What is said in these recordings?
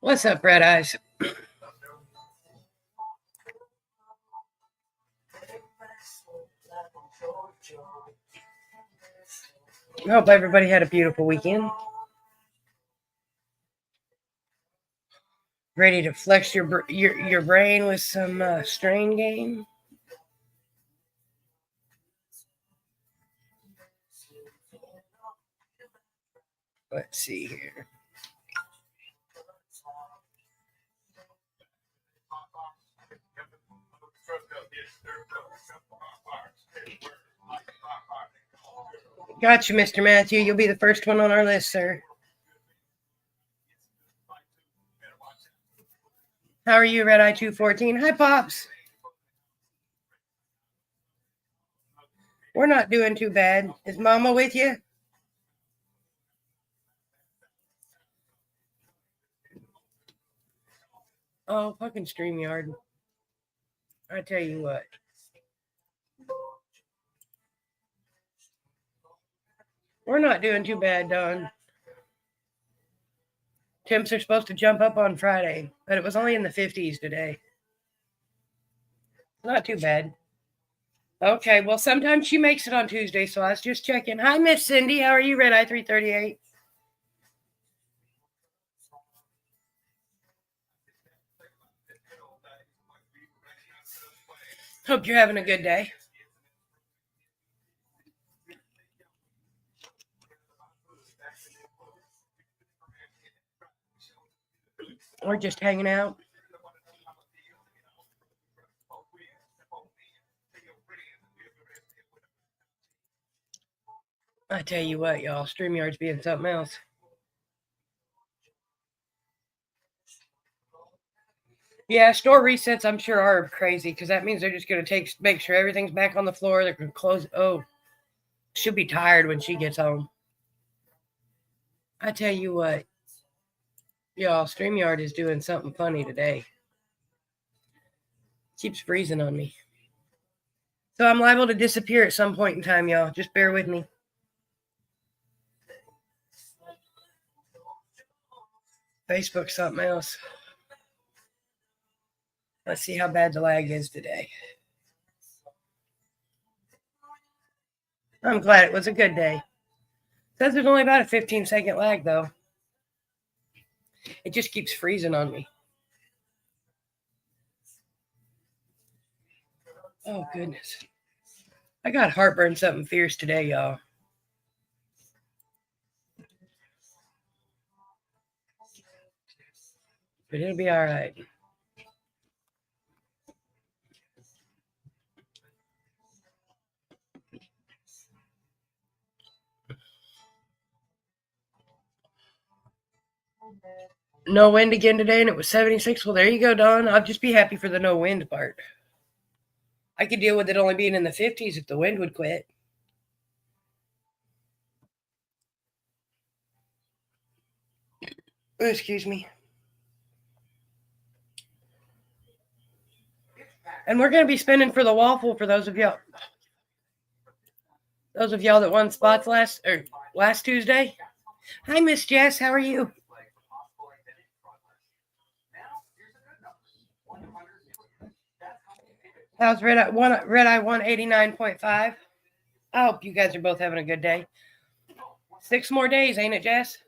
What's up, Red Eyes? I hope everybody had a beautiful weekend. Ready to flex your brain with some strain game? Let's see here. Got you, Mr. Matthew. You'll be the first one on our list, sir. How are you, Red Eye 214? Hi, Pops. We're not doing too bad. Is Mama with you? Oh, fucking StreamYard. I tell you what. We're not doing too bad, Don. Temps are supposed to jump up on Friday, but it was only in the 50s today. Not too bad. Okay, well, sometimes she makes it on Tuesday, so I was just checking. Hi, Miss Cindy. How are you, Red Eye 338? Hope you're having a good day. We're just hanging out. I tell you what, y'all, StreamYard's being something else. Yeah, store resets, I'm sure, are crazy because that means they're just going to make sure everything's back on the floor. They're going to close. Oh, she'll be tired when she gets home. I tell you what, y'all, StreamYard is doing something funny today. Keeps freezing on me. So I'm liable to disappear at some point in time, y'all. Just bear with me. Facebook's something else. Let's see how bad the lag is today. I'm glad it was a good day. Says there's only about a 15-second lag, though. It just keeps freezing on me. Oh, goodness. I got heartburn something fierce today, y'all. But it'll be all right. No wind again today, and it was 76. Well, there you go, Don. I'll just be happy for the no wind part. I could deal with it only being in the 50s if the wind would quit. Oh, excuse me. And we're going to be spinning for the waffle for those of y'all that won spots last Tuesday. Hi, Miss Jess. How are you? How's Red Eye 189.5? I hope you guys are both having a good day. 6 more days, ain't it, Jess?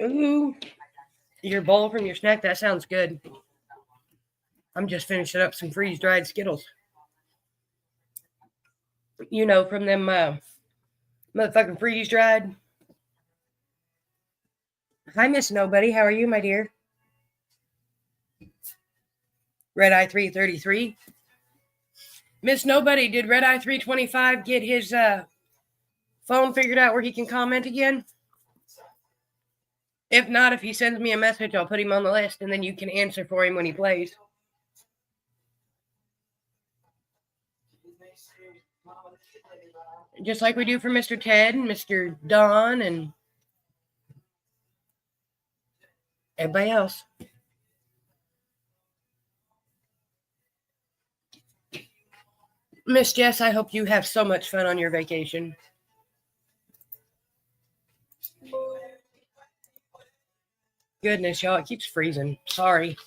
Ooh, your bowl from your snack, that sounds good. I'm just finishing up some freeze-dried Skittles. You know, from them motherfucking freeze-dried. Hi, Miss Nobody. How are you, my dear? Red Eye 333. Miss Nobody, did Red Eye 325 get his phone figured out where he can comment again? If not, if he sends me a message, I'll put him on the list, and then you can answer for him when he plays. Just like we do for Mr. Ted and Mr. Don and everybody else. Miss Jess, I hope you have so much fun on your vacation. Goodness, y'all, it keeps freezing. Sorry.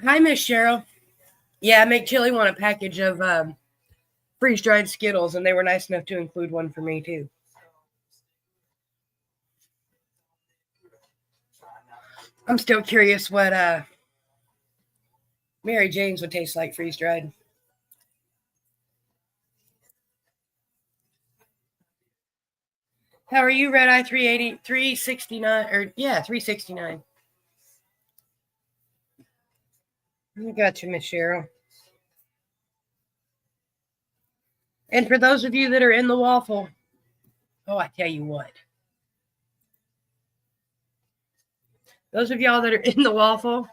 Hi, Miss Cheryl. Yeah, I make Chili want a package of freeze-dried Skittles, and they were nice enough to include one for me, too. I'm still curious what Mary Jane's would taste like freeze-dried. How are you, Red Eye 380, 369, or yeah, 369? I got you, Miss Cheryl. And for those of you that are in the waffle, oh, I tell you what. Those of y'all that are in the waffle,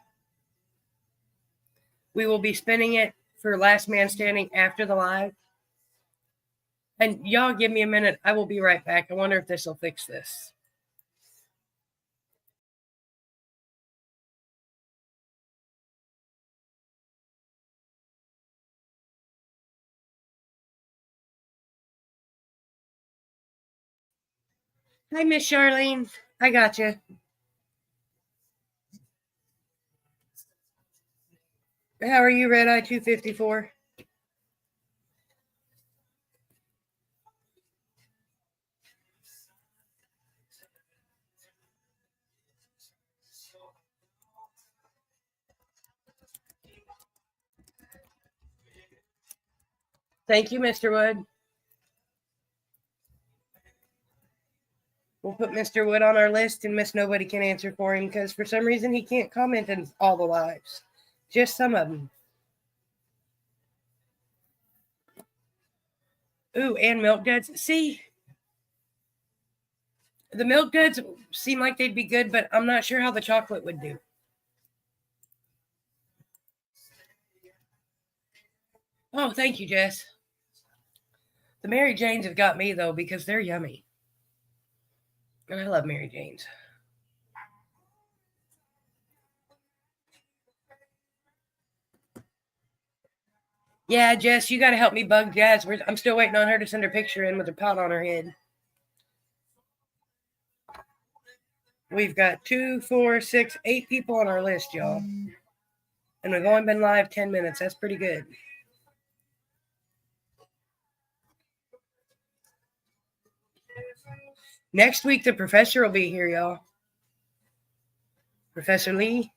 we will be spinning it for Last Man Standing after the live. And y'all give me a minute. I will be right back. I wonder if this will fix this. Hi, Miss Charlene. I got you. How are you, Red Eye 254? Thank you, Mr. Wood. We'll put Mr. Wood on our list, and Miss Nobody can answer for him because for some reason he can't comment in all the lives. Just some of them. Ooh, and Milk Duds. See, the Milk Duds seem like they'd be good, but I'm not sure how the chocolate would do. Oh, thank you, Jess. The Mary Janes have got me, though, because they're yummy. And I love Mary Janes. Yeah, Jess, you got to help me bug Jazz. I'm still waiting on her to send her picture in with her pot on her head. We've got 2, 4, 6, 8 people on our list, y'all. And we've only been live 10 minutes. That's pretty good. Next week, the professor will be here, y'all. Professor Lee.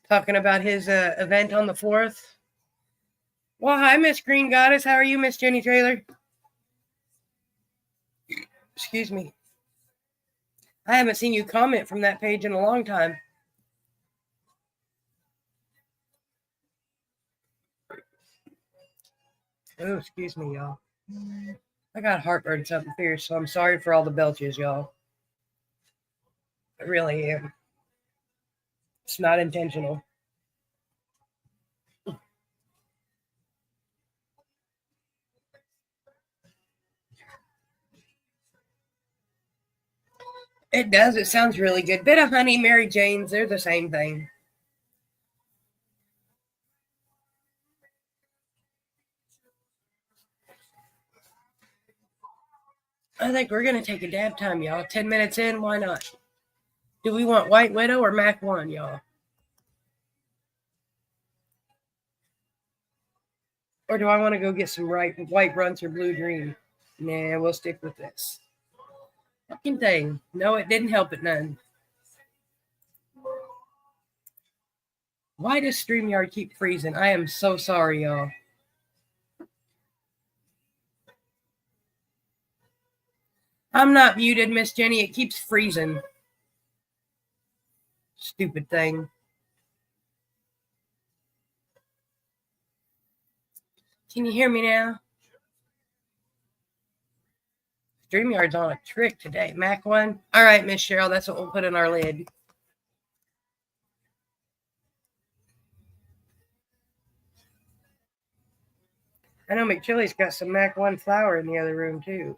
Talking about his event on the 4th. Well, hi, Miss Green Goddess. How are you, Miss Jenny Traylor? Excuse me. I haven't seen you comment from that page in a long time. Oh, excuse me, y'all. I got heartburn something fierce, so I'm sorry for all the belches, y'all. I really am. It's not intentional. It does. It sounds really good. Bit of honey, Mary Jane's, they're the same thing. I think we're going to take a dab time, y'all. 10 minutes in, why not? Do we want White Widow or Mac 1, y'all? Or do I want to go get some white runts or blue dream? Nah, we'll stick with this. Fucking thing. No, it didn't help it none. Why does StreamYard keep freezing? I am so sorry, y'all. I'm not muted, Miss Jenny. It keeps freezing. Stupid thing. Can you hear me now? StreamYard's on a trick today. Mac 1. All right, Miss Cheryl, that's what we'll put in our lid. I know McChilly's got some Mac 1 flour in the other room, too.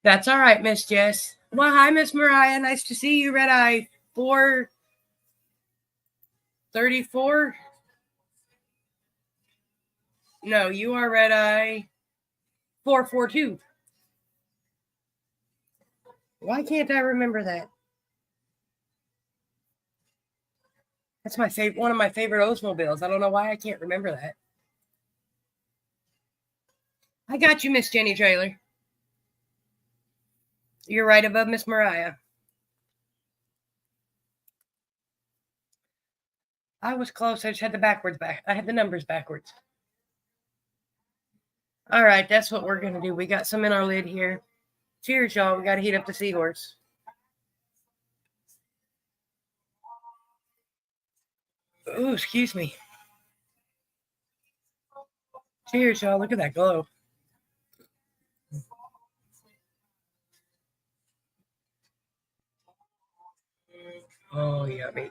That's all right, Miss Jess. Well, hi, Miss Mariah. Nice to see you, Red Eye 434. No, you are Red Eye 442. Why can't I remember that? That's my favorite, one of my favorite Oldsmobiles. I don't know why I can't remember that. I got you, Miss Jenny Trailer. You're right above Miss Mariah. I was close. I just had I had the numbers backwards. All right, that's what we're gonna do. We got some in our lid here. Cheers, y'all. We gotta heat up the seahorse. Oh, excuse me. Cheers, y'all. Look at that glow. Oh, yummy.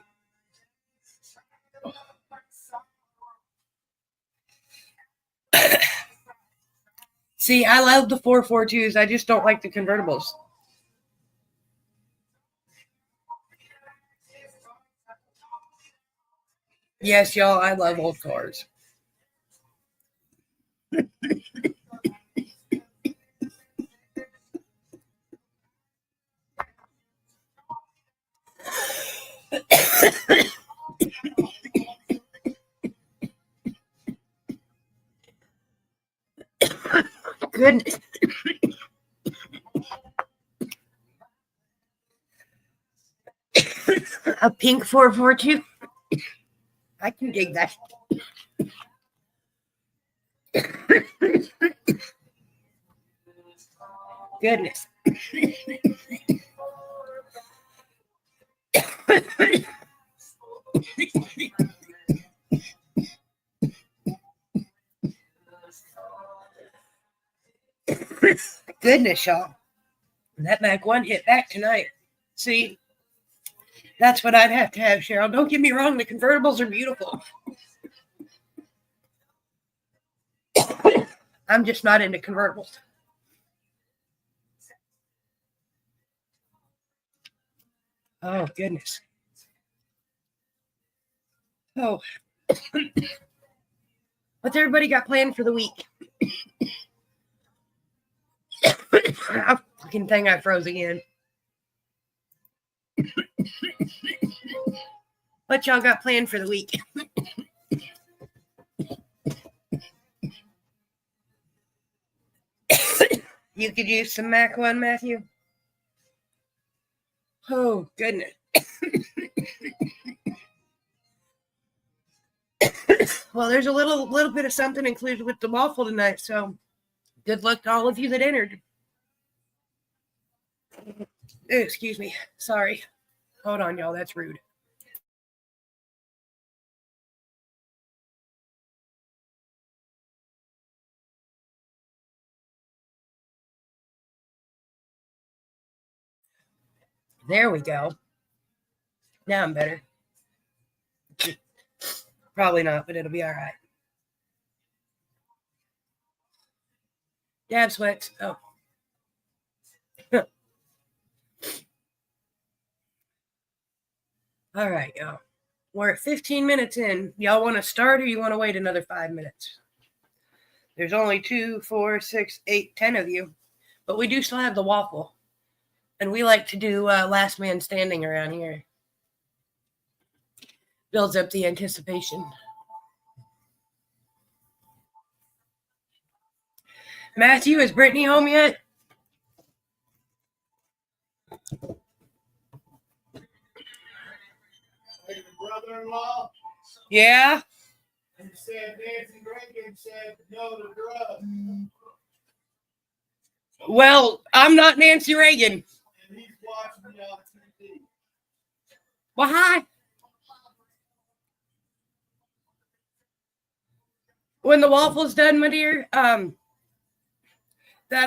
See, I love the 442s. I just don't like the convertibles. Yes, y'all, I love old cars. Goodness. A pink 442? I can dig that. Goodness. Goodness, y'all. That Mac 1 hit back tonight. See, that's what I'd have to have, Cheryl. Don't get me wrong, the convertibles are beautiful. I'm just not into convertibles. Oh, goodness. Oh. What's everybody got planned for the week? Fucking thing, I froze again. What y'all got planned for the week? You could use some Mac 1, Matthew. Oh, goodness. Well, there's a little bit of something included with the waffle tonight, so good luck to all of you that entered. Oh, excuse me. Sorry. Hold on, y'all. That's rude. There we go. Now I'm better. Probably not, but it'll be all right. Dab sweats. Oh. All right, y'all. We're at 15 minutes in. Y'all want to start or you want to wait another 5 minutes? There's only 2, 4, 6, 8, 10 of you. But we do still have the waffle. And we like to do last man standing around here. Builds up the anticipation. Matthew, is Brittany home yet? Brother-in-law? Yeah? And said Nancy Reagan said no to drugs. Well, I'm not Nancy Reagan. And he's watching me on TV. Well, hi. When the waffle's done, my dear, that'll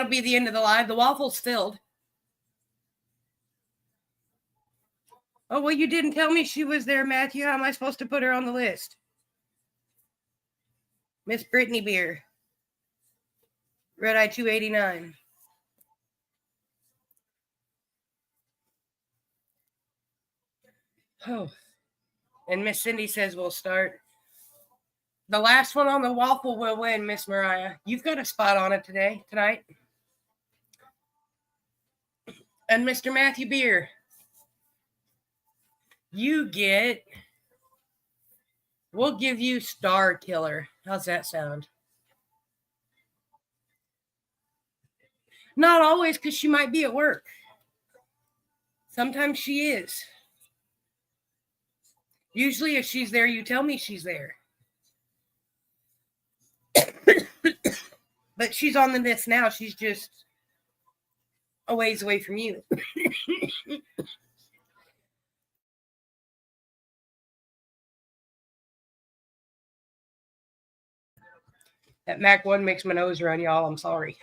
be the end of the live. The waffle's filled. Oh, well, you didn't tell me she was there, Matthew. How am I supposed to put her on the list? Miss Brittany Beer. Red Eye 289. Oh. And Miss Cindy says we'll start. The last one on the waffle will win, Miss Mariah. You've got a spot on it tonight. And Mr. Matthew Beer, we'll give you Star Killer. How's that sound? Not always, because she might be at work. Sometimes she is. Usually if she's there, you tell me she's there. But she's on the list now. She's just a ways away from you. That Mac 1 makes my nose run, y'all. I'm sorry.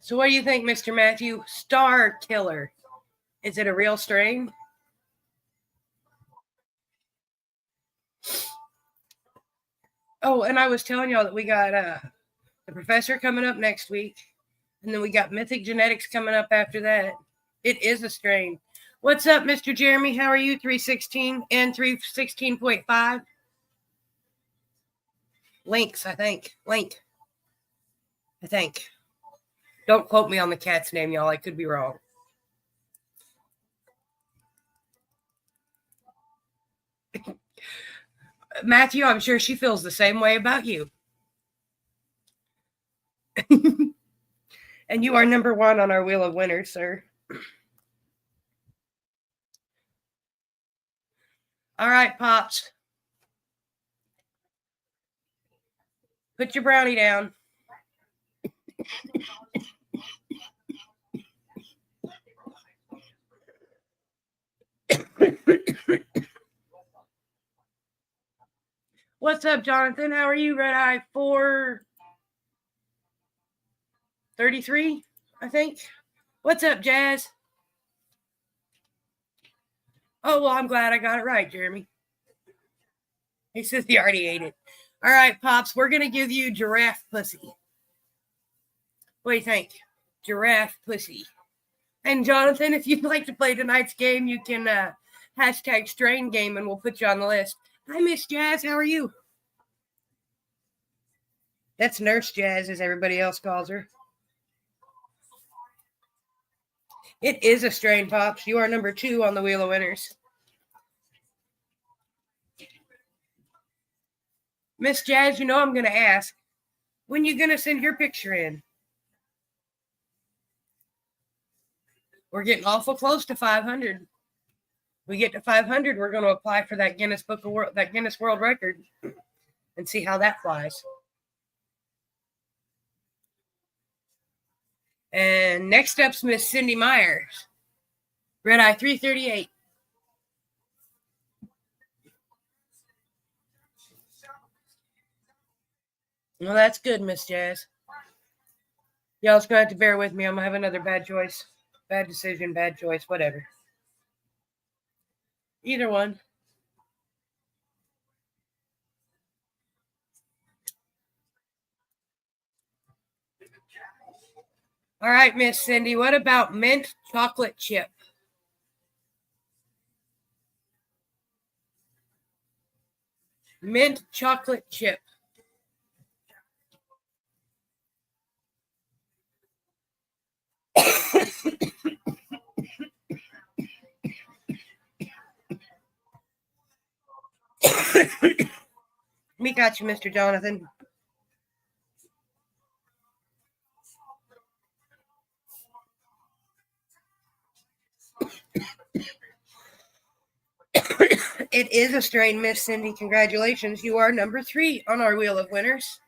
So what do you think, Mr. Matthew? Star Killer. Is it a real strain? Oh, and I was telling y'all that we got the professor coming up next week. And then we got Mythic Genetics coming up after that. It is a strain. What's up, Mr. Jeremy? How are you? 316 and 316.5. Links, I think. Link. I think. Don't quote me on the cat's name, y'all. I could be wrong. Matthew, I'm sure she feels the same way about you. And you are number 1 on our Wheel of Winners, sir. All right, Pops. Put your brownie down. What's up, Jonathan? How are you? Red Eye 433, I think. What's up, Jazz? Oh, well, I'm glad I got it right, Jeremy. He says he already ate it. All right, Pops, we're going to give you giraffe pussy. What do you think? Giraffe pussy. And Jonathan, if you'd like to play tonight's game, you can hashtag strain game and we'll put you on the list. Hi, Miss Jazz. How are you? That's Nurse Jazz, as everybody else calls her. It is a strain, Pops. You are number 2 on the Wheel of Winners. Miss Jazz, you know I'm going to ask, when you going to send your picture in? We're getting awful close to 500. We get to 500, we're going to apply for that Guinness World Record and see how that flies. And next up's Miss Cindy Myers. Red Eye 338. Well, that's good, Miss Jazz. Y'all's going to have to bear with me. I'm going to have another bad choice. Bad decision, bad choice, whatever. Either one. All right, Miss Cindy, what about mint chocolate chip? Mint chocolate chip. We got you, Mr. Jonathan. It is a strain, Miss Cindy. Congratulations. You are number 3 on our wheel of winners.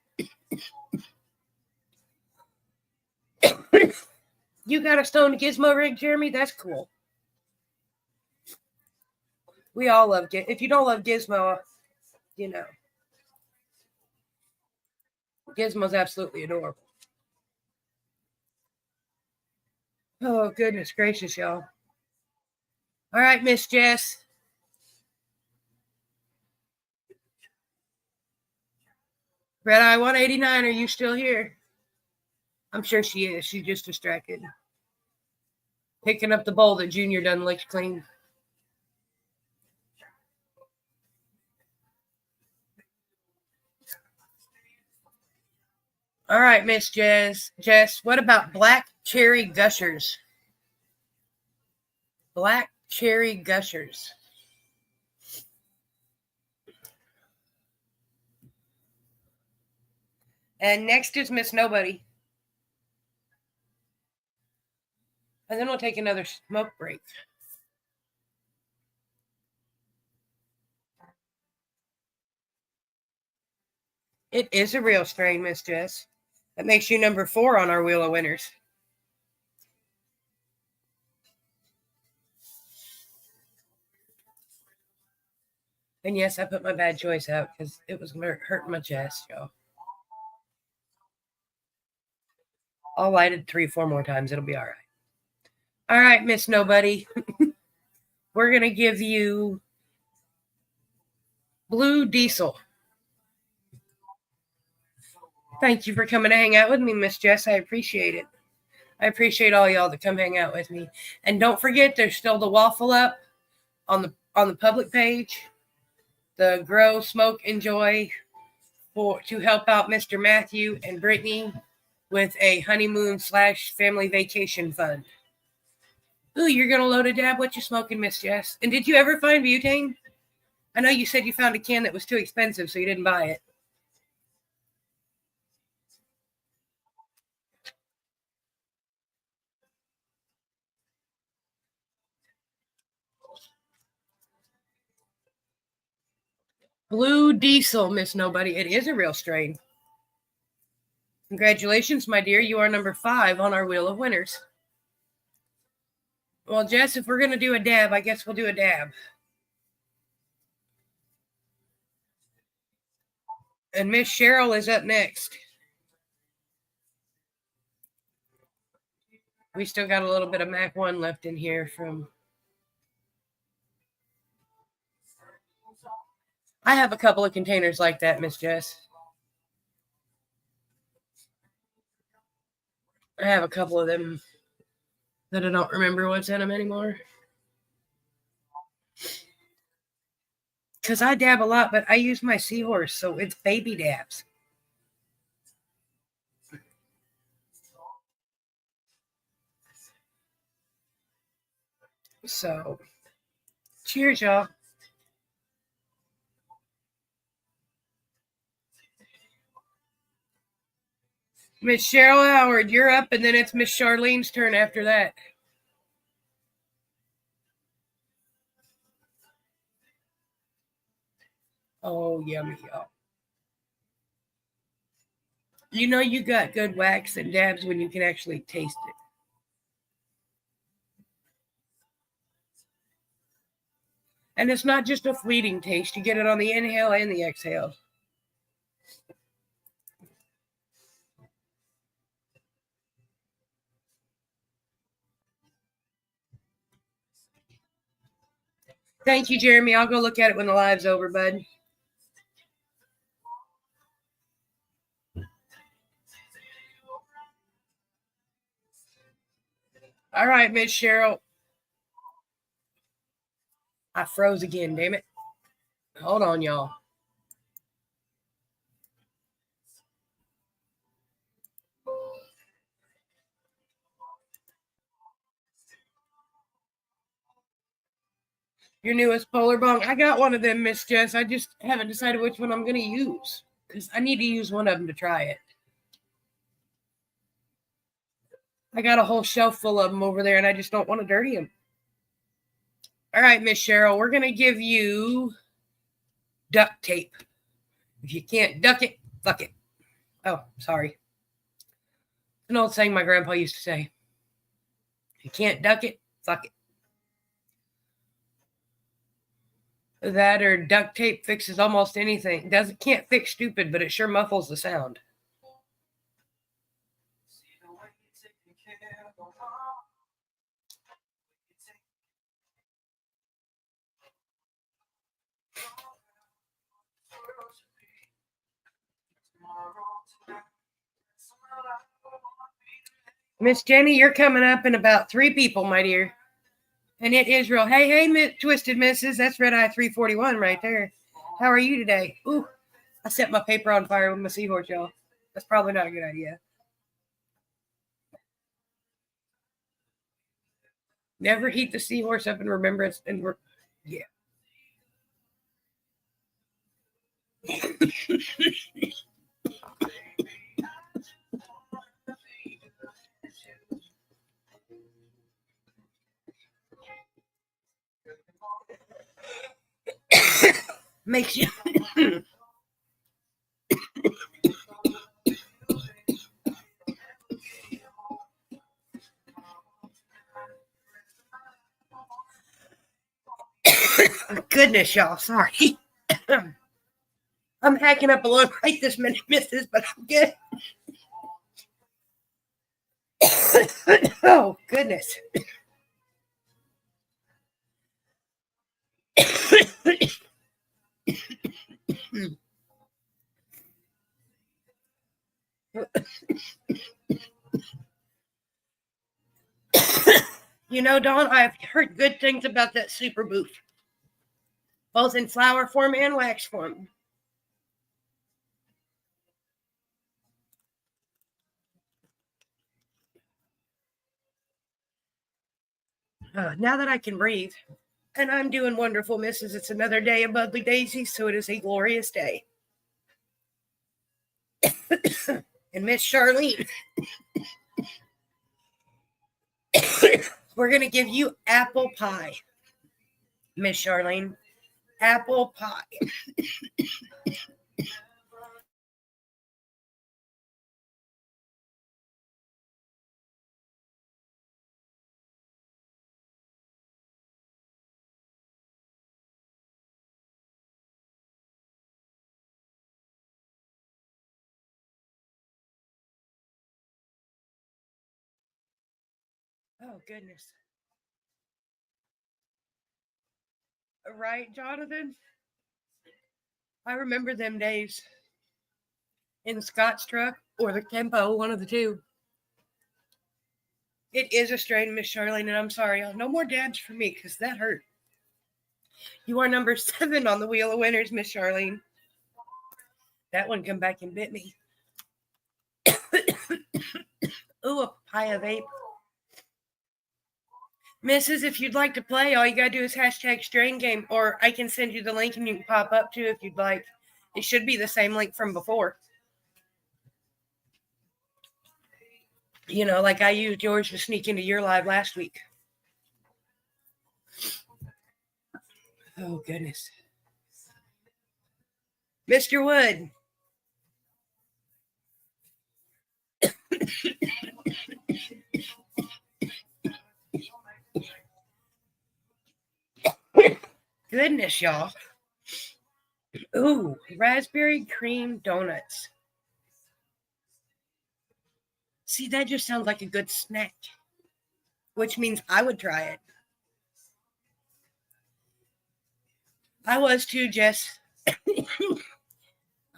You got a stone gizmo rig, Jeremy? That's cool. We all love Gizmo. If you don't love Gizmo, you know. Gizmo's absolutely adorable. Oh, goodness gracious, y'all. All right, Miss Jess. Red Eye 189, are you still here? I'm sure she is. She's just distracted. Picking up the bowl that Junior done licked clean. All right, Miss Jess. Jess, what about black cherry gushers? Black cherry gushers. And next is Miss Nobody. And then we'll take another smoke break. It is a real strain, Miss Jess. That makes you number 4 on our wheel of winners. And yes, I put my bad choice out because it was hurting my chest, y'all. I'll light it 3-4 more times. It'll be all right. All right, Miss Nobody. We're going to give you Blue Diesel. Thank you for coming to hang out with me, Miss Jess. I appreciate it. I appreciate all y'all that come hang out with me. And don't forget, there's still the waffle up on the public page. The Grow, Smoke, Enjoy to help out Mr. Matthew and Brittany with a honeymoon/family vacation fund. Ooh, you're going to load a dab? What you smoking, Miss Jess? And did you ever find butane? I know you said you found a can that was too expensive, so you didn't buy it. Blue Diesel, Miss Nobody. It is a real strain. Congratulations, my dear. You are number 5 on our wheel of winners. Well, Jess, if we're going to do a dab, I guess we'll do a dab. And Miss Cheryl is up next. We still got a little bit of Mac 1 left in here from... I have a couple of containers like that, Miss Jess. I have a couple of them that I don't remember what's in them anymore. Because I dab a lot, but I use my Seahorse, so it's baby dabs. So, cheers, y'all. Miss Cheryl Howard, you're up, and then it's Miss Charlene's turn after that. Oh, yummy, y'all. You know you got good wax and dabs when you can actually taste it. And it's not just a fleeting taste. You get it on the inhale and the exhale. Thank you, Jeremy. I'll go look at it when the live's over, bud. All right, Miss Cheryl. I froze again, damn it. Hold on, y'all. Your newest polar bong. I got one of them, Miss Jess. I just haven't decided which one I'm going to use because I need to use one of them to try it. I got a whole shelf full of them over there, and I just don't want to dirty them. All right, Miss Cheryl, we're going to give you duct tape. If you can't duck it, fuck it. Oh, sorry. An old saying my grandpa used to say. If you can't duck it, fuck it. That or duct tape fixes almost anything. Can't fix stupid, but it sure muffles the sound. Miss Jenny, you're coming up in about 3 people, my dear. And it is real. Hey, Twisted Misses. That's Red Eye 341 right there. How are you today? Ooh, I set my paper on fire with my seahorse, y'all. That's probably not a good idea. Never heat the seahorse up in remembrance. Yeah. Makes you. Goodness, y'all. Sorry. I'm hacking up a little right this minute, missus, but I'm good. Oh, goodness. You know, Dawn, I've heard good things about that super booth, both in flower form and wax form. Now that I can breathe, and I'm doing wonderful, missus. It's another day of Budley Daisies, so it is a glorious day. And Miss Charlene, we're going to give you apple pie. Miss Charlene, apple pie. Oh, goodness. Right, Jonathan? I remember them days in Scott's truck or the Tempo, one of the two. It is a strain, Miss Charlene, and I'm sorry. No more dabs for me because that hurt. You are number 7 on the Wheel of Winners, Miss Charlene. That one come back and bit me. Ooh, a papaya vape. Missus, if you'd like to play, all you gotta do is hashtag strain game, or I can send you the link and you can pop up too if you'd like. It should be the same link from before. You know, like I used yours to sneak into your live last week. Oh, goodness. Mr. Wood. Goodness, y'all. Ooh, raspberry cream donuts. See, that just sounds like a good snack, which means I would try it. I was too, Jess.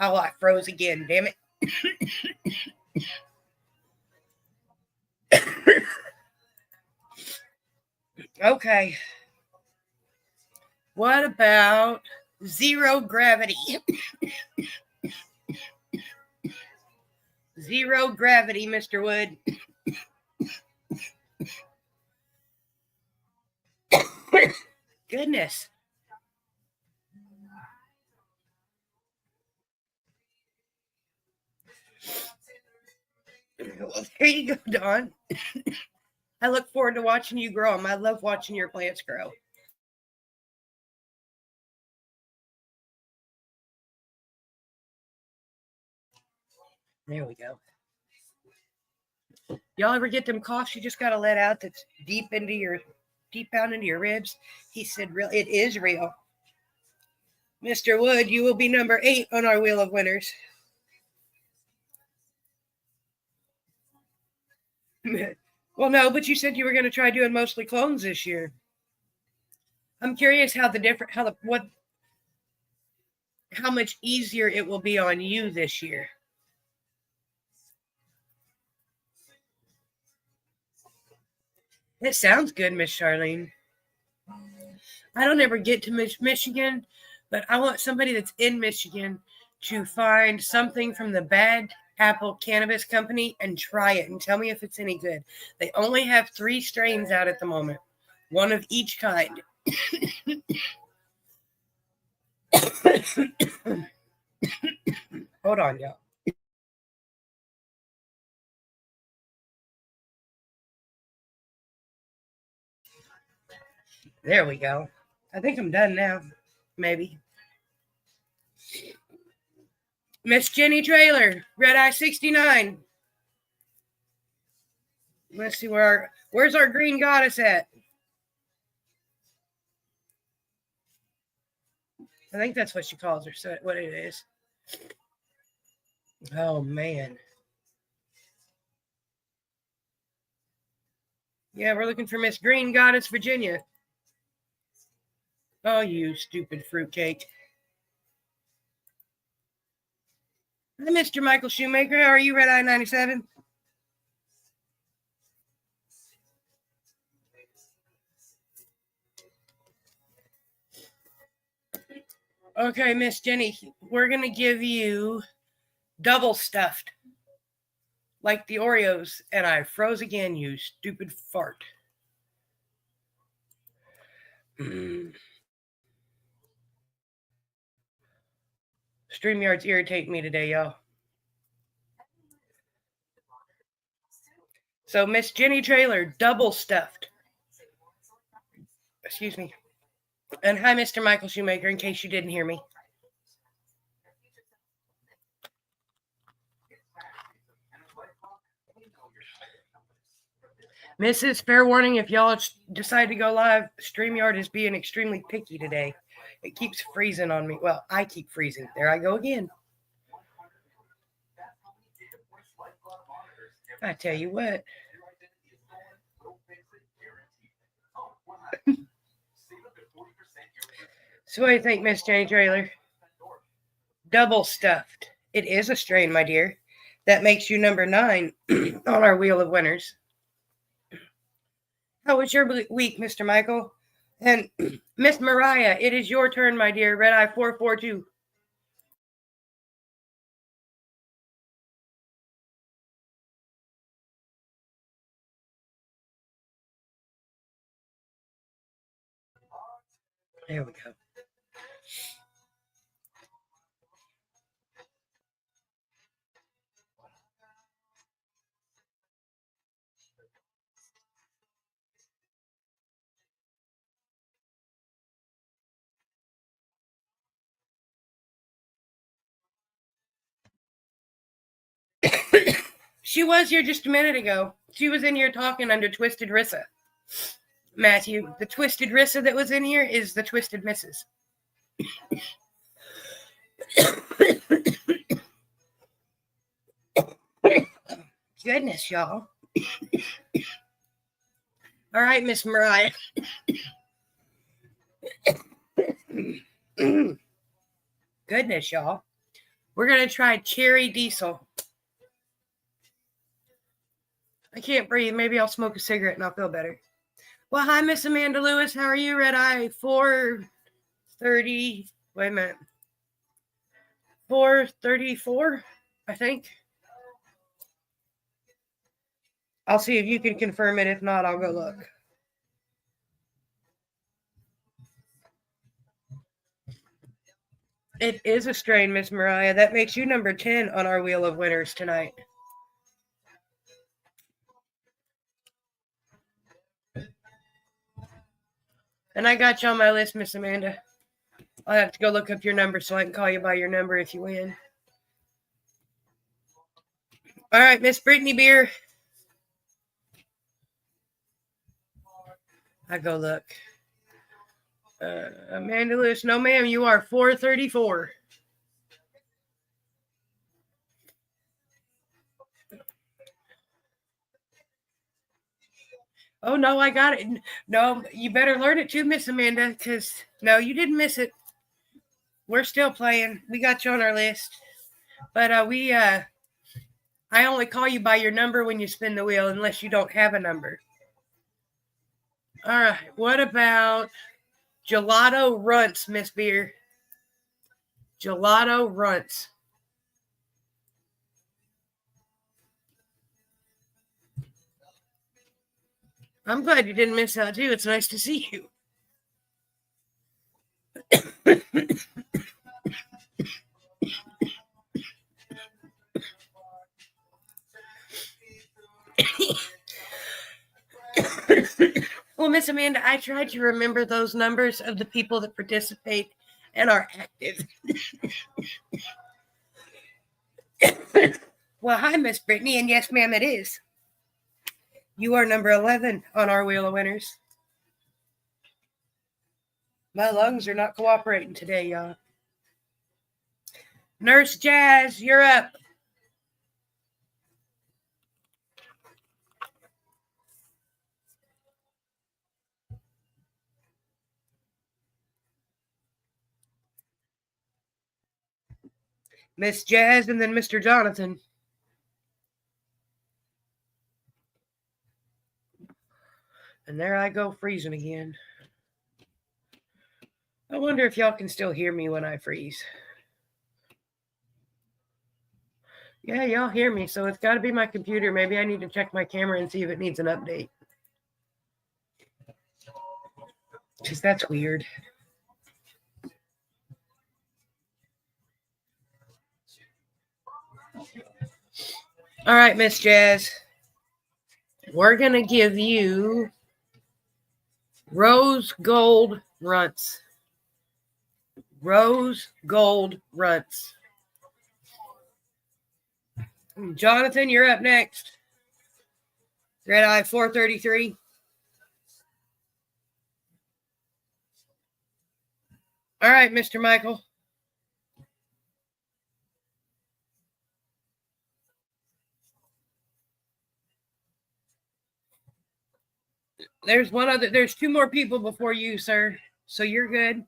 Oh, I froze again, damn it. Okay. What about zero gravity? Zero gravity, Mr. Wood. Goodness. Well, there you go, Dawn. I look forward to watching you grow them. I love watching your plants grow. There we go. Y'all ever get them coughs you just got to let out that's deep down into your ribs? He said, real. It is real. Mr. Wood, you will be number 8 on our Wheel of Winners. Well, no, but you said you were going to try doing mostly clones this year. I'm curious how much easier it will be on you this year. It sounds good, Miss Charlene. I don't ever get to Michigan, but I want somebody that's in Michigan to find something from the Bad Apple Cannabis Company and try it and tell me if it's any good. They only have 3 strains out at the moment, one of each kind. Hold on, y'all. There we go. I think I'm done now. Maybe. Miss Jenny Trailer, Red Eye 69. Let's see where's our green goddess at? I think that's what she calls her. So what it is. Oh man. Yeah, we're looking for Miss Green Goddess Virginia. Oh, you stupid fruitcake. Hi, Mr. Michael Shoemaker. How are you, Red Eye 97? Okay, Miss Jenny, we're going to give you double stuffed, like the Oreos, and I froze again, you stupid fart. StreamYards irritate me today, y'all. So, Miss Jenny Trailer, double stuffed. Excuse me. And hi, Mr. Michael Shoemaker, in case you didn't hear me. Mrs. Fair warning, if y'all decide to go live, StreamYard is being extremely picky today. It keeps freezing on me. Well, I keep freezing. There I go again. I tell you what. So what do you think, Miss Jenny Trailer? Double stuffed. It is a strain, my dear. That makes you number 9 on our Wheel of Winners. How was your week, Mr. Michael? And Miss Mariah, it is your turn, my dear. Red Eye 442. There we go. She was here just a minute ago. She was in here talking under Twisted Rissa. Matthew, the Twisted Rissa that was in here is the Twisted Mrs. Goodness, y'all. All right, Miss Mariah. Goodness, y'all. We're going to try Cherry Diesel. I can't breathe. Maybe I'll smoke a cigarette and I'll feel better. Well, hi, Miss Amanda Lewis. How are you, Red Eye? 430. Wait a minute. 434, I think. I'll see if you can confirm it. If not, I'll go look. It is a strain, Miss Mariah. That makes you number 10 on our Wheel of Winners tonight. And I got you on my list, Miss Amanda. I'll have to go look up your number so I can call you by your number if you win. All right, Miss Brittany Beer. I go look. Amanda Lewis, no ma'am, you are 434. Oh, no, I got it. No, you better learn it too, Miss Amanda, because no, you didn't miss it. We're still playing. We got you on our list. But I only call you by your number when you spin the wheel unless you don't have a number. All right, what about Gelato Runts, Miss Beer? Gelato Runts. I'm glad you didn't miss out, too. It's nice to see you. Well, Miss Amanda, I tried to remember those numbers of the people that participate and are active. Well, hi, Miss Brittany, and yes, ma'am, it is. You are number 11 on our Wheel of Winners. My lungs are not cooperating today, y'all. Nurse Jazz, you're up. Miss Jazz and then Mr. Jonathan. And there I go freezing again. I wonder if y'all can still hear me when I freeze. Yeah, y'all hear me, so it's got to be my computer. Maybe I need to check my camera and see if it needs an update. Because that's weird. All right, Miss Jazz. We're going to give you Rose Gold Runts. Rose Gold Runts. Jonathan, you're up next. Red Eye 433. All right, Mr. Michael. There's two more people before you, sir. So you're good.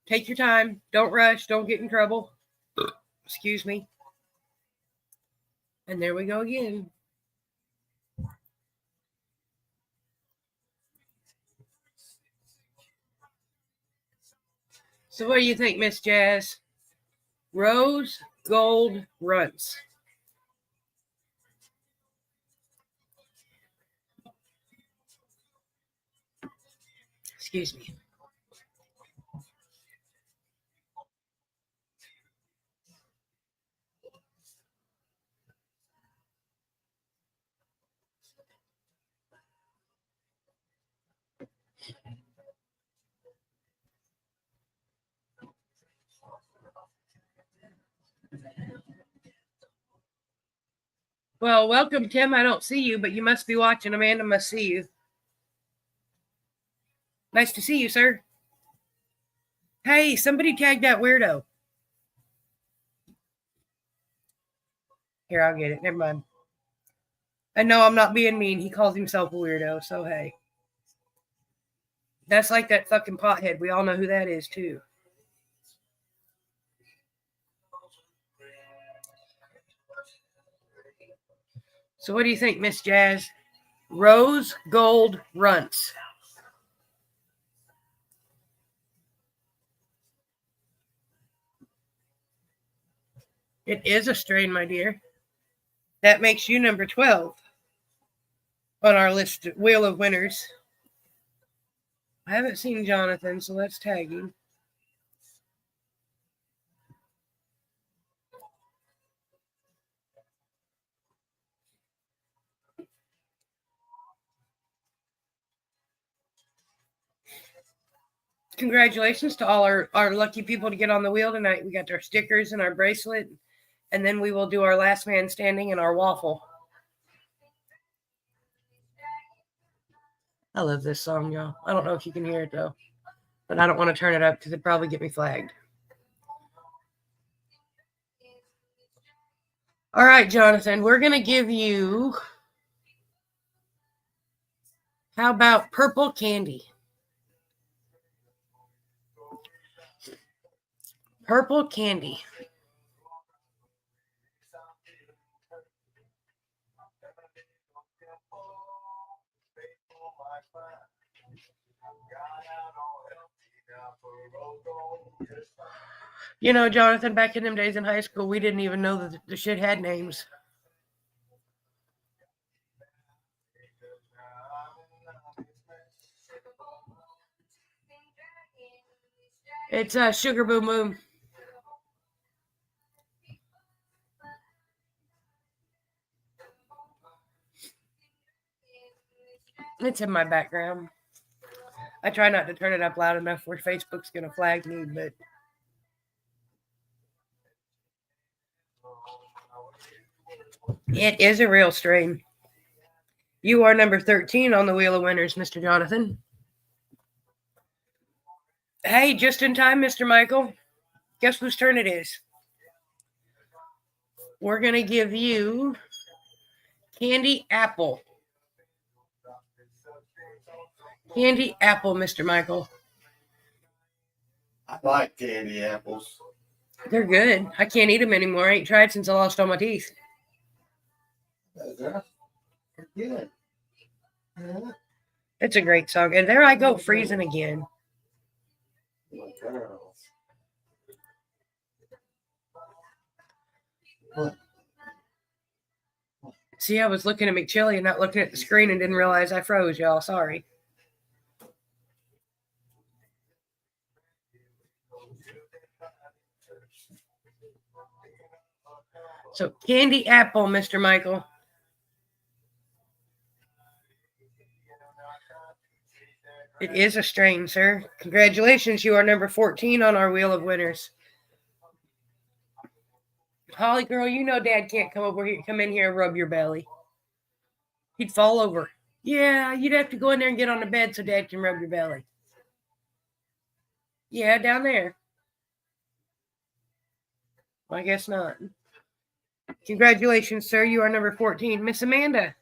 Take your time. Don't rush. Don't get in trouble. Excuse me. And there we go again. So what do you think, Miss Jazz? Rose Gold Runts. Excuse me. Well, welcome, Tim. I don't see you, but you must be watching. Amanda must see you. Nice to see you, sir. Hey, somebody tag that weirdo. Here, I'll get it. Never mind. And no, I'm not being mean. He calls himself a weirdo, so hey. That's like that fucking pothead. We all know who that is, too. So what do you think, Miss Jazz? Rose Gold Runts. It is a strain, my dear. That makes you number 12 on our list, Wheel of Winners. I haven't seen Jonathan, so let's tag him. Congratulations to all our lucky people to get on the wheel tonight. We got our stickers and our bracelet And then we will do our last man standing and our waffle. I love this song, y'all. I don't know if you can hear it, though. But I don't want to turn it up because it'd probably get me flagged. All right, Jonathan, we're going to give you... How about purple candy? Purple candy. You know, Jonathan, back in them days in high school, we didn't even know that the shit had names. It's Sugar Boom Boom. It's in my background. I try not to turn it up loud enough where Facebook's going to flag me, but... It is a real strain. You are number 13 on the Wheel of Winners, Mr. Jonathan. Hey, just in time, Mr. Michael. Guess whose turn it is? We're going to give you candy apple. Candy apple, Mr. Michael. I like candy apples. They're good. I can't eat them anymore. I ain't tried since I lost all my teeth. They're good. Yeah. It's a great song. And there I go, freezing again. My girls. What? See, I was looking at McChilly and not looking at the screen and didn't realize I froze, y'all. Sorry. So, candy apple, Mr. Michael. It is a strain, sir. Congratulations, you are number 14 on our Wheel of Winners. Holly, girl, you know Dad can't come in here and rub your belly. He'd fall over. Yeah, you'd have to go in there and get on the bed so Dad can rub your belly. Yeah, down there. Well, I guess not. Congratulations, sir. You are number 14. Miss Amanda,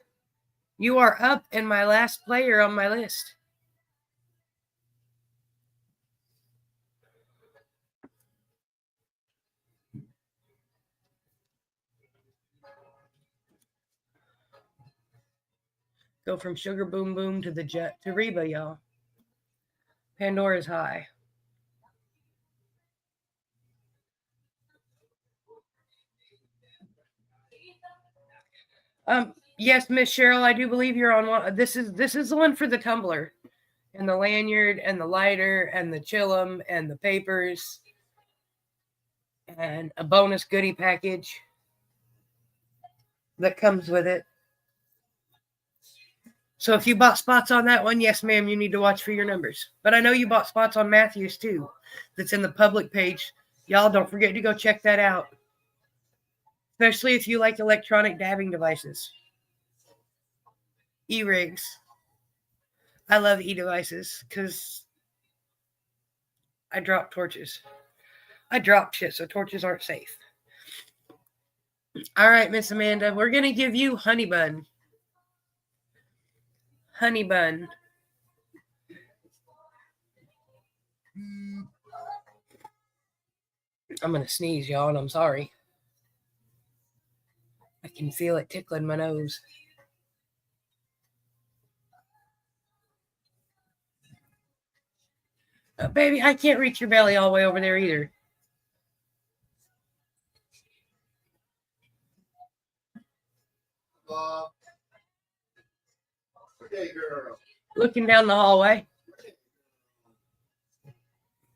you are up and my last player on my list. Go from Sugar Boom Boom to the Jet to Reba, y'all. Pandora's High. Yes, Miss Cheryl, I do believe you're on one. This is the one for the tumbler, and the lanyard, and the lighter, and the chillum, and the papers, and a bonus goodie package that comes with it. So if you bought spots on that one, yes, ma'am, you need to watch for your numbers. But I know you bought spots on Matthews too. That's in the public page. Y'all don't forget to go check that out. Especially if you like electronic dabbing devices. E-rigs. I love e-devices because I drop torches. I drop shit, so torches aren't safe. All right, Miss Amanda, we're going to give you Honey Bun. Honey Bun. I'm going to sneeze, y'all, and I'm sorry. I can feel it tickling my nose. Baby, I can't reach your belly all the way over there either. Okay, girl. Looking down the hallway.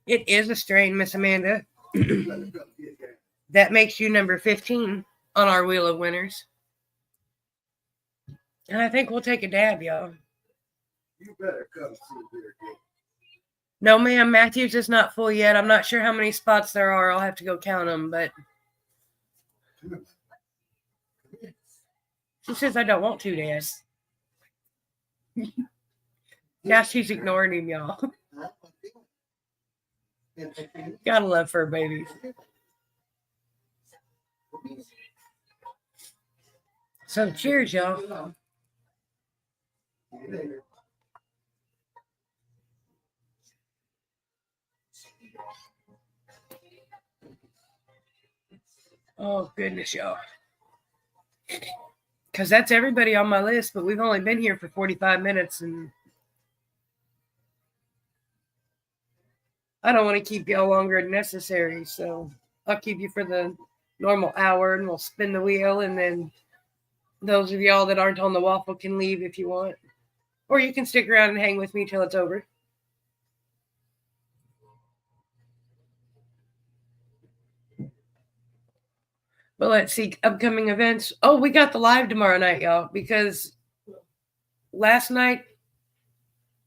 It is a strain, Miss Amanda. That makes you number 15 on our Wheel of Winners. And I think we'll take a dab, y'all. You better come see here again. No, ma'am, Matthews is not full yet. I'm not sure how many spots there are. I'll have to go count them, but... She says I don't want to, Dad. Now she's ignoring him, y'all. Gotta love fur babies. So cheers, y'all. Oh, goodness, y'all. Because that's everybody on my list, but we've only been here for 45 minutes, and I don't want to keep y'all longer than necessary, so I'll keep you for the normal hour, and we'll spin the wheel, and then those of y'all that aren't on the waffle can leave if you want. Or you can stick around and hang with me till it's over. But let's see, upcoming events. Oh, we got the live tomorrow night, y'all, because last night,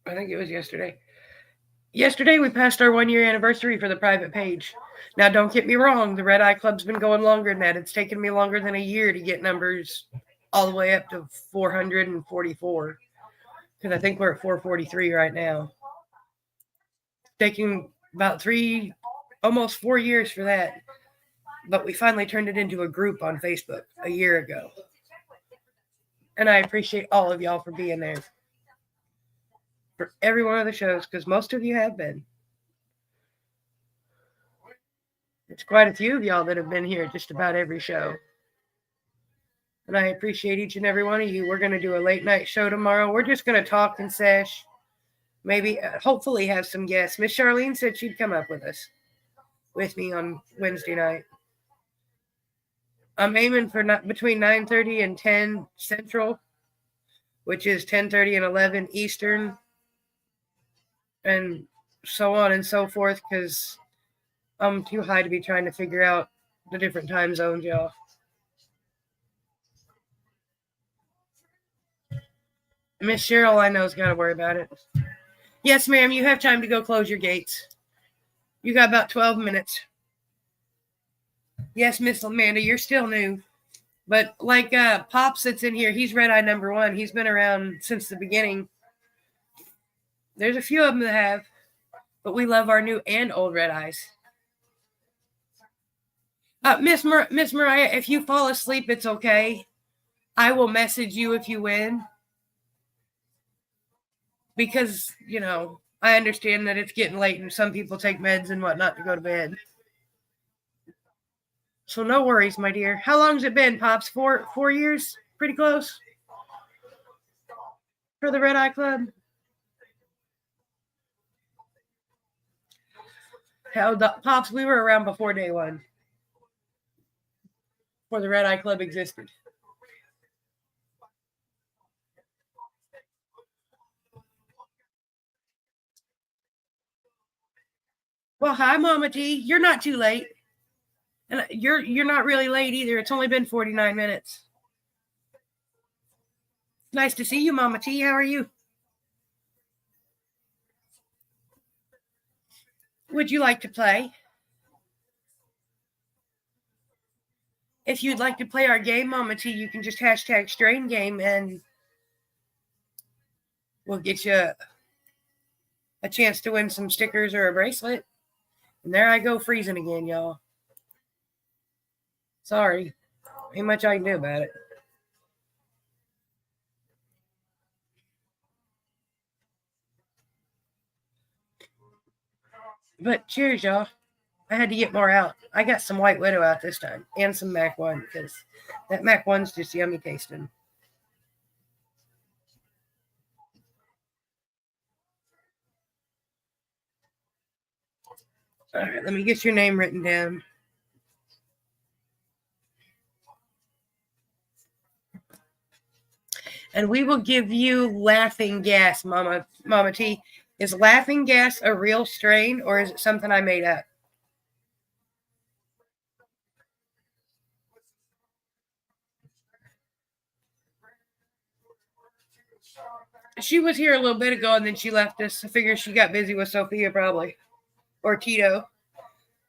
I think it was yesterday. Yesterday, we passed our 1 year anniversary for the private page. Now, don't get me wrong, the Red Eye Club's been going longer than that. It's taken me longer than a year to get numbers all the way up to 444, because I think we're at 443 right now. Taking about almost 4 years for that. But we finally turned it into a group on Facebook a year ago. And I appreciate all of y'all for being there for every one of the shows, because most of you have been. It's quite a few of y'all that have been here at just about every show. And I appreciate each and every one of you. We're going to do a late night show tomorrow. We're just going to talk and sesh. Maybe, hopefully have some guests. Miss Charlene said she'd come up with me on Wednesday night. I'm aiming for between 9:30 and 10 Central, which is 10:30 and 11 Eastern, and so on and so forth, because I'm too high to be trying to figure out the different time zones, y'all. Miss Cheryl, I know, has got to worry about it. Yes, ma'am, you have time to go close your gates. You got about 12 minutes. Yes, Miss Amanda, you're still new. But like Pops that's in here, he's Red Eye number 1. He's been around since the beginning. There's a few of them that have, but we love our new and old Red Eyes. Miss Mariah, if you fall asleep, it's okay. I will message you if you win. Because, I understand that it's getting late and some people take meds and whatnot to go to bed. So no worries, my dear. How long's it been, Pops? 4 years? Pretty close? For the Red Eye Club? Hell, Pops, we were around before day 1. Before the Red Eye Club existed. Well, hi, Mama T. You're not too late. And you're not really late either. It's only been 49 minutes. Nice to see you, Mama T. How are you? Would you like to play? If you'd like to play our game, Mama T, you can just hashtag Strain Game and we'll get you a chance to win some stickers or a bracelet. And there I go freezing again, y'all. Sorry. Ain't much I can do about it. But cheers, y'all. I had to get more out. I got some White Widow out this time. And some Mac 1, because that Mac 1's just yummy tasting. All right, let me get your name written down. And we will give you laughing gas, Mama T. Is laughing gas a real strain, or is it something I made up? She was here a little bit ago, and then she left us. I figure she got busy with Sophia, probably, or Tito,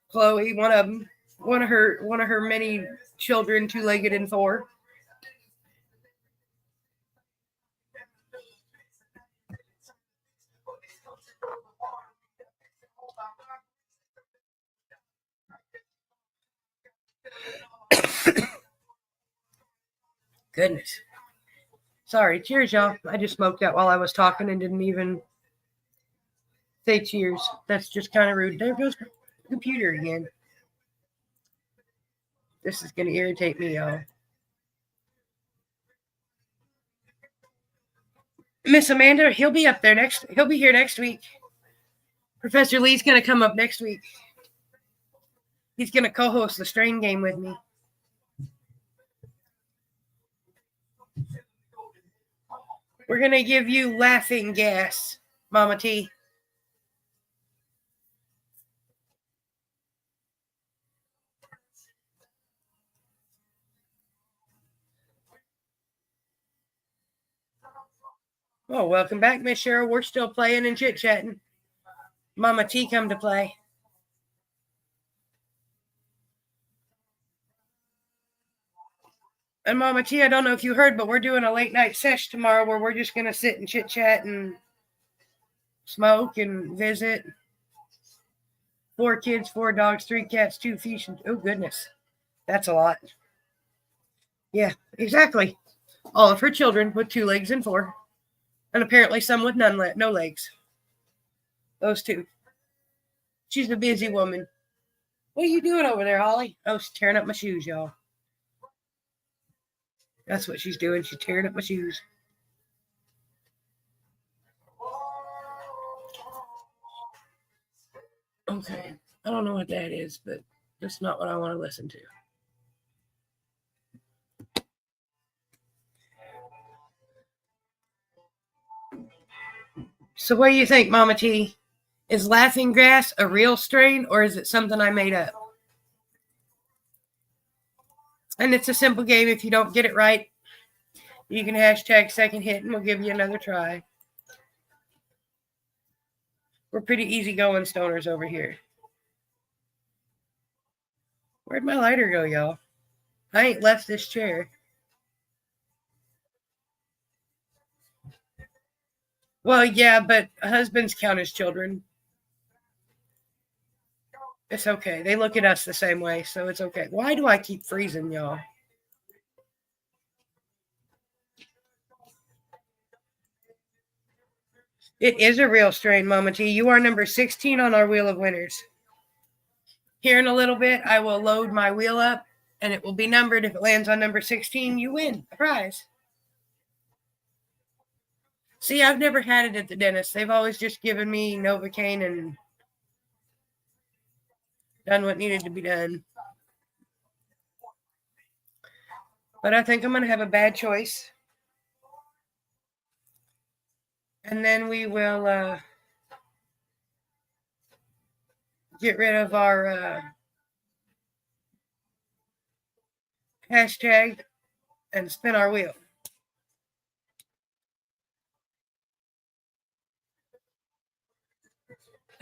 Chloe, one of them, one of her many children, two-legged and four. Goodness. Sorry. Cheers, y'all. I just smoked that while I was talking and didn't even say cheers. That's just kind of rude. There goes my computer again. This is going to irritate me, y'all. Miss Amanda, he'll be up there next. He'll be here next week. Professor Lee's going to come up next week. He's going to co-host the strain game with me. We're going to give you laughing gas, Mama T. Oh, welcome back, Miss Cheryl. We're still playing and chit-chatting. Mama T come to play. And Mama T, I don't know if you heard, but we're doing a late night sesh tomorrow where we're just going to sit and chit-chat and smoke and visit. 4 kids, 4 dogs, 3 cats, 2 fish. Oh, goodness. That's a lot. Yeah, exactly. All of her children with 2 legs and 4. And apparently some with no legs. Those 2. She's a busy woman. What are you doing over there, Holly? Oh, she's tearing up my shoes, y'all. That's what she's doing. She's tearing up my shoes. Okay. I don't know what that is, but that's not what I want to listen to. So what do you think, Mama T? Is laughing grass a real strain or is it something I made up? And it's a simple game. If you don't get it right, you can hashtag second hit and we'll give you another try. We're pretty easygoing stoners over here. Where'd my lighter go, y'all? I ain't left this chair. Well, yeah, but husbands count as children. It's okay. They look at us the same way, so it's okay. Why do I keep freezing, y'all? It is a real strain, Mama T. You are number 16 on our Wheel of Winners. Here in a little bit, I will load my wheel up, and it will be numbered. If it lands on number 16, you win a prize. See, I've never had it at the dentist. They've always just given me Novocaine and done what needed to be done. But I think I'm going to have a bad choice. And then we will get rid of our hashtag and spin our wheel.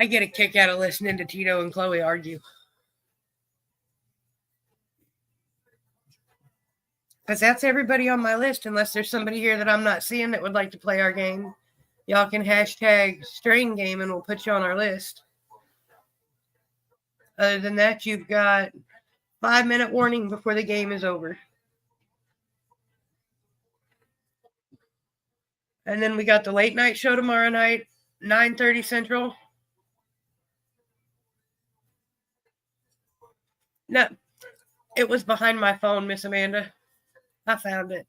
I get a kick out of listening to Tito and Chloe argue. Because that's everybody on my list, unless there's somebody here that I'm not seeing that would like to play our game. Y'all can hashtag strain game and we'll put you on our list. Other than that, you've got 5-minute warning before the game is over. And then we got the late night show tomorrow night, 9:30 Central. No, it was behind my phone, Miss Amanda. I found it.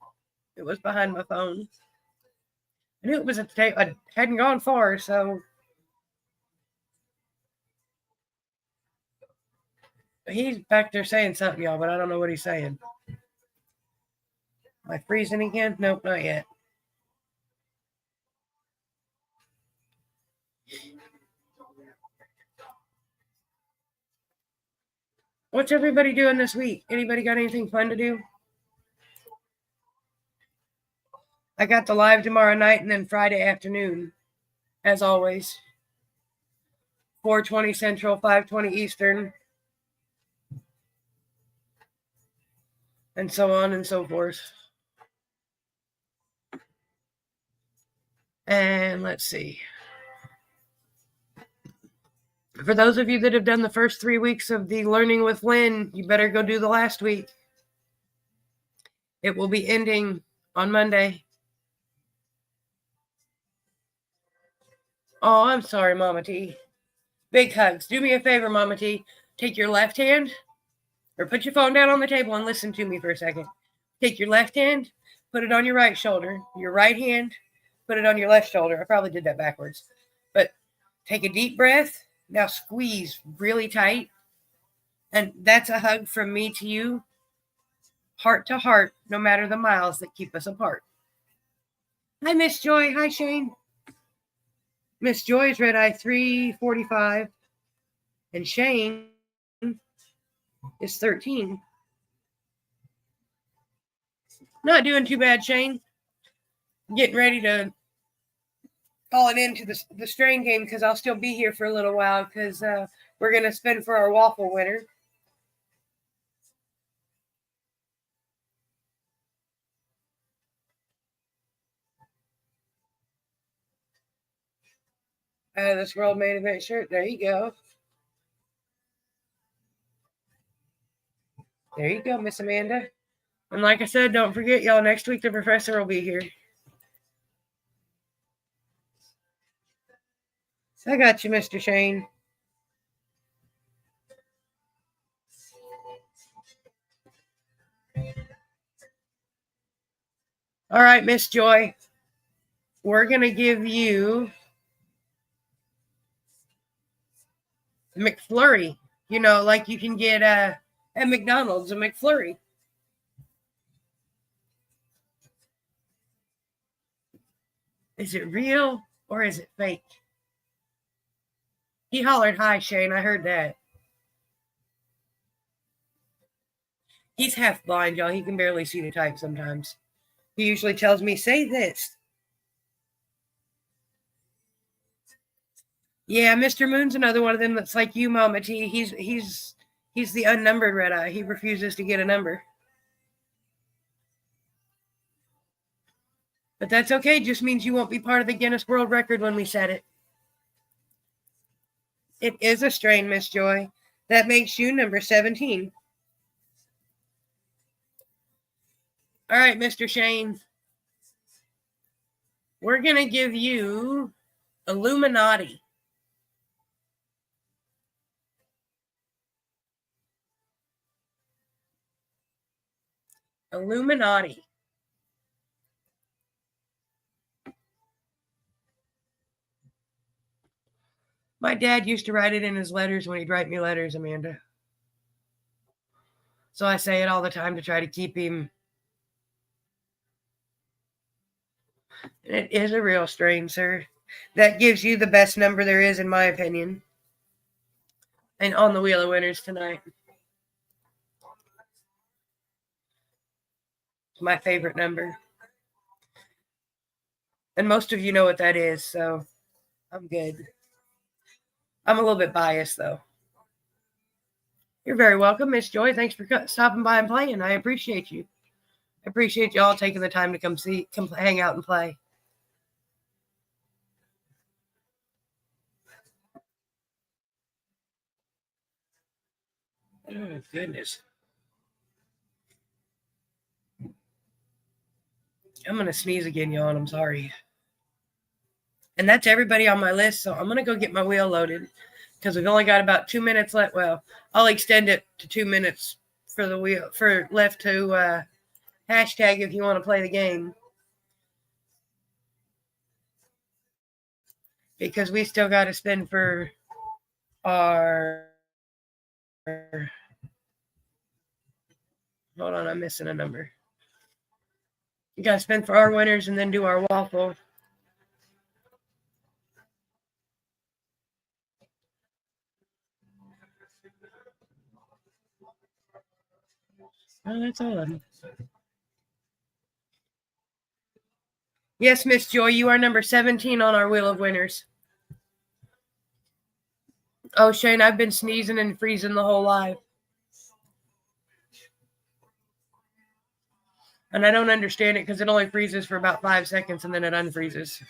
It was behind my phone. I knew it was at the table. I hadn't gone far, so. He's back there saying something, y'all, but I don't know what he's saying. Am I freezing again? Nope, not yet. What's everybody doing this week? Anybody got anything fun to do? I got the live tomorrow night and then Friday afternoon, as always. 4:20 Central, 5:20 Eastern. and so on and so forth. And let's see. For those of you that have done the first 3 weeks of the Learning with Lynn, you better go do the last week. It will be ending on Monday. Oh, I'm sorry, Mama T. Big hugs. Do me a favor, Mama T. Take your left hand, or put your phone down on the table and listen to me for a second. Take your left hand, put it on your right shoulder. Your right hand, put it on your left shoulder. I probably did that backwards. But take a deep breath. Now squeeze really tight. And that's a hug from me to you, heart to heart, no matter the miles that keep us apart. Hi, Miss Joy. Hi, Shane. Miss Joy is red eye 345, and Shane is 13. Not doing too bad, Shane. Getting ready to call it into the strain game because I'll still be here for a little while because we're going to spin for our waffle winner. This World Main Event shirt. There you go. There you go, Miss Amanda. And like I said, don't forget, y'all, next week the professor will be here. I got you, Mr. Shane. All right, Miss Joy. We're going to give you McFlurry. You know, like you can get at McDonald's, a McFlurry. Is it real or is it fake? He hollered, hi, Shane. I heard that. He's half blind, y'all. He can barely see the type sometimes. He usually tells me, say this. Yeah, Mr. Moon's another one of them that's like you, Mama T. He's the unnumbered red eye. He refuses to get a number. But that's okay. It just means you won't be part of the Guinness World Record when we set it. It is a strain, Miss Joy. That makes you number 17. All right, Mr. Shane. We're going to give you Illuminati. Illuminati. My dad used to write it in his letters when he'd write me letters, Amanda. So I say it all the time to try to keep him. It is a real strain, sir. That gives you the best number there is, in my opinion. And on the Wheel of Winners tonight. It's my favorite number. And most of you know what that is, so I'm good. I'm a little bit biased, though. You're very welcome, Miss Joy. Thanks for stopping by and playing. I appreciate you. I appreciate y'all taking the time to come hang out and play. Oh, goodness. I'm going to sneeze again, y'all, and I'm sorry. And that's everybody on my list, so I'm going to go get my wheel loaded because we've only got about 2 minutes left. Well, I'll extend it to 2 minutes for the wheel, for left to hashtag if you want to play the game. Because we still got to spin for our... Hold on, I'm missing a number. You got to spin for our winners and then do our waffle. Oh, that's all of them. Yes, Miss Joy, you are number 17 on our Wheel of Winners. Oh, Shane, I've been sneezing and freezing the whole live. And I don't understand it because it only freezes for about 5 seconds and then it unfreezes.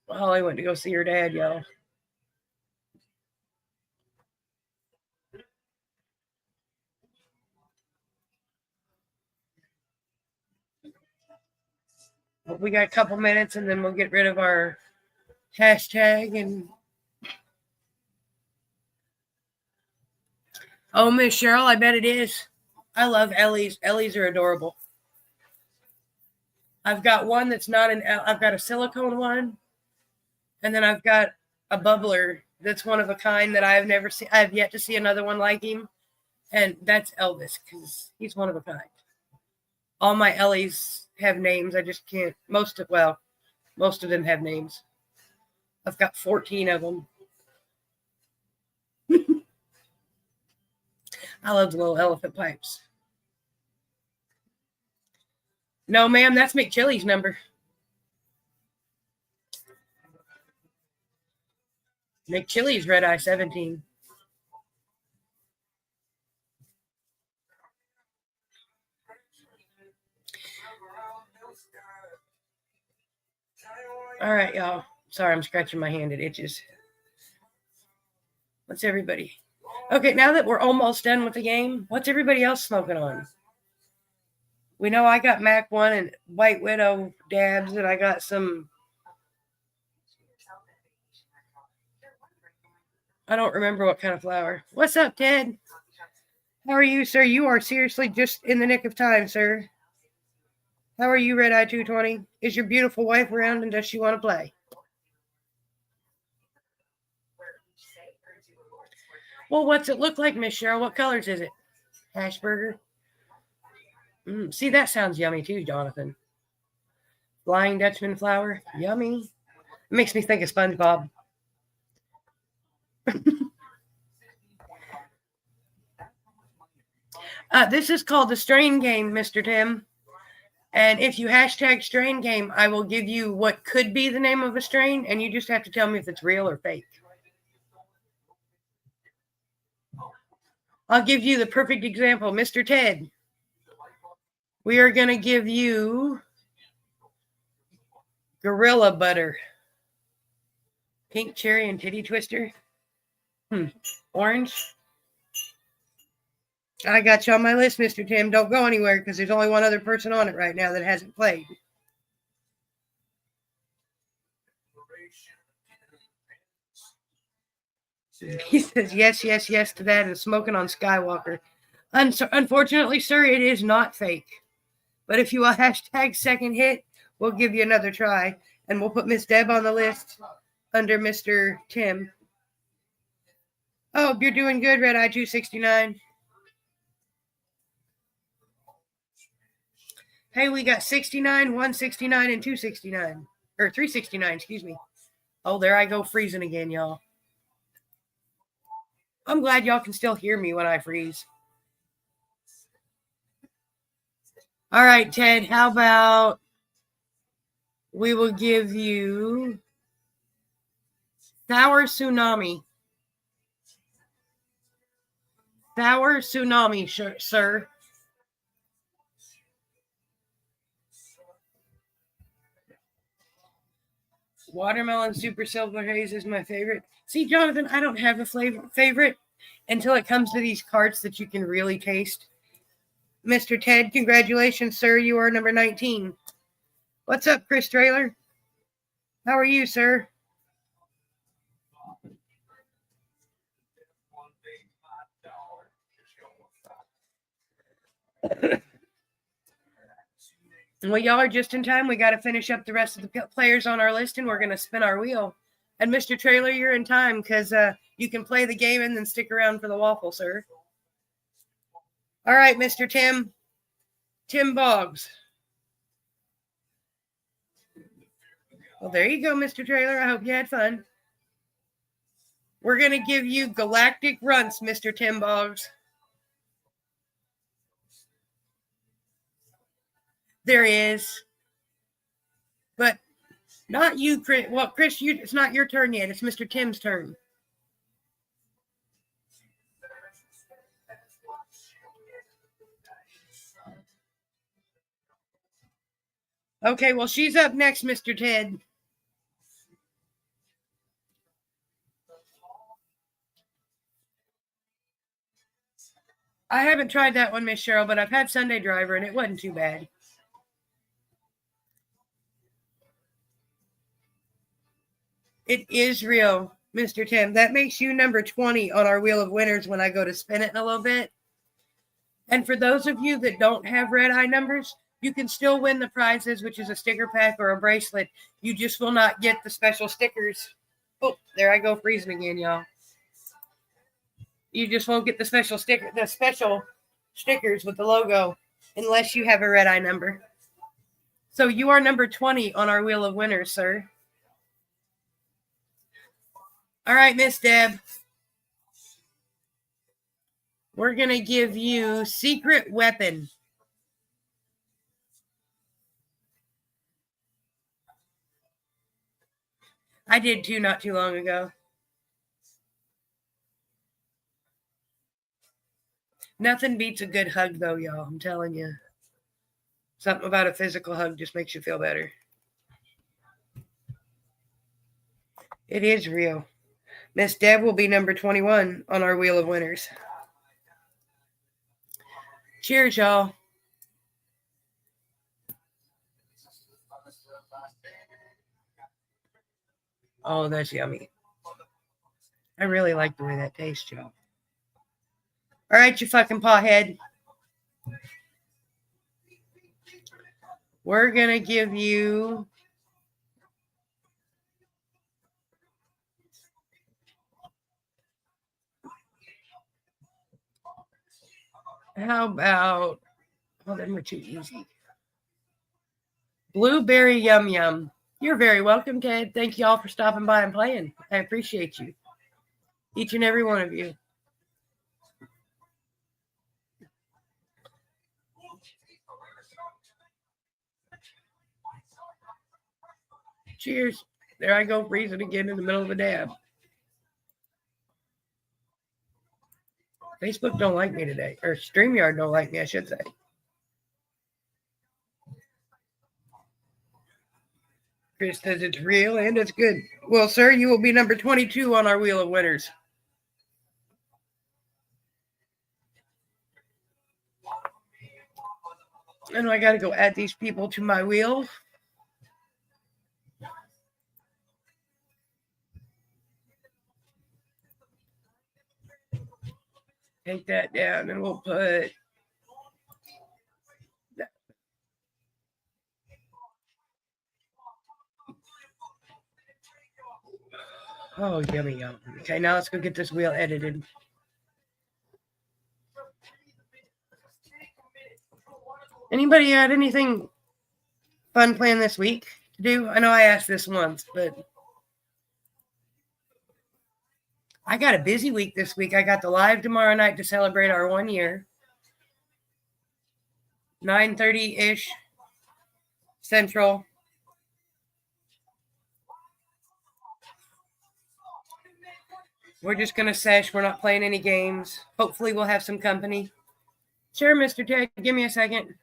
Holly went to go see her dad, y'all. But we got a couple minutes and then we'll get rid of our hashtag and oh, Miss Cheryl, I bet it is. I love Ellie's. Ellie's are adorable. I've got one that's not an. I've got a silicone one, and then I've got a bubbler that's one of a kind that I have never seen. I have yet to see another one like him, and that's Elvis because he's one of a kind. All my Ellies have names. I just can't. Most of them have names. I've got 14 of them. I love the little elephant pipes. No, ma'am, that's McChilly's number. McChilly's Red Eye 17. All right, y'all. Sorry, I'm scratching my hand. It itches. What's everybody? Okay, now that we're almost done with the game, what's everybody else smoking on? We know I got Mac 1 and White Widow dabs, and I got some. I don't remember what kind of flower. What's up, Ted? How are you, sir? You are seriously just in the nick of time, sir. How are you, Red Eye 220? Is your beautiful wife around and does she want to play? Well, what's it look like, Miss Cheryl? What colors is it? Hash burger? See, that sounds yummy too, Jonathan. Flying Dutchman flower? Yummy. It makes me think of SpongeBob. This is called the strain game, Mr. Tim. And if you hashtag strain game, I will give you what could be the name of a strain, and you just have to tell me if it's real or fake. I'll give you the perfect example. Mr. Ted, we are going to give you Gorilla Butter. Pink cherry and titty twister. Orange. I got you on my list, Mr. Tim. Don't go anywhere because there's only one other person on it right now that hasn't played. He says yes, yes, yes to that and smoking on Skywalker. Unfortunately, sir, it is not fake. But if you will hashtag second hit, we'll give you another try. And we'll put Miss Deb on the list under Mr. Tim. Oh, you're doing good, Red Eye 269. Hey, we got 69, 169, and 269. Or 369, excuse me. Oh, there I go freezing again, y'all. I'm glad y'all can still hear me when I freeze. All right, Ted, how about we will give you Sour Tsunami. Sour Tsunami, sir. Watermelon Super Silver Haze is my favorite. See, Jonathan, I don't have a favorite until it comes to these carts that you can really taste. Mr. Ted, congratulations, sir. You are number 19. What's up, Chris Trailer? How are you, sir? Well, y'all are just in time. We got to finish up the rest of the players on our list, and we're going to spin our wheel. And Mr. Trailer, you're in time because you can play the game and then stick around for the waffle, sir. All right, Mr. Tim Boggs. Well, there you go, Mr. Trailer. I hope you had fun. We're going to give you Galactic Runts, Mr. Tim Boggs. There is. But not you, Chris. Well, Chris, it's not your turn yet. It's Mr. Tim's turn. Okay, well, she's up next, Mr. Ted. I haven't tried that one, Miss Cheryl, but I've had Sunday Driver, and it wasn't too bad. It is real, Mr. Tim. That makes you number 20 on our Wheel of Winners when I go to spin it in a little bit. And for those of you that don't have red eye numbers, you can still win the prizes, which is a sticker pack or a bracelet. You just will not get the special stickers. Oh, there I go freezing again, y'all. You just won't get the special stickers with the logo unless you have a red eye number. So you are number 20 on our Wheel of Winners, sir. All right, Miss Deb. We're going to give you Secret Weapon. I did too not too long ago. Nothing beats a good hug, though, y'all. I'm telling you. Something about a physical hug just makes you feel better. It is real. Miss Deb will be number 21 on our Wheel of Winners. Cheers, y'all. Oh, that's yummy. I really like the way that tastes, y'all. All right, you fucking pawhead. We're going to give you how about, oh, them were too easy. Blueberry Yum Yum. You're very welcome, Ted. Thank you all for stopping by and playing. I appreciate you. Each and every one of you. Cheers. There I go freezing again in the middle of a dab. Facebook don't like me today. Or StreamYard don't like me, I should say. Chris says it's real and it's good. Well, sir, you will be number 22 on our Wheel of Winners. And I got to go add these people to my wheel. Take that down and we'll put that. Oh, yummy, yum. Okay, now let's go get this wheel edited. Anybody had anything fun planned this week to do? I know I asked this once, but I got a busy week this week. I got the live tomorrow night to celebrate our 1 year. 9:30-ish Central. We're just going to sesh. We're not playing any games. Hopefully we'll have some company. Sure, Mr. Ted. Give me a second.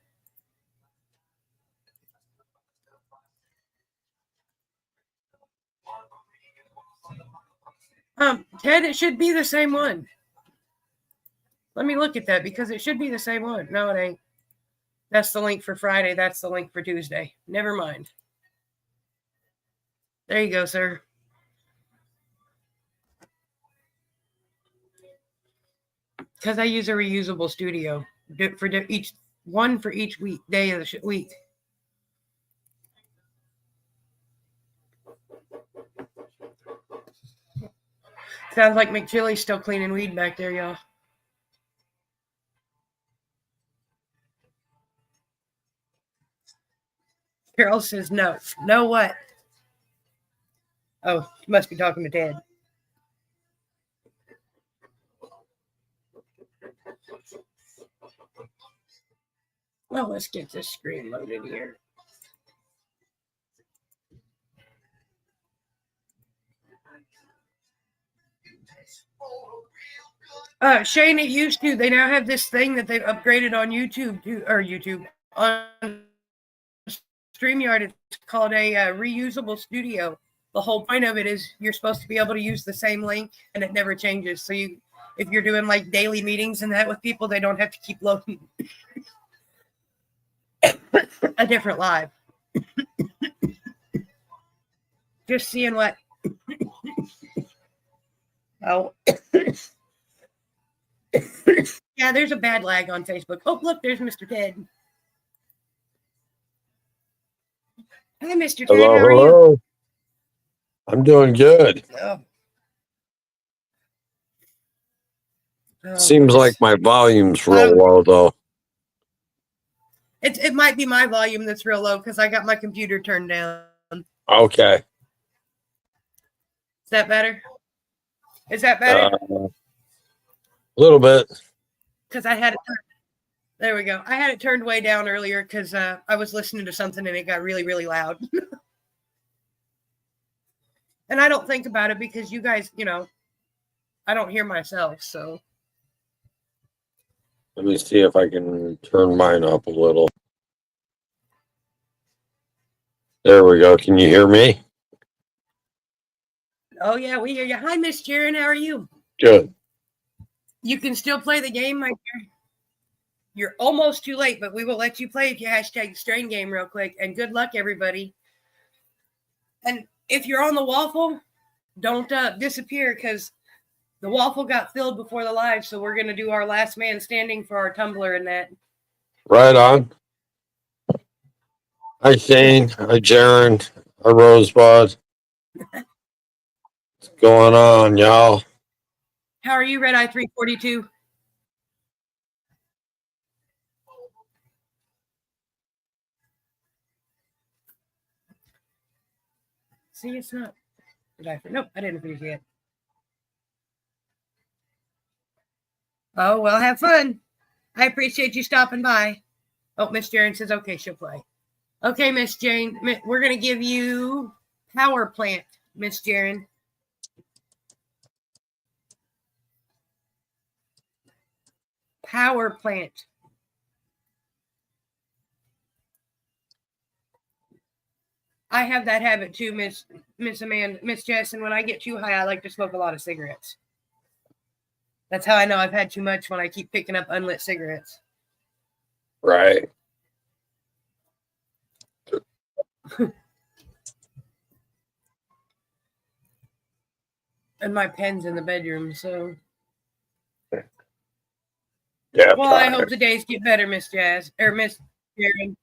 Ted, it should be the same one. Let me look at that because it should be the same one. No, it ain't. That's the link for Friday. That's the link for Tuesday. Never mind. There you go, sir. Because I use a reusable studio for each one for each week day of the week. Sounds like McChilly's still cleaning weed back there, y'all. Carol says no. No what? Oh, you must be talking to Ted. Well, let's get this screen loaded here. Shane, it used to. They now have this thing that they've upgraded on YouTube on StreamYard. It's called a reusable studio. The whole point of it is you're supposed to be able to use the same link and it never changes. So if you're doing like daily meetings and that with people, they don't have to keep loading a different live. Just seeing what. Oh. Yeah, there's a bad lag on Facebook. Oh, look, there's Mr. Ted. Hi, Mr. Ted. Hello, how are hello. you? I'm doing good. Oh. Seems like my volume's real low, though. It might be my volume that's real low because I got my computer turned down. Okay. Is that better? Is that better? A little bit. Because I had it turned. There we go. I had it turned way down earlier because I was listening to something and it got really, really loud. And I don't think about it because you guys, I don't hear myself. So Let me see if I can turn mine up a little. There we go. Can you hear me? Oh, yeah, we hear you. Hi, Miss Jaren. How are you? Good. You can still play the game, my dear. You're almost too late, but we will let you play if you hashtag strain game real quick. And good luck, everybody. And if you're on the waffle, don't disappear because the waffle got filled before the live. So we're going to do our last man standing for our tumbler and that. Right on. Hi, Shane. Hi, Jaron. Hi, Rosebud. What's going on, y'all? How are you, Red Eye 342? See, it's not. Nope, I didn't finish yet. Oh, well, have fun. I appreciate you stopping by. Oh, Miss Jane says, okay, she'll play. Okay, Miss Jane, we're going to give you Power Plant, Miss Jaren. Power Plant. I have that habit too, Miss Amanda, Miss Jess, and when I get too high, I like to smoke a lot of cigarettes. That's how I know I've had too much when I keep picking up unlit cigarettes. Right. And my pen's in the bedroom, so. Yeah. Well, I hope the days get better, Miss Jazz or Miss Jaren.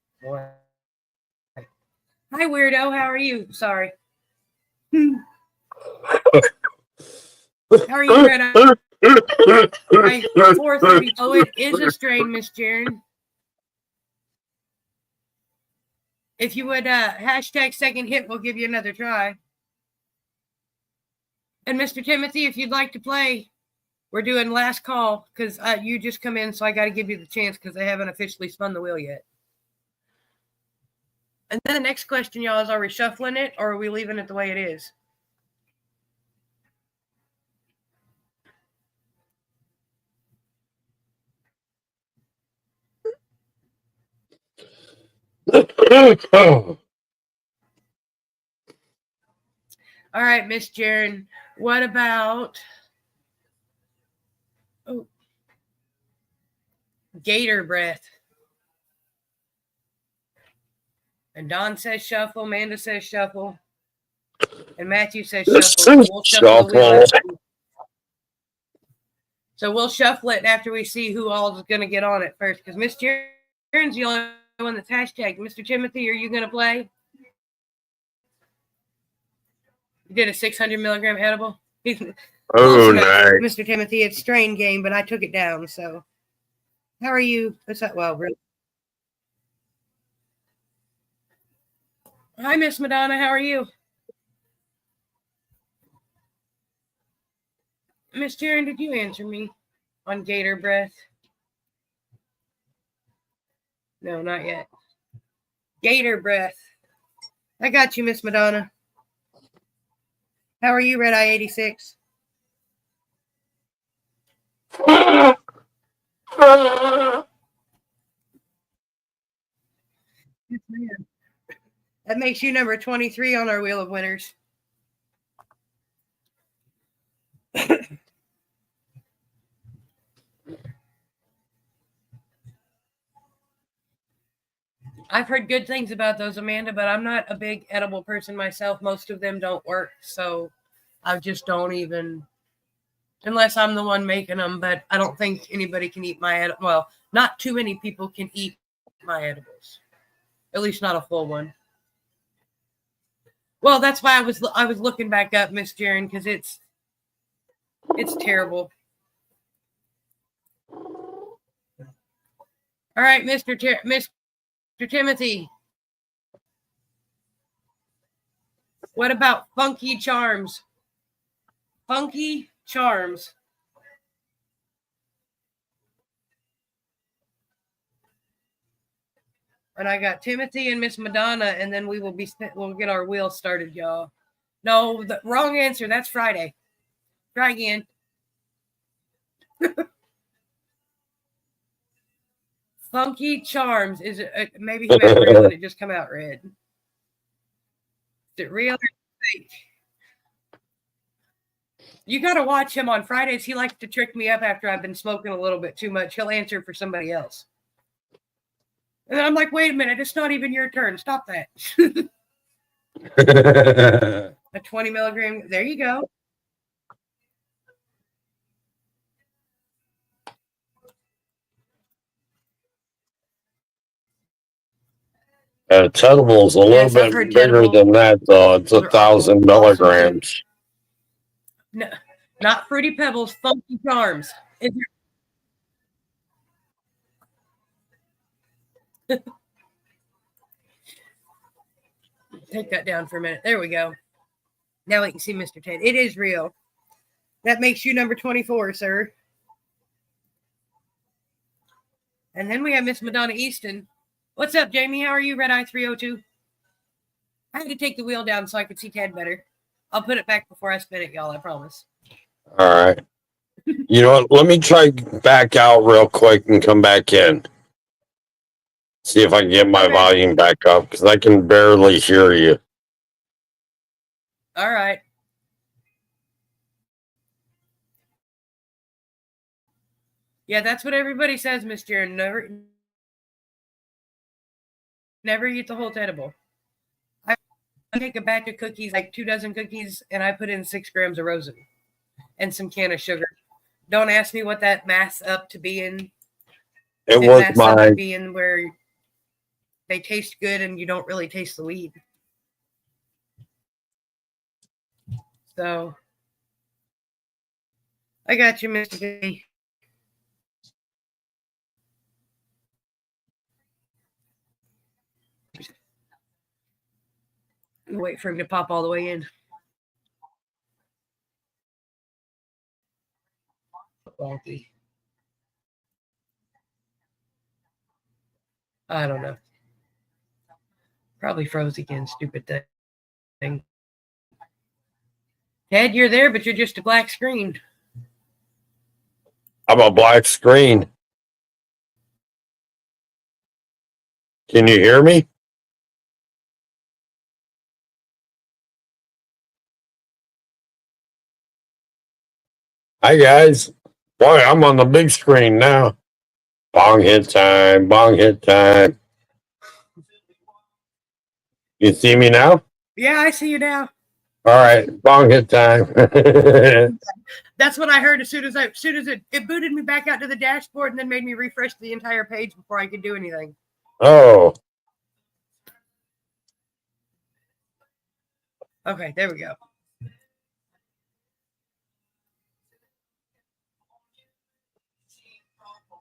Hi, weirdo. How are you? Sorry. How are you, Red Eye? 430. Oh, it is a strain, Miss Jaren. If you would hashtag second hit, we'll give you another try. And Mr. Timothy, if you'd like to play, we're doing last call because you just come in, so I got to give you the chance because I haven't officially spun the wheel yet. And then the next question, y'all, is are we shuffling it or are we leaving it the way it is? All right, Miss Jaren, what about gator breath? And Don says shuffle, Amanda says shuffle, and Matthew says shuffle. We'll shuffle. So we'll shuffle it after we see who all is going to get on it first. Because Miss Jaren's the only one that's hashtag. Mr. Timothy, are you going to play? You did a 600 milligram edible? Oh, nice. Mr. Timothy, it's strain game, but I took it down. So how are you? What's that? Well, really? Hi, Miss Madonna. How are you? Miss Jaren, did you answer me on gator breath? No, not yet. Gator breath. I got you, Miss Madonna. How are you, Red Eye 86? Yes, ma'am. That makes you number 23 on our wheel of winners. I've heard good things about those, Amanda, but I'm not a big edible person myself. Most of them don't work, so I just don't even, unless I'm the one making them. But I don't think anybody can eat my well, not too many people can eat my edibles, at least not a full one. Well, that's why I was looking back up, Miss Jaren, because it's terrible. All right, Mr. Timothy. What about Funky Charms? Funky Charms. And I got Timothy and Miss Madonna, and then we'll get our wheel started, y'all. No, the wrong answer. That's Friday. Try again. Funky Charms. Is it maybe he meant real and it just come out red? Is it real or fake? You got to watch him on Fridays. He likes to trick me up after I've been smoking a little bit too much. He'll answer for somebody else. And I'm like, wait a minute, it's not even your turn. Stop that. A 20 milligram. There you go. Tedible's a little bit bigger than that, though. It's 1,000 milligrams. No, not Fruity Pebbles, Funky Charms. Take that down for a minute. There we go. Now we can see Mr. Ted. It is real. That makes you number 24, sir. And then we have Miss Madonna Easton. What's up, Jamie? How are you, Red Eye 302? I had to take the wheel down so I could see Ted better. I'll put it back before I spin it, y'all. I promise. All right. You know what? Let me try back out real quick and come back in. See if I can get my volume back up because I can barely hear you. All right. Yeah, that's what everybody says, Miss Jaren. Never eat the whole edible. I make a batch of cookies, like 2 dozen cookies, and I put in 6 grams of rosin and some can of sugar. Don't ask me what that mass up to be in. It was mine. Being where they taste good and you don't really taste the weed. So I got you, Mr. D. Wait for him to pop all the way in. Wonky. I don't know. Probably froze again, stupid thing. Ted, you're there, but you're just a black screen. I'm a black screen. Can you hear me? Hi, guys. Boy, I'm on the big screen now. Bong hit time. Bong hit time. You see me now? Yeah, I see you now. All right. Bong hit time. That's what I heard as soon as it booted me back out to the dashboard and then made me refresh the entire page before I could do anything. Oh. Okay, there we go.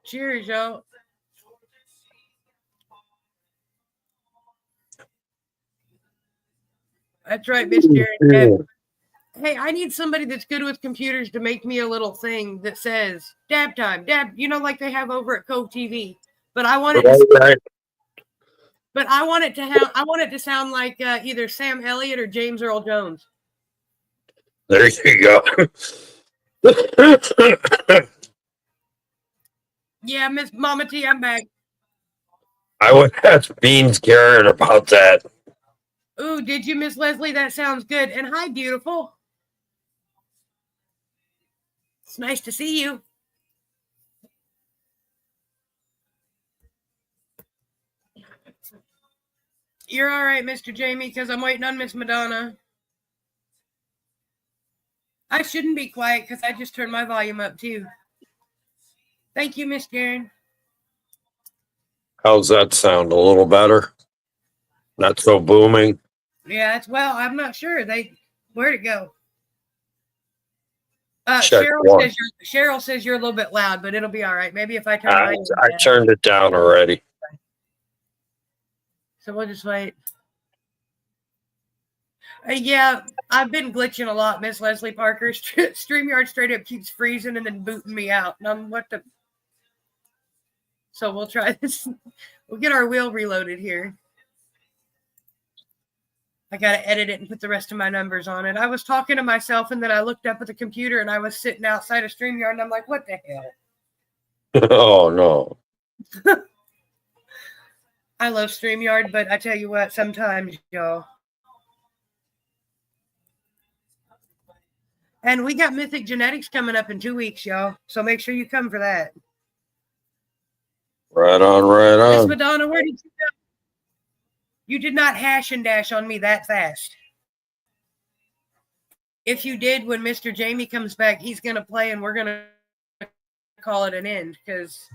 Cheers, y'all. That's right, Miss Jaren. Hey, I need somebody that's good with computers to make me a little thing that says dab time, dab, like they have over at Cove TV. But I want it to, but I want it to sound like either Sam Elliott or James Earl Jones. There you go. Yeah, Miss Mama T, I'm back. I would ask Beans Garrett about that. Ooh, did you, Miss Leslie? That sounds good. And hi, beautiful. It's nice to see you. You're all right, Mr. Jamie, because I'm waiting on Miss Madonna. I shouldn't be quiet because I just turned my volume up too. Thank you, Miss Jaren. How's that sound? A little better? Not so booming? Yeah, it's well, I'm not sure. Where'd it go? Check one. Cheryl says you're a little bit loud, but it'll be all right. Maybe if I turn I mine down. turned it down already. So we'll just wait. Yeah, I've been glitching a lot, Miss Leslie Parker. StreamYard straight up keeps freezing and then booting me out. And I'm what the. So we'll try this. We'll get our wheel reloaded here. I got to edit it and put the rest of my numbers on it. I was talking to myself and then I looked up at the computer and I was sitting outside of StreamYard and I'm like, what the hell? Oh, no. I love StreamYard, but I tell you what, sometimes, y'all. And we got Mythic Genetics coming up in 2 weeks, y'all. So make sure you come for that. Right on, right Miss on. Madonna, where did you go? You did not hash and dash on me that fast. If you did, when Mr. Jamie comes back, he's going to play and we're going to call it an end because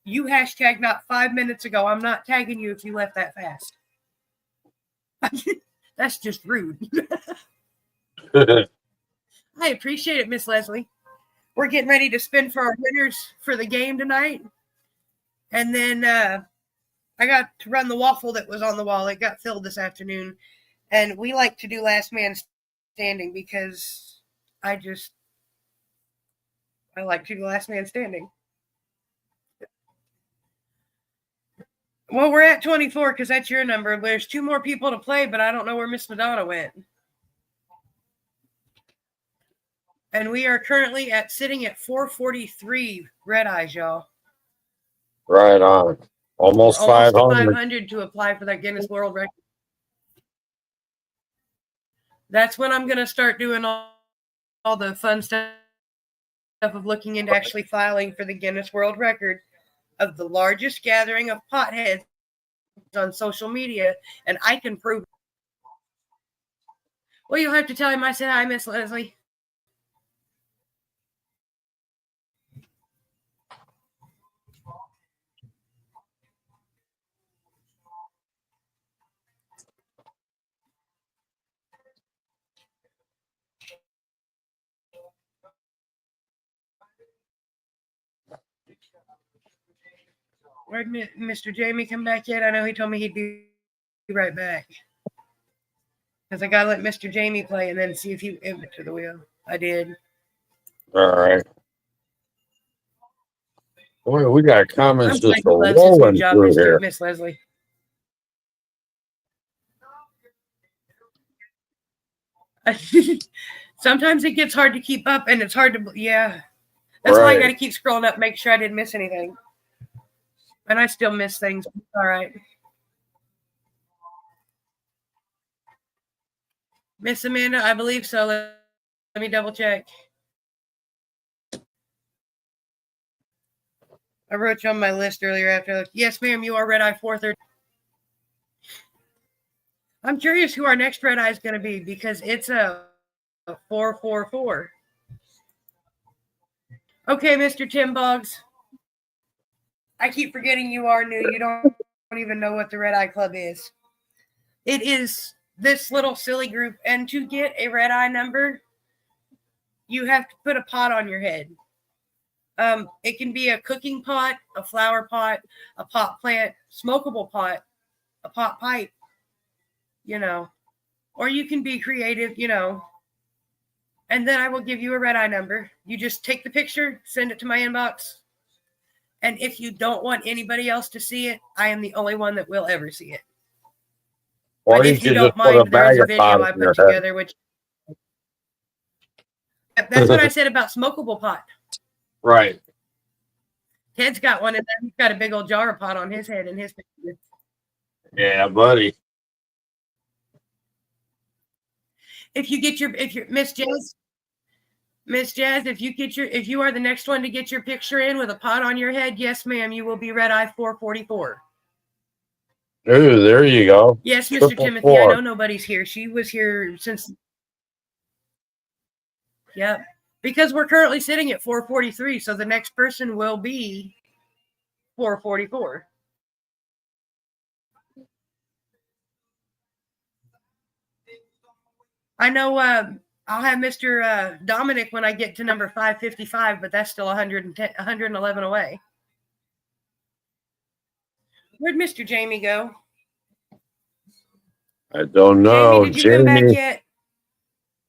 you hashtag not 5 minutes ago. I'm not tagging you if you left that fast. That's just rude. I appreciate it, Miss Leslie. We're getting ready to spin for our winners for the game tonight. And then I got to run the waffle that was on the wall. It got filled this afternoon. And we like to do last man standing because I like to do last man standing. Well, we're at 24 because that's your number. There's 2 more people to play, but I don't know where Miss Madonna went. And we are currently sitting at 443 red eyes, y'all. Right on. Almost 500. 500 to apply for that Guinness World Record. That's when I'm going to start doing all the fun stuff of looking into actually filing for the Guinness World Record of the largest gathering of potheads on social media, and I can prove it. Well, you'll have to tell him I said hi, Miss Leslie. Where'd Mr. Jamie come back yet? I know he told me he'd be right back. Because I got to let Mr. Jamie play and then see if he went to the wheel. I did. All right. Boy, we got comments I'm just glad he loves his new rolling job, through here. Miss Leslie. Sometimes it gets hard to keep up and it's hard to, yeah. That's why I got to keep scrolling up, make sure I didn't miss anything. And I still miss things. All right. Miss Amanda, I believe so. Let me double check. I wrote you on my list earlier after. Yes, ma'am, you are Red Eye 430. I'm curious who our next Red Eye is going to be because it's a 444. Okay, Mr. Tim Boggs. I keep forgetting you are new. You don't even know what the Red Eye Club is. It is this little silly group. And to get a Red Eye number, you have to put a pot on your head. It can be a cooking pot, a flower pot, a pot plant, smokable pot, a pot pipe, or you can be creative, and then I will give you a Red Eye number. You just take the picture, send it to my inbox. And if you don't want anybody else to see it, I am the only one that will ever see it. Or but you if you could don't just put a mind, there's bag a of video pot I in your put head. together, which that's what I said about smokable pot. Right. Ted's got one, and then he's got a big old jar of pot on his head in his picture. Yeah, buddy. if you're Miss Jazz, if you are the next one to get your picture in with a pot on your head, yes, ma'am, you will be red eye 444. Ooh, there you go. Yes, Mr. Triple Timothy, I know four. nobody's here. She was here since. Yep. Because we're currently sitting at 443, so the next person will be 444. I know I'll have Mr. Dominic when I get to number 555, but that's still 111 away. Where'd Mr. Jamie go? I don't know. Jamie, did you come back yet?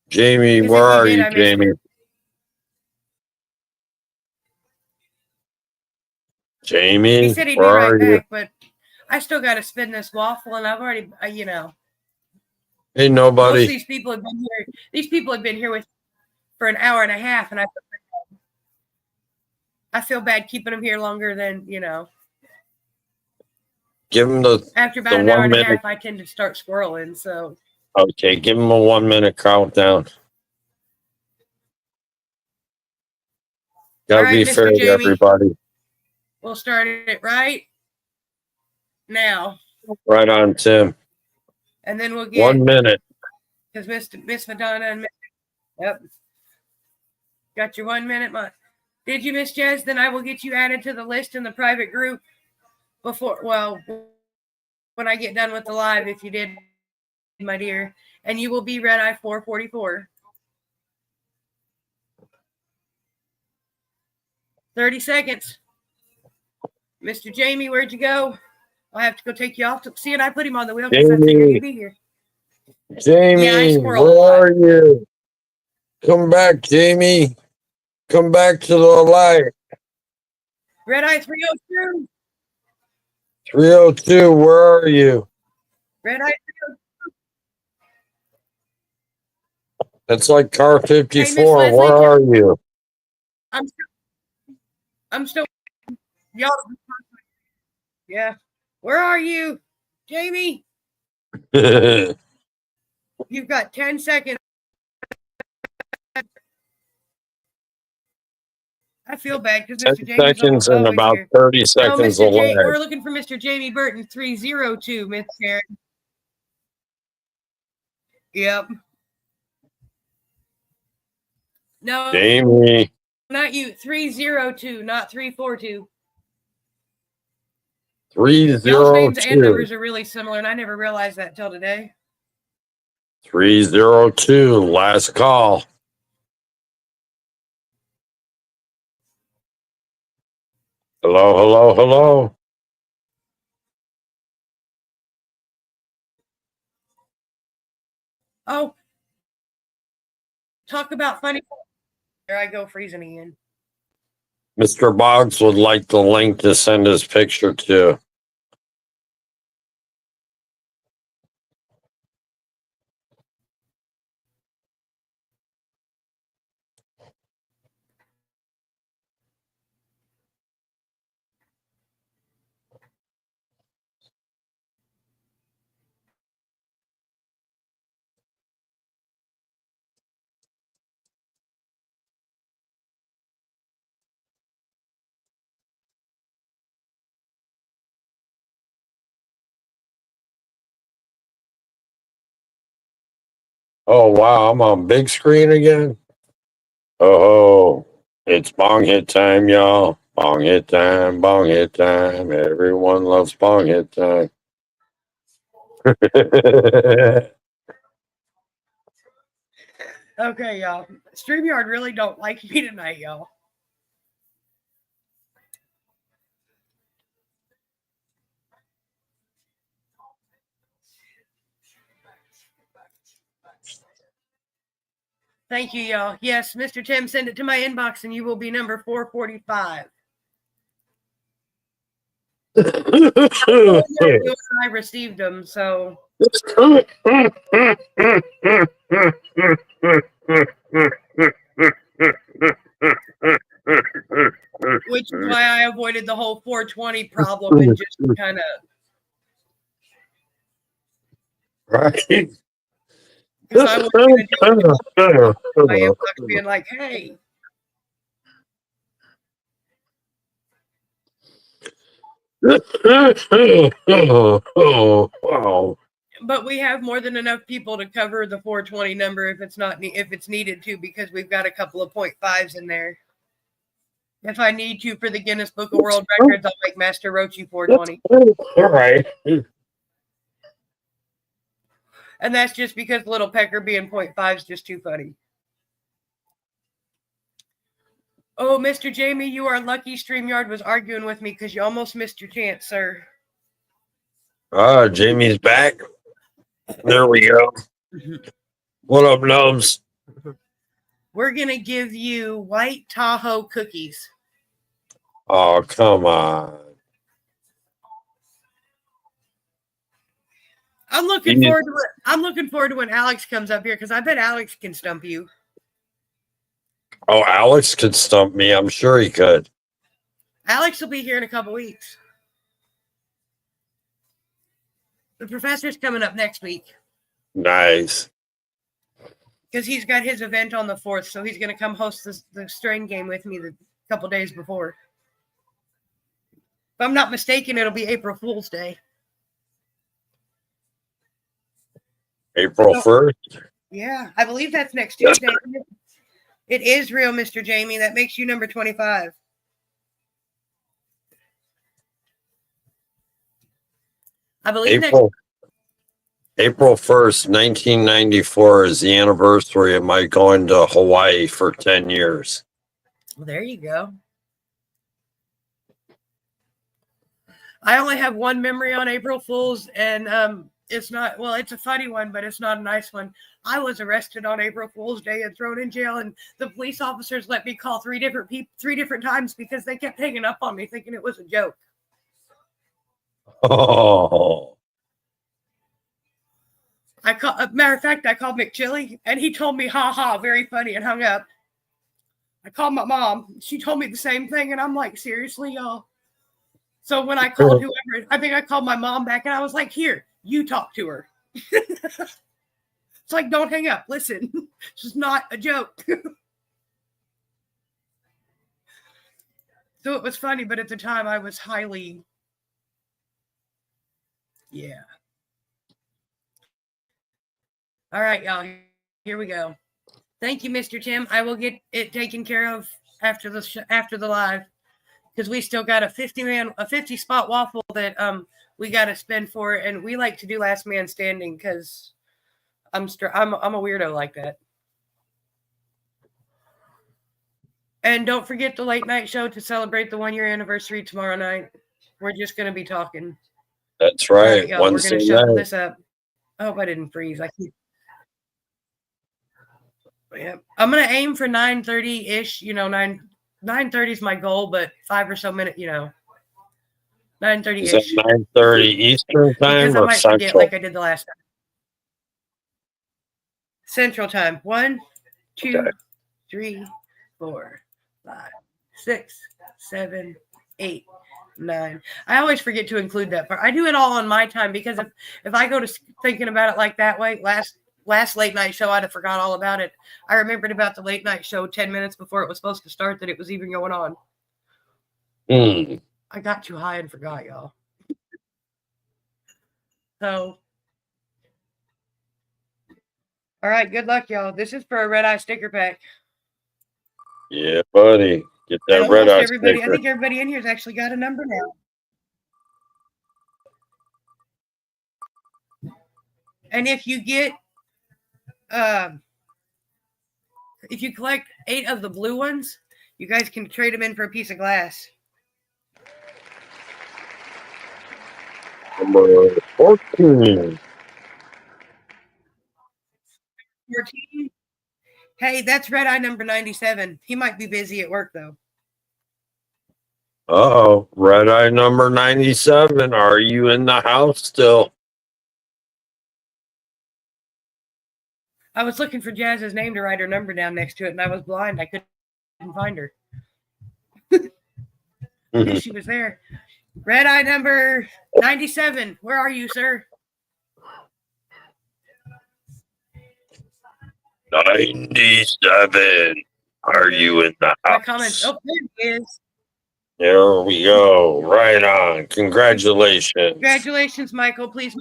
Jamie, Because where if you are did, you, I missed Jamie? it. Jamie, He said he'd be where right are you? back, but I still got to spin this waffle, and I've already, you know, Hey, most of nobody. these people have been here. These people have been here with for an hour and a half, and I feel bad keeping them here longer than, you know. Give him After about the an hour 1 and a minute. half, I tend to start squirreling. So Okay, give him a 1 minute countdown. Gotta all right, be Mr. fair to Jamie. everybody. We'll start it right now. Right on, Tim. And then we'll get 1 minute. because Miss Madonna and yep. Got your 1 minute. Did you, Miss Jez? Then I will get you added to the list in the private group when I get done with the live, if you did, my dear. And you will be red eye 444. 30 seconds. Mr. Jamie, where'd you go? I'll have to go take you off. See, and I put him on the wheel because I figured he'd be here. Jamie, where are you? Come back, Jamie. Come back to the light. Red eye 302. 302, where are you? Red eye 302. That's like car 54. Hey, Miss Leslie, where are you? I'm still y'all. Yeah. Where are you, Jamie? You've got 10 seconds. I feel bad because 10 Mr. Jamie's seconds and always about here. 30 seconds No, away. we're looking for Mr. Jamie Burton 302, Miss Sharon. Yep. No, Jamie. not you. 302, not 342. 302. Y'all's names and numbers are really similar, and I never realized that till today. 302, last call. Hello, hello, hello. Oh, talk about funny. There I go, freezing again. Mr. Boggs would like the link to send his picture to. Oh, wow, I'm on big screen again? Oh, it's bong hit time, y'all. Bong hit time, bong hit time. Everyone loves bong hit time. Okay, y'all. StreamYard really don't like me tonight, y'all. Thank you, y'all. Yes, Mr. Tim, send it to my inbox and you will be number 445. I received them, so. Which is why I avoided the whole 420 problem and just kind of. Right. Because I wasn't going to do my inbox being like, hey. Wow. But we have more than enough people to cover the 420 number if it's needed to, because we've got a couple of 0.5s in there. If I need to for the Guinness Book of World Records, I'll make Master Rochi 420. All right. And that's just because Little Pecker being 0.5 is just too funny. Oh, Mr. Jamie, you are lucky StreamYard was arguing with me because you almost missed your chance, sir. Jamie's back. There we go. What up, Nubs? We're going to give you White Tahoe cookies. Oh, come on. I'm looking forward to it. I'm looking forward to when Alex comes up here, because I bet Alex can stump you. Oh, Alex could stump me. I'm sure he could. Alex will be here in a couple weeks. The professor's coming up next week. Nice. Because he's got his event on the 4th, so he's going to come host the strain game with me the couple days before. If I'm not mistaken, it'll be April Fool's Day. April 1st? Yeah, I believe that's next Tuesday. It is real, Mr. Jamie. That makes you number 25. I believe April 1st, 1994 is the anniversary of my going to Hawaii for 10 years. Well, there you go. I only have one memory on April Fool's, and it's a funny one, but it's not a nice one. I was arrested on April Fool's Day and thrown in jail, and the police officers let me call three different times because they kept hanging up on me thinking it was a joke. Oh. Matter of fact, I called McChilly, and he told me, ha ha, very funny, and hung up. I called my mom. She told me the same thing, and I'm like, seriously, y'all? So when I called whoever, I think I called my mom back, and I was like, here, you talk to her. It's like, don't hang up. Listen, this is not a joke. So it was funny, but at the time I was highly, yeah. All right, y'all, here we go. Thank you, Mr. Tim. I will get it taken care of after the live, because we still got a 50 spot waffle that we got to spend for, and we like to do last man standing because I'm a weirdo like that. And don't forget the late night show to celebrate the 1 year anniversary tomorrow night. We're just going to be talking. That's right. Y'all, we're going to shuffle this up. I hope I didn't freeze. Yeah, I'm going to aim for 9:30-ish. 9:30 is my goal, but 5 or so minutes, 9:30-ish. Is that 9:30 Eastern time or Central? Forget like I did the last time. Central time. 1, 2, 3, 4, 5, 6, 7, 8, 9. I always forget to include that part. I do it all on my time, because if I go to thinking about it like that way, last late night show, I'd have forgot all about it. I remembered about the late night show 10 minutes before it was supposed to start that it was even going on. I got too high and forgot, y'all. So, all right, good luck, y'all. This is for a red eye sticker pack. Yeah, buddy. Get that red eye sticker. I think everybody in here's actually got a number now. And if you get if you collect 8 of the blue ones, you guys can trade them in for a piece of glass. Number 14. 14. Hey, that's red eye number 97. He might be busy at work, though. Uh-oh. Red eye number 97. Are you in the house still? I was looking for Jazz's name to write her number down next to it, and I was blind. I couldn't find her. She was there. Red eye number 97. Where are you, sir? 97. Are you in the My house? comments. Oh, there he is. There we go. Right on. Congratulations. Congratulations, Michael. Please.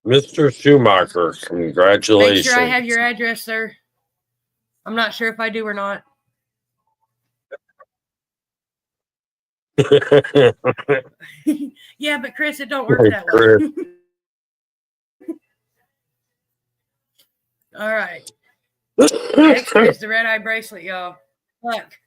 Mr. Schumacher, Make congratulations. sure I have your address, sir. I'm not sure if I do or not. Yeah, but Chris, it don't work that way. All right. Next is the red eye bracelet, y'all. Look.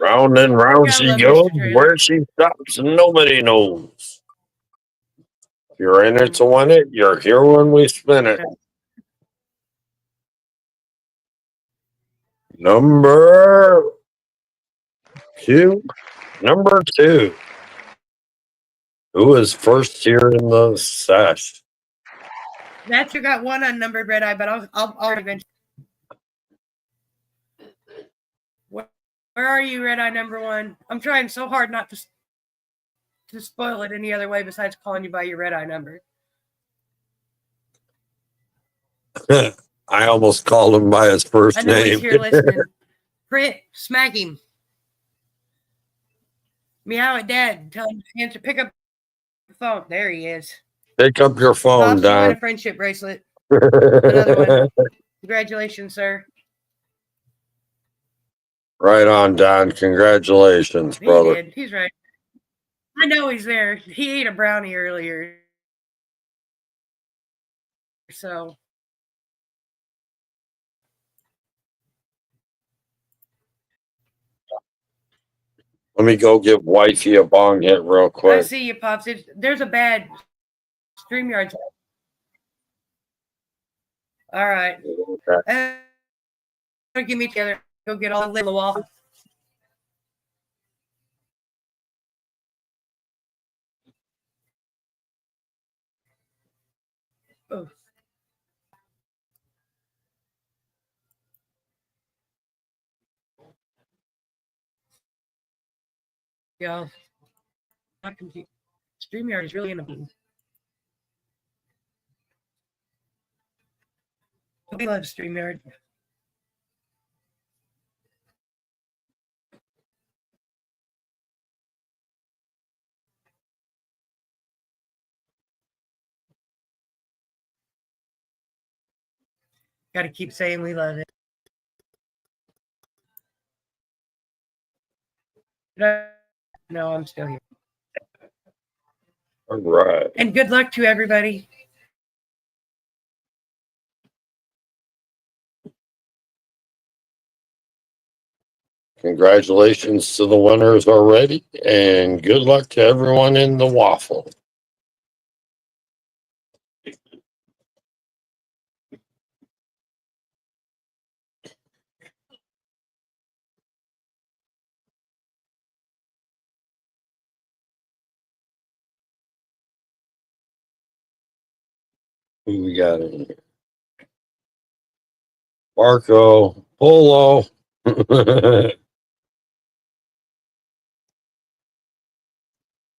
Round and round Gotta she love goes. Mr. Trailer. Where she stops, nobody knows. If you're in it to win it, you're here when we spin it. Number two. Number two. Who is first here in the sesh? That's you got one unnumbered red eye, but I'll eventually. Where are you, red eye number one? I'm trying so hard not to spoil it any other way besides calling you by your red eye number. I almost called him by his first I know name. he's here listening. Crit, smack him. Meow at dad. Tell him to answer. Pick up the phone. There he is. Pick up your phone, Pops, you win a Don. friendship bracelet. Another one. Congratulations, sir. Right on, Don. Congratulations, He brother. did. He's right. I know he's there. He ate a brownie earlier. So. Let me go give wifey a bong hit real I quick. see you, Pops. There's a bad StreamYard. All right. Give me together. Go get all the wall. Oh. Yeah. StreamYard is really in a bean. We love StreamYard. Got to keep saying we love it. No, I'm still here. All right. And good luck to everybody. Congratulations to the winners already, and good luck to everyone in the waffle. Who we got in here? Marco Polo.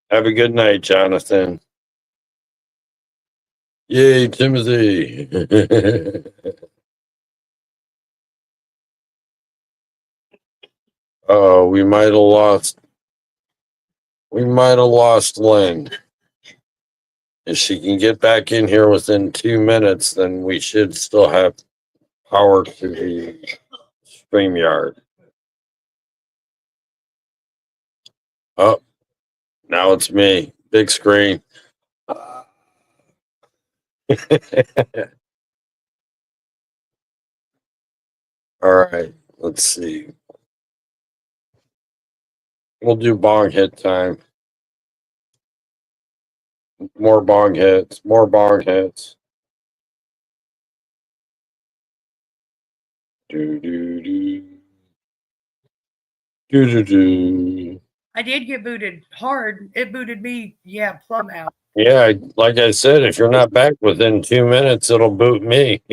Have a good night, Jonathan. Yay, Timothy. Oh, we might have lost. We might have lost Lynn. If she can get back in here within 2 minutes, then we should still have power to the StreamYard. Oh, now it's me. Big screen. All right, let's see. We'll do bong hit time. More bong hits. More bong hits. Do do do. Do do do. I did get booted hard. It booted me, yeah, plumb out. Yeah, like I said, if you're not back within 2 minutes, it'll boot me.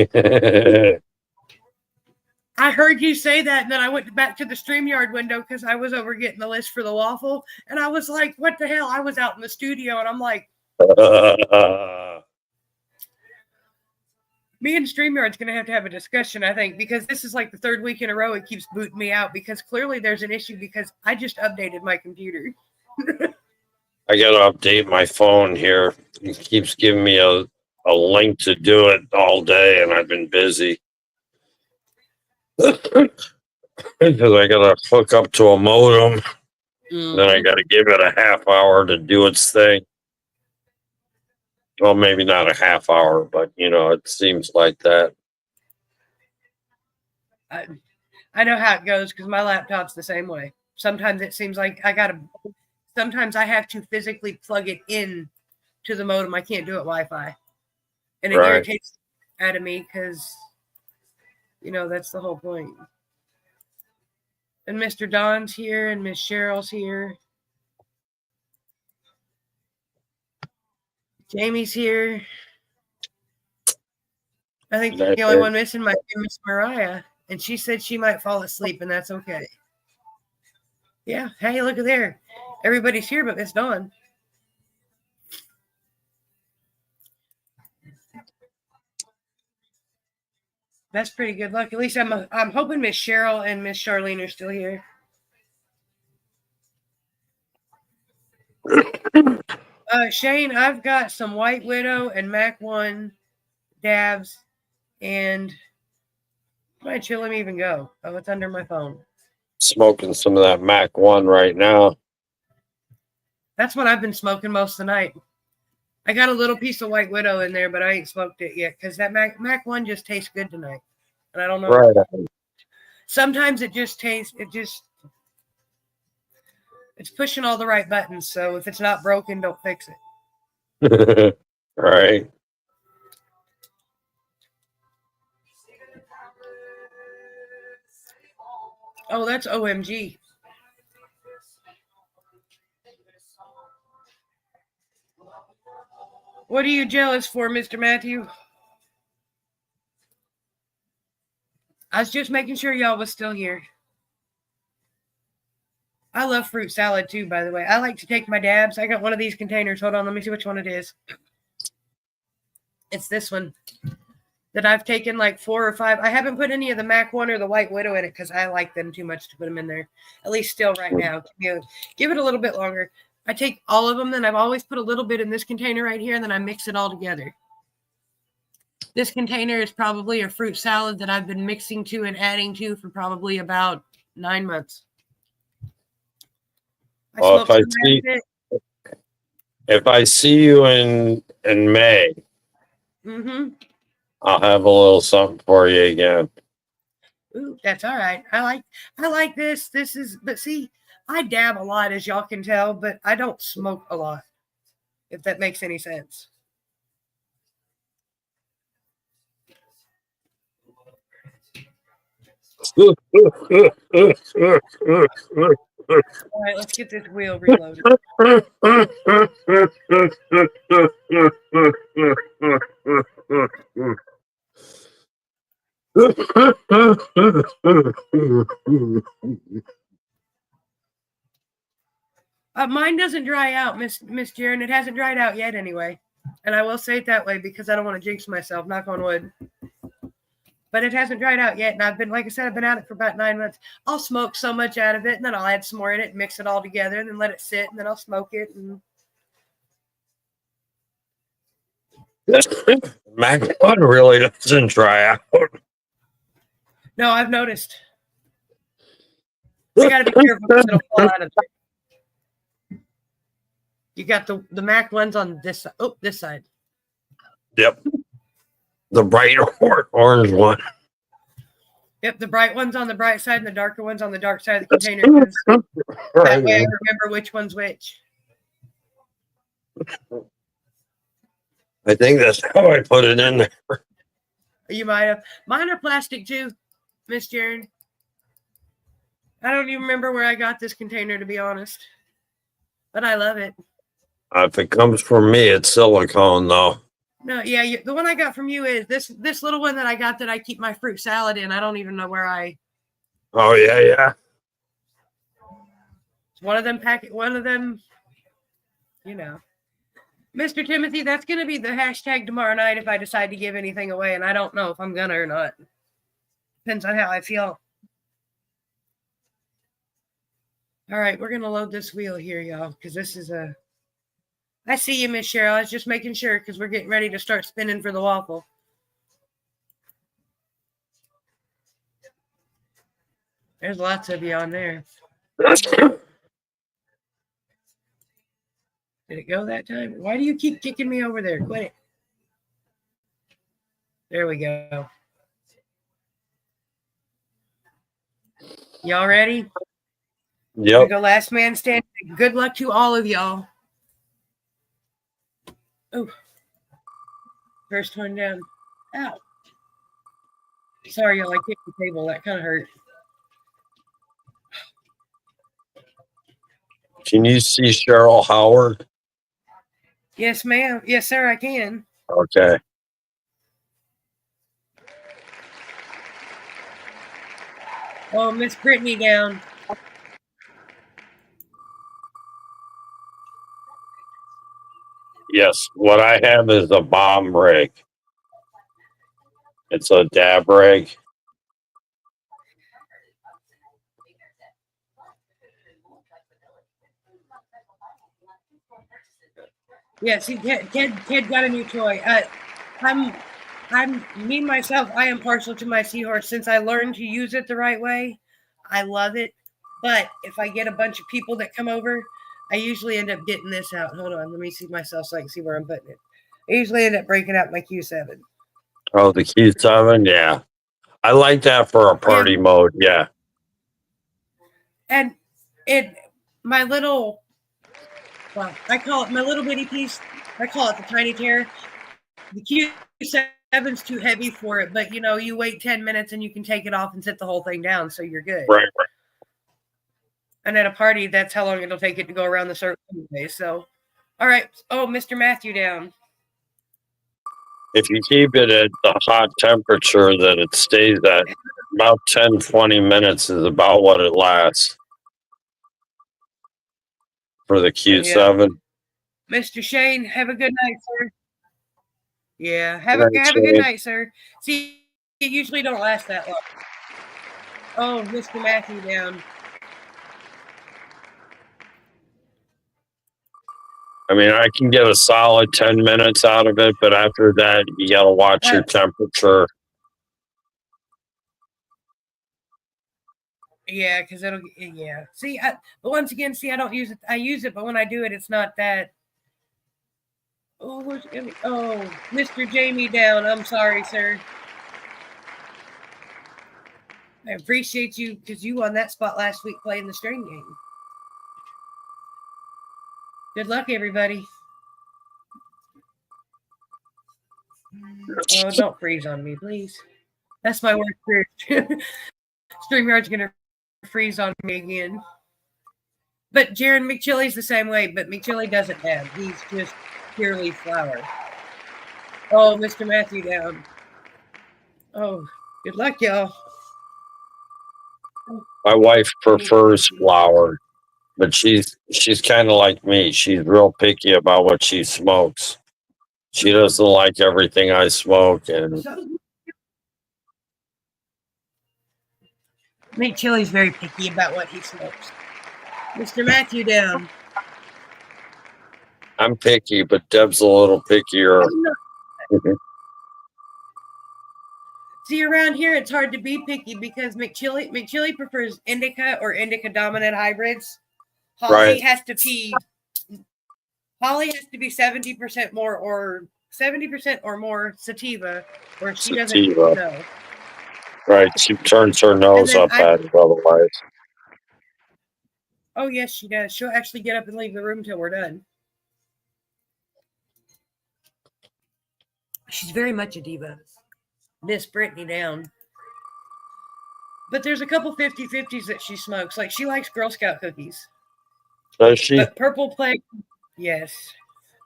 I heard you say that, and then I went back to the StreamYard window because I was over getting the list for the waffle, and I was like, what the hell? I was out in the studio, and I'm like, Me and StreamYard's going to have a discussion, I think, because this is like the third week in a row it keeps booting me out because clearly there's an issue because I just updated my computer. I gotta update my phone here. It keeps giving me a link to do it all day, and I've been busy. Because I gotta hook up to a modem, then I gotta give it a half hour to do its thing. Well, maybe not a half hour, but it seems like that. I know how it goes because my laptop's the same way. Sometimes it seems like sometimes I have to physically plug it in to the modem. I can't do it Wi-Fi. And it irritates out of me because, that's the whole point. And Mr. Don's here and Miss Cheryl's here. Jamie's here. I think the only one missing might be Miss Mariah. And she said she might fall asleep, and that's okay. Yeah. Hey, look at there. Everybody's here but Miss Dawn. That's pretty good luck. At least I'm hoping Miss Cheryl and Miss Charlene are still here. Shane, I've got some White Widow and Mac 1 dabs, and where'd Chillum even go? Oh, it's under my phone. Smoking some of that Mac 1 right now. That's what I've been smoking most of the night. I got a little piece of White Widow in there, but I ain't smoked it yet because that Mac 1 just tastes good tonight. And I don't know. Right. Sometimes it's pushing all the right buttons. So if it's not broken, don't fix it. Right. Oh, that's OMG. What are you jealous for, Mr. Matthew? I was just making sure y'all was still here. I love fruit salad too, by the way. I like to take my dabs. I got one of these containers. Hold on, let me see which one it is. It's this one that I've taken like 4 or 5. I haven't put any of the Mac 1 or the White Widow in it because I like them too much to put them in there. At least still right now. Give it a little bit longer. I take all of them, then I've always put a little bit in this container right here, and then I mix it all together. This container is probably a fruit salad that I've been mixing to and adding to for probably about 9 months. If I see you in May, I'll have a little something for you again. Ooh, that's all right. I like this. But see, I dab a lot, as y'all can tell, but I don't smoke a lot, if that makes any sense. All right, let's get this wheel reloaded. Mine doesn't dry out, Miss Jaren. It hasn't dried out yet anyway. And I will say it that way because I don't want to jinx myself, knock on wood. But it hasn't dried out yet. And I've been, like I said, I've been at it for about 9 months. I'll smoke so much out of it, and then I'll add some more in it, mix it all together, and then let it sit, and then I'll smoke it. And Mac 1 really doesn't dry out. No, I've noticed. I got to be careful because it'll fall out of there. You got the Mac 1s on this side. Oh, this side. Yep. The bright orange one. Yep, the bright one's on the bright side and the darker one's on the dark side of the container. That way I remember which one's which. I think that's how I put it in there. You might have. Mine are plastic too, Miss Jaren. I don't even remember where I got this container, to be honest. But I love it. If it comes from me, it's silicone, though. No, yeah, the one I got from you is this little one that I got that I keep my fruit salad in. I don't even know where I. Oh yeah. One of them, you know. Mr. Timothy, that's going to be the hashtag tomorrow night if I decide to give anything away, and I don't know if I'm going to or not. Depends on how I feel. All right, we're going to load this wheel here, y'all, because this is a... I see you, Miss Cheryl. I was just making sure because we're getting ready to start spinning for the waffle. There's lots of you on there. Did it go that time? Why do you keep kicking me over there? Quit it. There we go. Y'all ready? Yep. We go last man standing. Good luck to all of y'all. Oh, first one down. Ow. Sorry, y'all. I kicked the table. That kind of hurt. Can you see Cheryl Howard? Yes, ma'am. Yes, sir, I can. Okay. Oh, Miss Brittany down. Yes. What I have is a bomb rig. It's a dab rig. Yeah, see, Ted got a new toy. Me myself. I am partial to my seahorse since I learned to use it the right way. I love it, but if I get a bunch of people that come over, I usually end up getting this out. Hold on, let me see myself so I can see where I'm putting it. I usually end up breaking out my Q7. Oh, the Q7? Yeah. I like that for a party mode. Yeah. And my little, well, I call it my little bitty piece. I call it the tiny tear. The Q7's too heavy for it, but you wait 10 minutes and you can take it off and set the whole thing down, so you're good. Right. And at a party, that's how long it'll take it to go around the circle anyway. So, all right. Oh, Mr. Matthew down. If you keep it at the hot temperature that it stays at, about 10, 20 minutes is about what it lasts for the Q7. Yeah. Mr. Shane, have a good night, sir. Yeah, have Right, a good night, sir. See, it usually don't last that long. Oh, Mr. Matthew down. I mean, I can get a solid 10 minutes out of it, but after that, you got to watch your temperature. Yeah, because it'll, yeah. See, but once again, I don't use it. I use it, but when I do it, it's not that. Oh, Mr. Jamie down. I'm sorry, sir. I appreciate you because you won that spot last week playing the string game. Good luck, everybody. Oh, don't freeze on me, please. That's my worst fear. StreamYard's going to freeze on me again. But Jaron McChilly's the same way, but McChilly doesn't have. He's just purely flour. Oh, Mr. Matthew down. Oh, good luck, y'all. My wife prefers flour, but she's kind of like me. She's real picky about what she smokes. She doesn't like everything I smoke, and McChilly's very picky about what he smokes. Mr. Matthew down. I'm picky, but Deb's a little pickier. See, around here it's hard to be picky because McChilly prefers indica or indica dominant hybrids. Holly has to be 70% more or 70% or more sativa, or she doesn't know. Right, she turns her nose up at it otherwise. Oh yes, she does. She'll actually get up and leave the room till we're done. She's very much a diva. Miss Brittany down. But there's a couple 50-50s that she smokes. Like, she likes Girl Scout cookies. Does she? But Purple Plague, yes.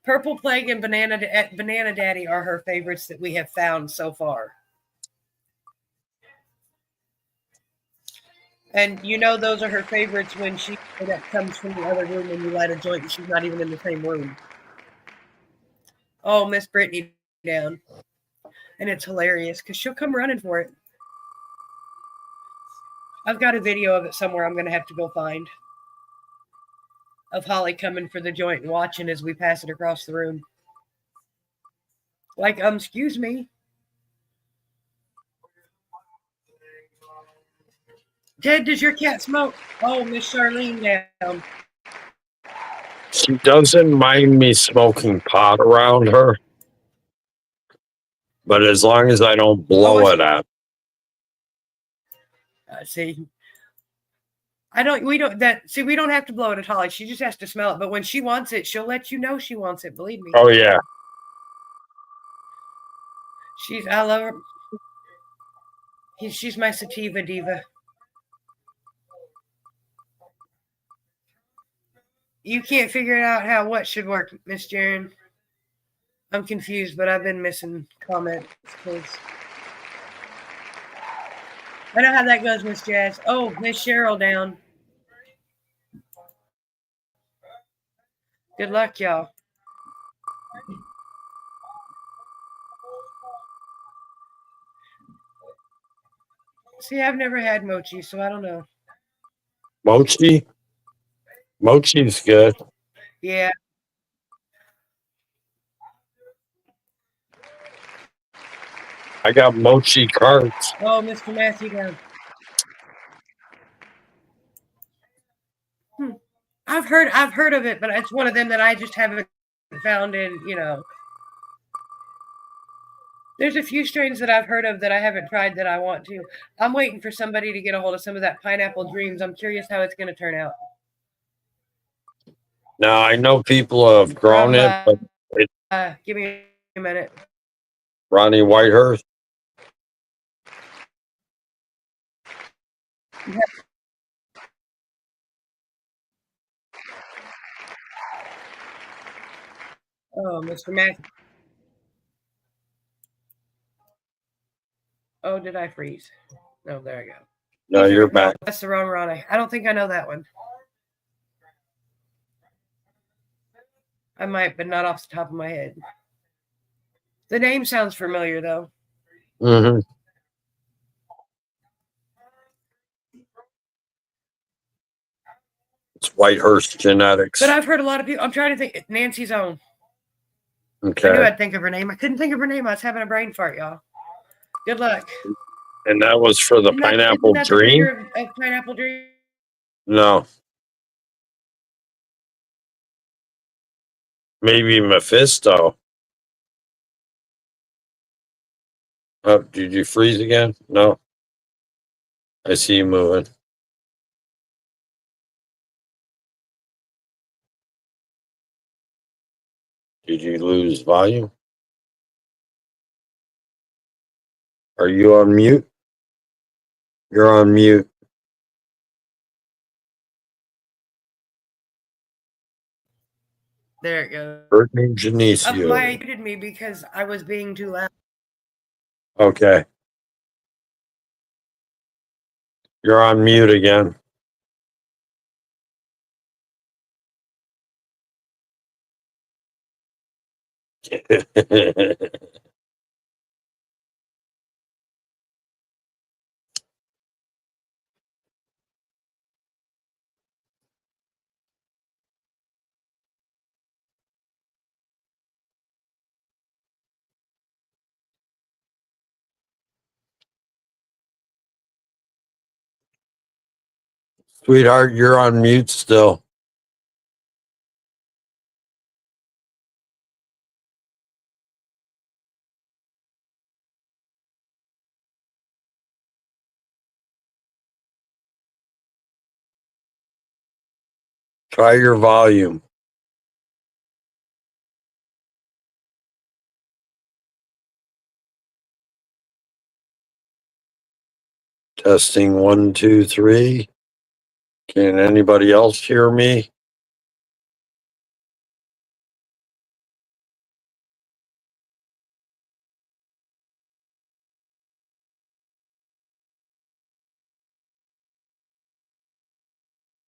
Purple Plague and Banana Daddy are her favorites that we have found so far. And those are her favorites when that comes from the other room and you light a joint and she's not even in the same room. Oh, Miss Brittany down. And it's hilarious because she'll come running for it. I've got a video of it somewhere I'm going to have to go find. Of Holly coming for the joint and watching as we pass it across the room. Like, excuse me. Ted, does your cat smoke? Oh, Miss Charlene down. She doesn't mind me smoking pot around her, but as long as I don't blow it at. See, I don't. We don't. That see, we don't have to blow it at Holly. She just has to smell it. But when she wants it, she'll let you know she wants it. Believe me. Oh yeah. She's. I love her. She's my sativa diva. You can't figure it out how what should work, Miss Jaren. I'm confused, but I've been missing comments because I know how that goes, Miss Jazz. Oh, Miss Cheryl down. Good luck, y'all. See, I've never had mochi, so I don't know. Mochi? Mochi's good. Yeah. I got mochi carts. Oh, Mr. Matthew down. I've heard of it, but it's one of them that I just haven't found in, There's a few strains that I've heard of that I haven't tried that I want to. I'm waiting for somebody to get a hold of some of that Pineapple Dreams. I'm curious how it's going to turn out. Now I know people have grown it, but give me a minute. Ronnie Whitehurst. Yeah. Oh, Mr. Matthew. Oh, did I freeze? No, there I go. No, you're back. That's the wrong Ronnie. I don't think I know that one. I might, but not off the top of my head. The name sounds familiar, though. Mm-hmm. It's Whitehurst Genetics. But I've heard a lot of people. I'm trying to think. Nancy's Own. Okay. I knew I'd think of her name. I couldn't think of her name. I was having a brain fart, y'all. Good luck. And that was for the Pineapple Dream? Of Pineapple Dream? No. Maybe Mephisto. Oh, did you freeze again? No. I see you moving. Did you lose volume? Are you on mute? You're on mute. There it goes. Brittany Genesio. My muted me because I was being too loud. Okay. You're on mute again. Sweetheart, you're on mute still. Try your volume. Testing 1, 2, 3. Can anybody else hear me?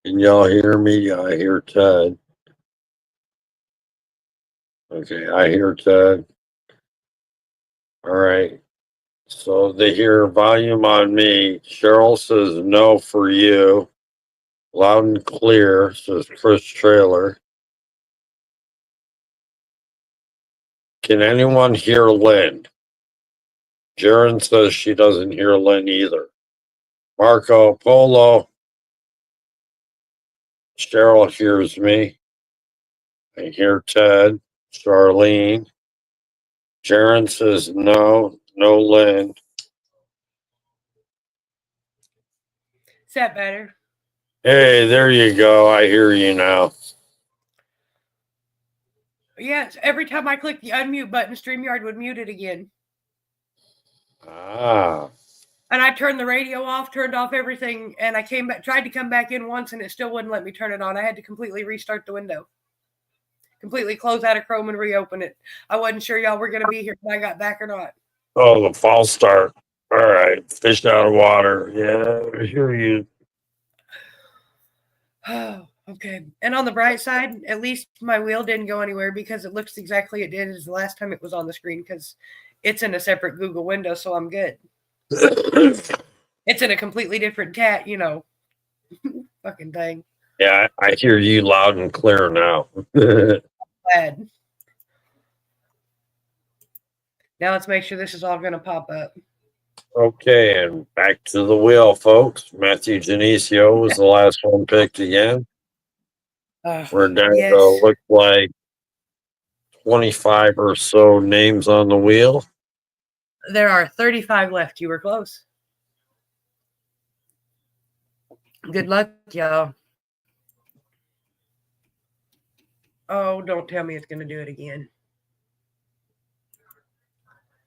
Can y'all hear me? I hear Ted. Okay, I hear Ted. All right. So they hear volume on me. Cheryl says no for you. Loud and clear, says Chris Trailer. Can anyone hear Lynn? Jaren says she doesn't hear Lynn either. Marco Polo. Cheryl hears me. I hear Ted. Charlene. Jaren says no, no Lynn. Is that better? Hey, there you go. I hear you now. Yes, every time I click the unmute button, StreamYard would mute it again. Ah. And I turned the radio off, turned off everything, and I came back, tried to come back in once, and it still wouldn't let me turn it on. I had to completely restart the window, completely close out of Chrome and reopen it. I wasn't sure y'all were going to be here when I got back or not. Oh, the false start. All right. Fish out of water. Yeah, I hear you. Oh, okay. And on the bright side, at least my wheel didn't go anywhere because it looks exactly it did as the last time it was on the screen because it's in a separate Google window, so I'm good. It's in a completely different cat, fucking thing. Yeah, I hear you loud and clear now. Bad. Now let's make sure this is all going to pop up. Okay, and back to the wheel, folks. Matthew Genesio was the last one picked again. We're down yes. to look like 25 or so names on the wheel. There are 35 left. You were close. Good luck, y'all. Oh, don't tell me it's going to do it again.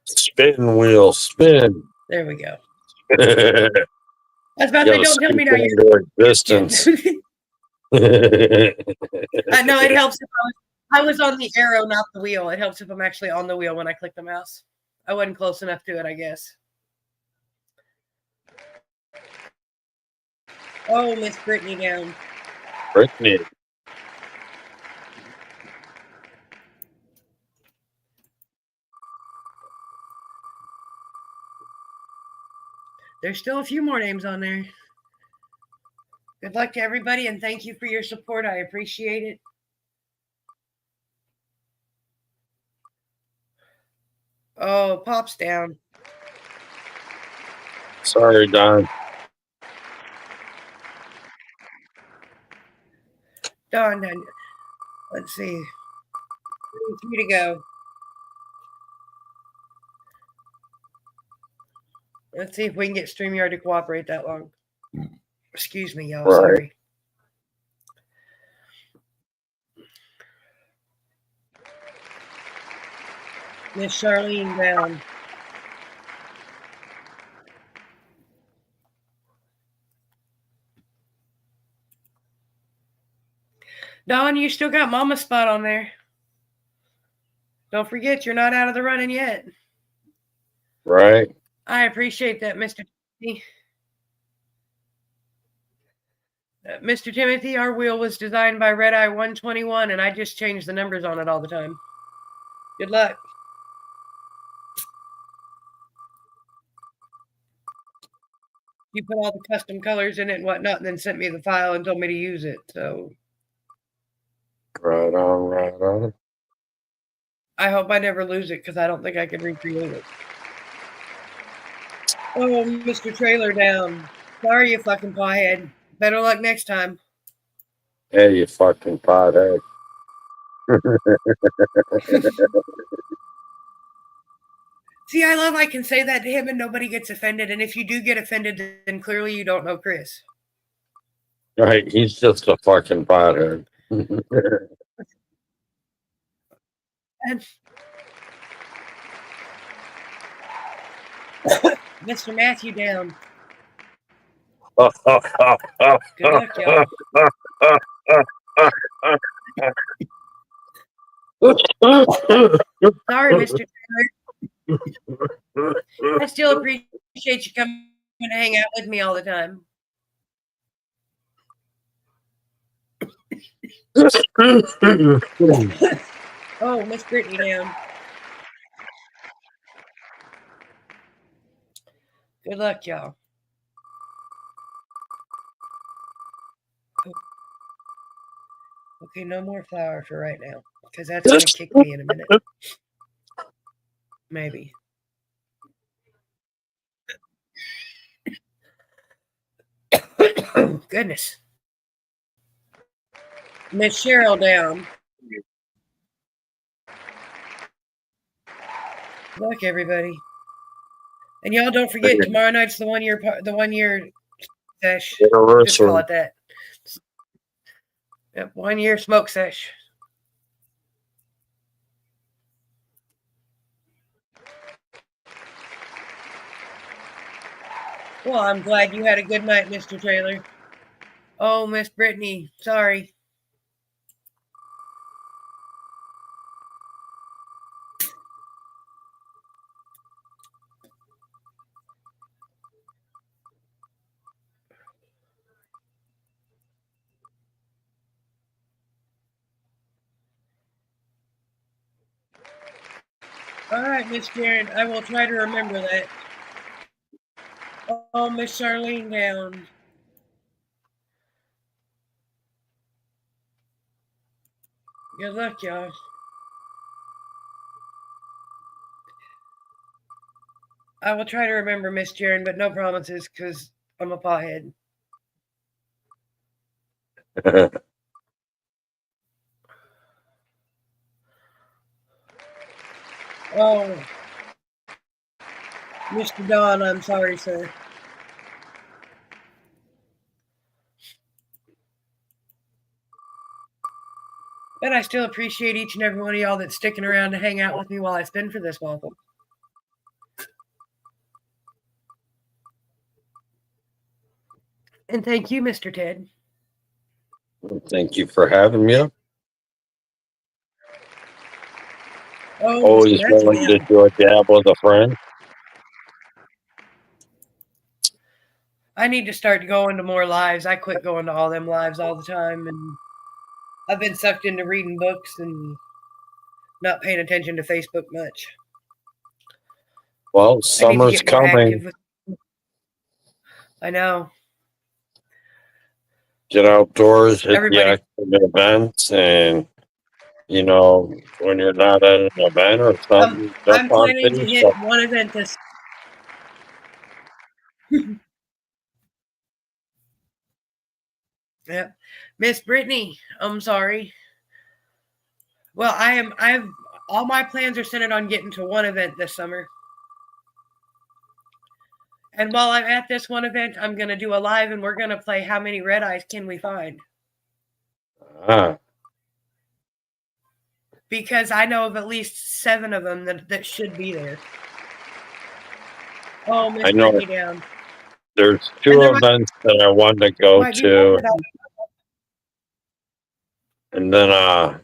Spin wheel, spin. There we go. I I was about to say, don't tell me now you're existence. No, it helps if I was on the arrow, not the wheel. It helps if I'm actually on the wheel when I click the mouse. I wasn't close enough to it, I guess. Oh, Miss Brittany down. Brittany. There's still a few more names on there. Good luck to everybody, and thank you for your support. I appreciate it. Oh, Pop's down. Sorry, Don. Don. Let's see. 3 to go. Let's see if we can get StreamYard to cooperate that long. Excuse me, y'all. Right. Sorry. Miss Charlene down. Don, you still got Mama's spot on there. Don't forget, you're not out of the running yet. Right. I appreciate that, Mr. Timothy. Mr. Timothy, our wheel was designed by Red Eye 121, and I just change the numbers on it all the time. Good luck. You put all the custom colors in it and whatnot, and then sent me the file and told me to use it. So Right on, right on. I hope I never lose it because I don't think I can recreate it. Oh, Mr. Trailer down. Sorry, you fucking pawhead. Better luck next time. Hey, you fucking pothead. See, I love I can say that to him and nobody gets offended. And if you do get offended, then clearly you don't know Chris. Right, he's just a fucking pothead. And Mr. Matthew down. Good luck, y'all. Sorry, Mr. Taylor. I still appreciate you coming to hang out with me all the time. Oh, Miss Brittany down. Good luck, y'all. Okay, no more flour for right now, because that's going to kick me in a minute. Maybe. Goodness. Miss Cheryl down. Good luck, everybody. And y'all don't forget, tomorrow night's the 1 year sesh. Just call it that. Yep, 1 year smoke sesh. Well, I'm glad you had a good night, Mr. Taylor. Oh, Miss Brittany, sorry. All right, Miss Karen, I will try to remember that. Oh, Miss Charlene down. Good luck, y'all. I will try to remember, Miss Jaren, but no promises because I'm a pothead. Oh, Mr. Don, I'm sorry, sir. But I still appreciate each and every one of y'all that's sticking around to hang out with me while I spin for this waffle. And thank you, Mr. Ted. Thank you for having me. Oh, Always willing to do a dab with a friend. I need to start going to more lives. I quit going to all them lives all the time, and I've been sucked into reading books and not paying attention to Facebook much. Well, summer's coming. I know. Get outdoors, hit the active events, and you know, when you're not at an event or something, I'm planning to hit one event this. Yep, Miss Brittany, I'm sorry. Well, I've all my plans are centered on getting to one event this summer. And while I'm at this one event, I'm going to do a live and we're going to play How Many Red Eyes Can We Find? Because I know of at least 7 of them that should be there. Oh, Miss Brittany down. There's 2 events that I want to go to. And then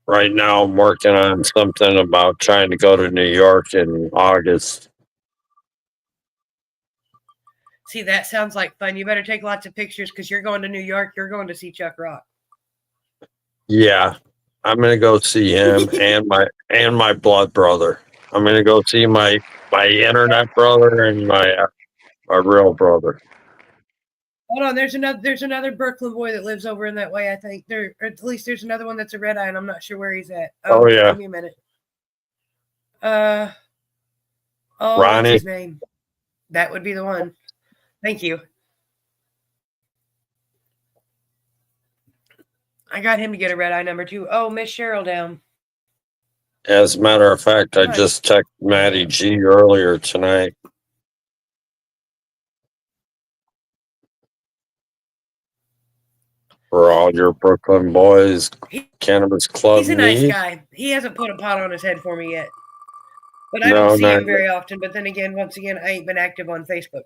right now I'm working on something about trying to go to New York in August. See, that sounds like fun. You better take lots of pictures because you're going to New York. You're going to see Chuck Rock. Yeah, I'm gonna go see him and my blood brother. I'm gonna go see my internet brother and my real brother. Hold on, there's another Brooklyn boy that lives over in that way. I think or at least there's another one that's a red eye, and I'm not sure where he's at. Oh yeah, give me a minute. Oh, Ronnie. what's his name? That would be the one. Thank you. I got him to get a red eye number 2. Oh, Miss Cheryl down. As a matter of fact, I just texted Maddie G earlier tonight. For all your Brooklyn boys, Cannabis Club. He's a nice guy. He hasn't put a pot on his head for me yet. But I don't see him very often. But then again, once again, I ain't been active on Facebook.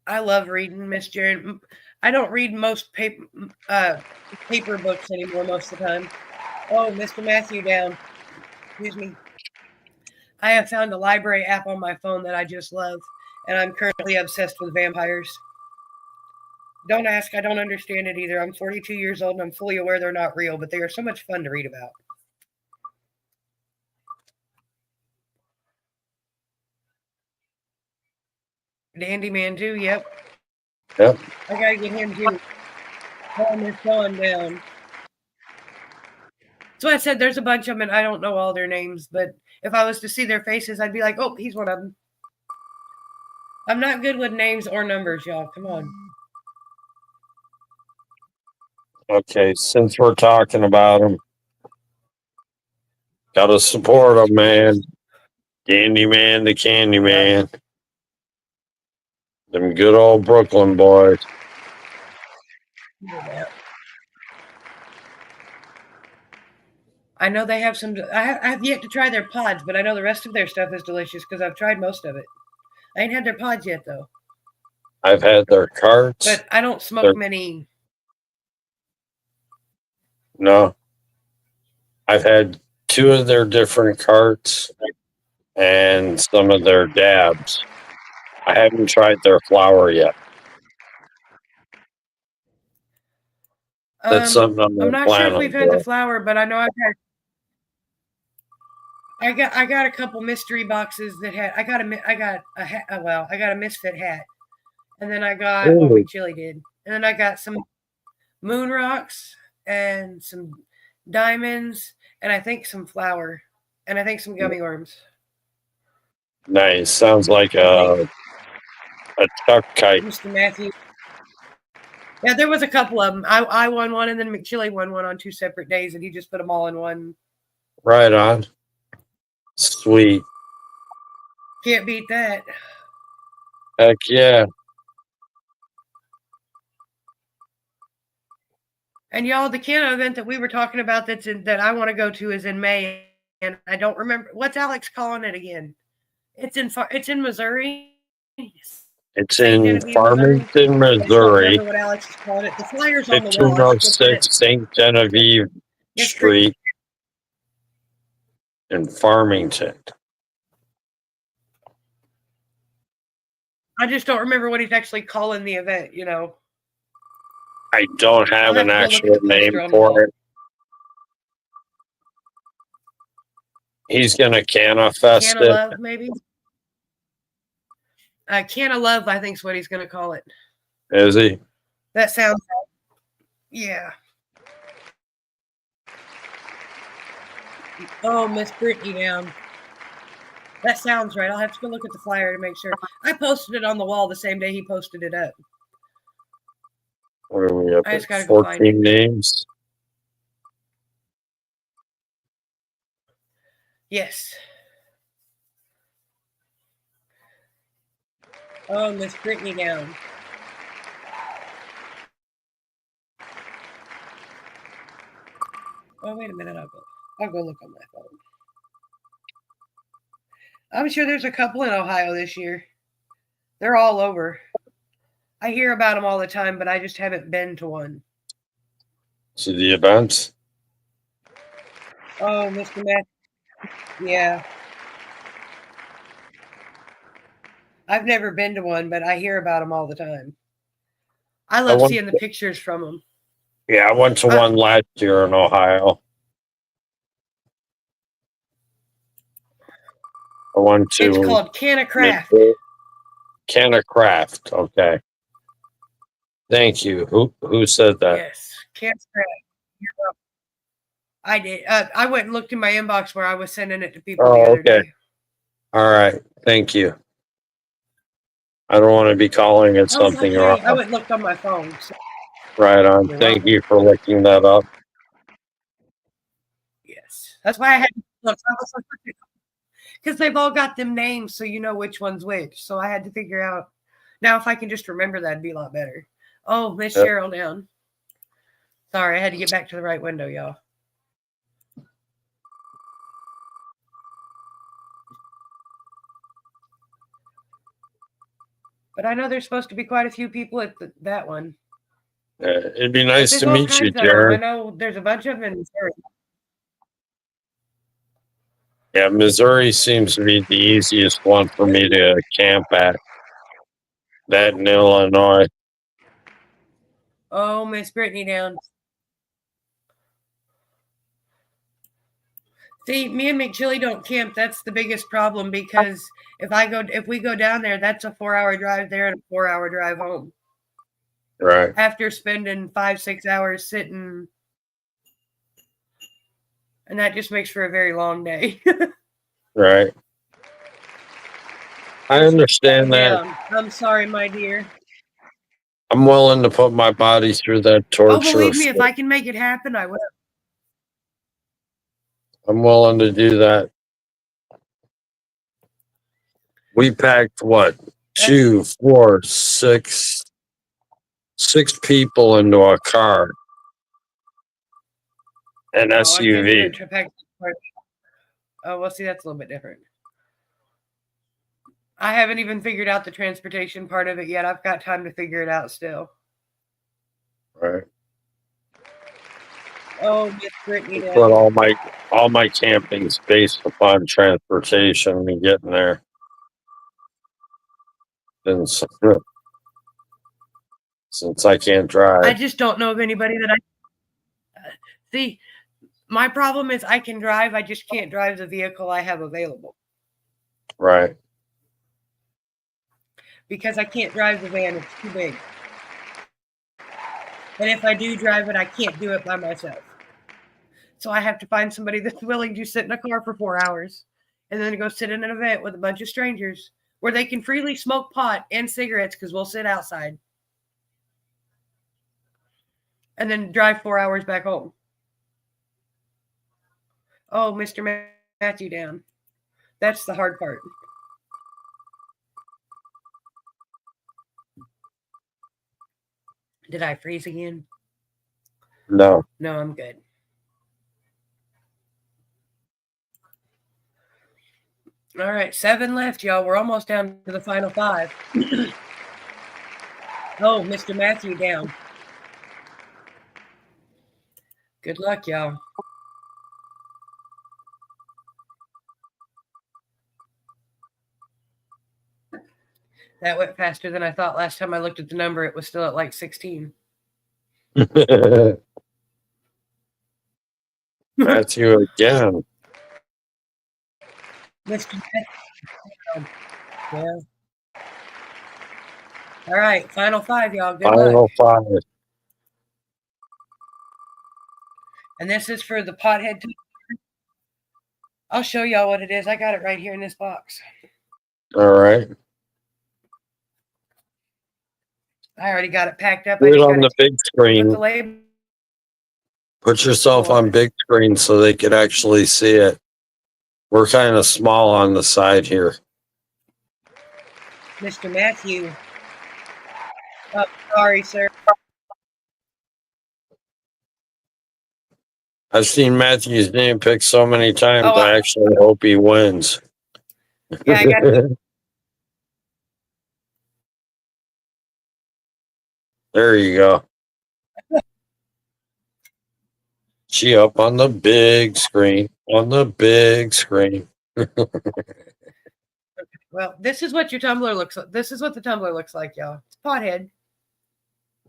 I love reading, Miss Jaren. I don't read most paper books anymore most of the time. Oh, Mr. Matthew down. Excuse me. I have found a library app on my phone that I just love, and I'm currently obsessed with vampires. Don't ask. I don't understand it either. I'm 42 years old and I'm fully aware they're not real, but they are so much fun to read about. Dandy Man too. Yep. Yep. I gotta get him too. Calm his son down. So I said there's a bunch of them and I don't know all their names, but if I was to see their faces, I'd be like, oh, he's one of them. I'm not good with names or numbers, y'all. Come on. Okay, since we're talking about them, gotta support them, man. Candyman the Candyman. Them good old Brooklyn boys. I know they have some. I have yet to try their pods, but I know the rest of their stuff is delicious because I've tried most of it. I ain't had their pods yet though. I've had their carts. But I don't smoke many. No. I've had 2 of their different carts and some of their dabs. I haven't tried their flour yet. That's something I'm not sure if we've had the flour, but I know I've had. I got a couple mystery boxes that had. I got a hat. Well, I got a misfit hat, and then I got what McChilly did, and then I got some moon rocks and some diamonds, and I think some flour, and I think some gummy worms. Nice. Sounds like a chuck kite. Mr. Matthew. Yeah, there was a couple of them. I won one, and then McChilly won one on 2 separate days, and he just put them all in one. Right on. Sweet. Can't beat that. Heck yeah. And y'all, the Cano event that we were talking about that I want to go to is in May, and I don't remember what's Alex calling it again. It's in Missouri. It's in Farmington, Missouri. I don't remember what Alex is calling it. The flyer's on the wall. 1506 St. Genevieve Street in Farmington. I just don't remember what he's actually calling the event, you know. I don't have an actual name for it. He's gonna Canna-fest it. Love, maybe? Can of Love, I think is what he's gonna call it. Is he? That sounds yeah. Oh, Miss Brittany down. That sounds right. I'll have to go look at the flyer to make sure. I posted it on the wall the same day he posted it up. What are we up I just gotta at? go find 14 names? Yes. Oh, Miss Brittany down. Oh, wait a minute. I'll go look on my phone. I'm sure there's a couple in Ohio this year. They're all over. I hear about them all the time, but I just haven't been to one. To the events? Oh, Mr. Matt. Yeah. I've never been to one, but I hear about them all the time. I love seeing the pictures from them. Yeah, I went to one last year in Ohio. I went to. It's called Can of Craft. Can of Craft. Okay. Thank you. Who said that? Yes, Can of Craft. I did. I went and looked in my inbox where I was sending it to people the other day. All right. Thank you. I don't want to be calling it something wrong. I went and looked on my phone. So. Right on. Thank you for looking that up. Yes. That's why I had to look. Because they've all got them names, so you know which one's which. So I had to figure out. Now, if I can just remember that, it'd be a lot better. Oh, Miss Cheryl down. Sorry, I had to get back to the right window, y'all. But I know there's supposed to be quite a few people at that one. It'd be nice to meet you, Jared. I know there's a bunch of them in Missouri. Yeah, Missouri seems to be the easiest one for me to camp at. That in Illinois. Oh, Miss Brittany down. See, me and McChilly don't camp. That's the biggest problem because if we go down there, that's a 4-hour drive there and a 4-hour drive home. Right. After spending 5-6 hours sitting, and that just makes for a very long day. Right. I understand that. Down. I'm sorry, my dear. I'm willing to put my body through that Oh, torture. believe me, if I can make it happen, I will. I'm willing to do that. We packed what? 2, 4, 6 people into a car. An Oh, I consider SUV. it to pack. Oh, well, see, that's a little bit different. I haven't even figured out the transportation part of it yet. I've got time to figure it out still. Right. Oh, Miss Brittany But down. all my camping's based upon transportation and getting there. And since I can't I drive. just don't know of anybody that I see. My problem is I can drive. I just can't drive the vehicle I have available Right. because I can't drive the van. It's too big. And if I do drive it, I can't do it by myself. So I have to find somebody that's willing to sit in a car for 4 hours and then go sit in an event with a bunch of strangers where they can freely smoke pot and cigarettes because we'll sit outside. And then drive 4 hours back home. Oh, Mr. Matthew down. That's the hard part. Did I freeze again? No. No, I'm good. All right, 7 left, y'all. We're almost down to the final 5. Oh, Mr. Matthew down. Good luck, y'all. That went faster than I thought. Last time I looked at the number, it was still at like 16. Matthew again. Mr. Matthew. Yeah. All right, final 5, y'all. Good luck. Final 5. And this is for the pothead. I'll show y'all what it is. I got it right here in this box. All right. I already got it packed up. Do it on the big screen. Put the label. Put yourself on big screen so they can actually see it. We're kind of small on the side here. Mr. Matthew. Oh, sorry, sir. I've seen Matthew's name picked so many times. Oh, I actually hope he wins. Yeah, I got it. There you go. She up on the big screen. On the big screen. Well, this is what your tumbler looks like. This is what the tumbler looks like, y'all. It's pothead.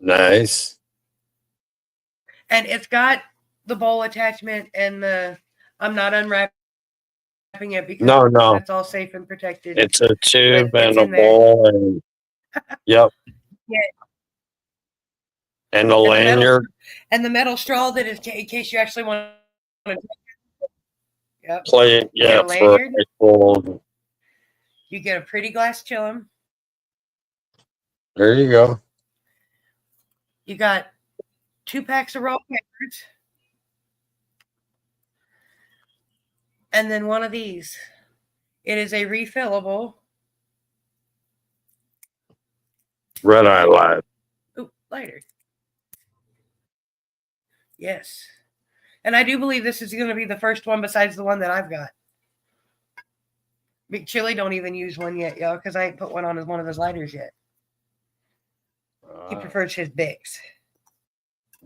Nice. And it's got the bowl attachment and I'm not unwrapping it because No. that's all safe and protected. It's a tube But and it's a in there. bowl and yep. Yeah. And a lanyard. And the metal straw that is in case you actually want to. Yep. Play it, yeah, a for lanyard. actual. You get a pretty glass chillum. There you go. You got 2 packs of raw peppers. And then one of these. It is a refillable. Red Eye Live. Ooh, lighter. Yes. And I do believe this is going to be the first one besides the one that I've got. McChilly don't even use one yet, y'all, because I ain't put one on one of his lighters yet. He prefers his Bics.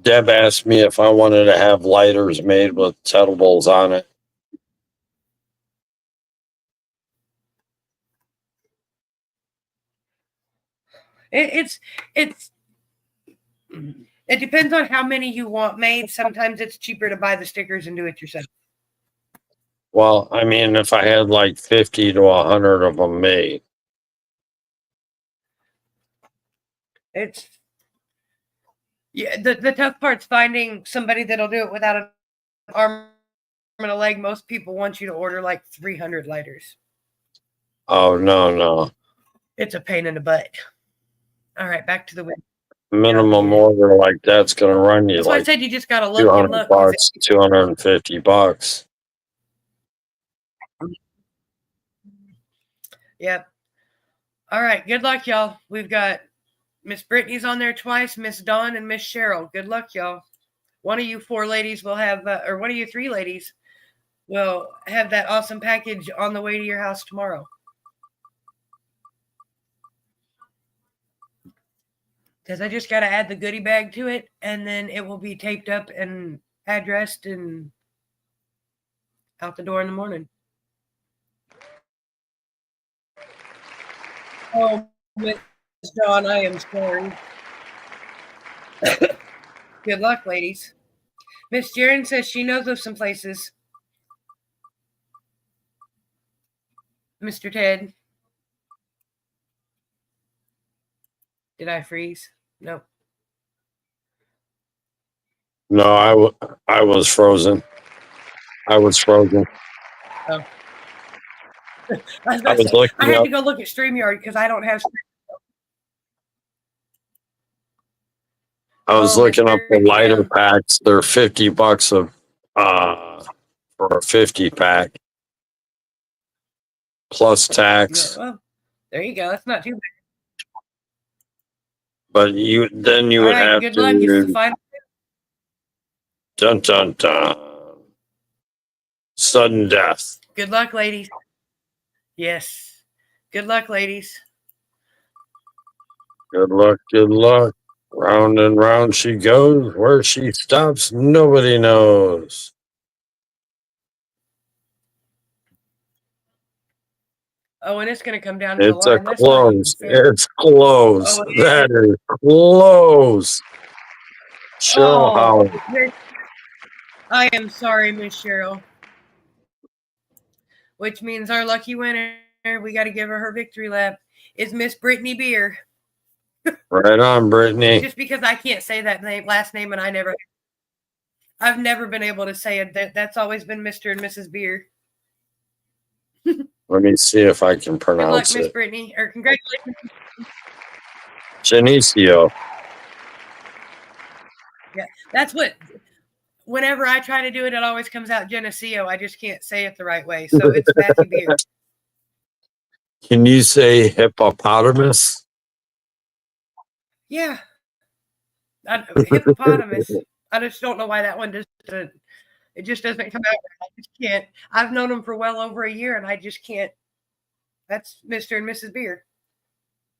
Deb asked me if I wanted to have lighters made with edibles on it. It's It depends on how many you want made. Sometimes it's cheaper to buy the stickers and do it yourself. Well, I mean, if I had like 50 to 100 of them made. It's the tough part's finding somebody that'll do it without an arm and a leg. Most people want you to order like 300 lighters. Oh, no. It's a pain in the butt. All right, back to the win. Minimum order like that's going to run you That's why I like said you just got to look and look. $200, $250. Yep. All right. Good luck, y'all. We've got Miss Brittany's on there twice, Miss Dawn and Miss Cheryl. Good luck, y'all. One of you 4 ladies will have, or one of you 3 ladies will have that awesome package on the way to your house tomorrow. Because I just got to add the goodie bag to it, and then it will be taped up and addressed and out the door in the morning. Oh, Miss Dawn, I am sorry. Good luck, ladies. Miss Jaren says she knows of some places. Mr. Ted. Did I freeze? Nope. No, I was frozen. I was frozen. Oh. I I was looking I had up. to go look at StreamYard because I don't have. I was Oh, looking up the Mr. lighter Yeah. packs. They're $50 for a 50 pack plus tax. Well, there you go. That's not too bad. But you would All right, have good luck. It's the to final. dun dun dun. Sudden death. Good luck, ladies. Yes. Good luck, ladies. Good luck, good luck. Round and round she goes. Where she stops, nobody knows. Oh, and it's going to come down to the It's a line. That's not even close. fair. It's close. Oh, That is close. Cheryl Howard. I am sorry, Miss Cheryl. Which means our lucky winner, we got to give her victory lap, is Miss Brittany Beer. Right on, Brittany. Just because I can't say that last name, and I've never been able to say it. That's always been Mr. and Mrs. Beer. Let me see if I can Good pronounce luck, Miss it. Brittany, or congratulations. Geneseo. Yeah, that's what. Whenever I try to do it, it always comes out Geneseo. I just can't say it the right way, so it's Matthew Beer. Can you say hippopotamus? Yeah, hippopotamus. I just don't know why that one just it just doesn't come out. I just can't. I've known them for well over a year, and I just can't. That's Mr. and Mrs. Beer.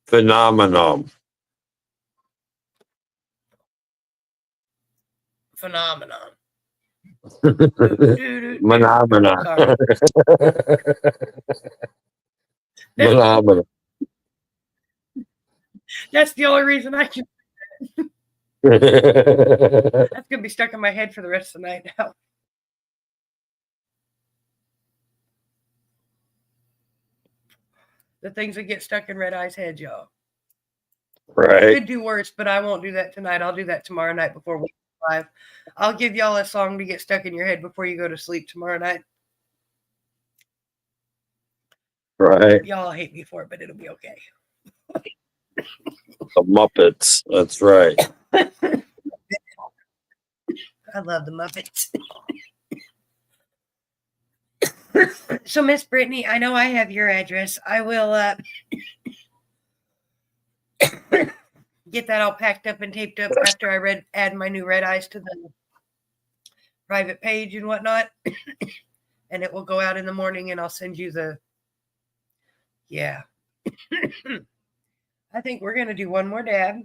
Phenomenon. Phenomenon. Phenomenon. Sorry. Phenomenon. That's the only reason I can. That's gonna be stuck in my head for the rest of the night now. The things that get stuck in Red Eye's head, y'all. Right. Could do worse, but I won't do that tonight. I'll do that tomorrow night before we go live. I'll give y'all a song to get stuck in your head before you go to sleep tomorrow night. Right. Y'all hate me for it, but it'll be okay. The Muppets. That's right. I love the Muppets. So, Miss Brittany, I know I have your address. I will get that all packed up and taped up after I add my new red eyes to the private page and whatnot. And it will go out in the morning, and I'll send you the. Yeah. I think we're going to do one more dab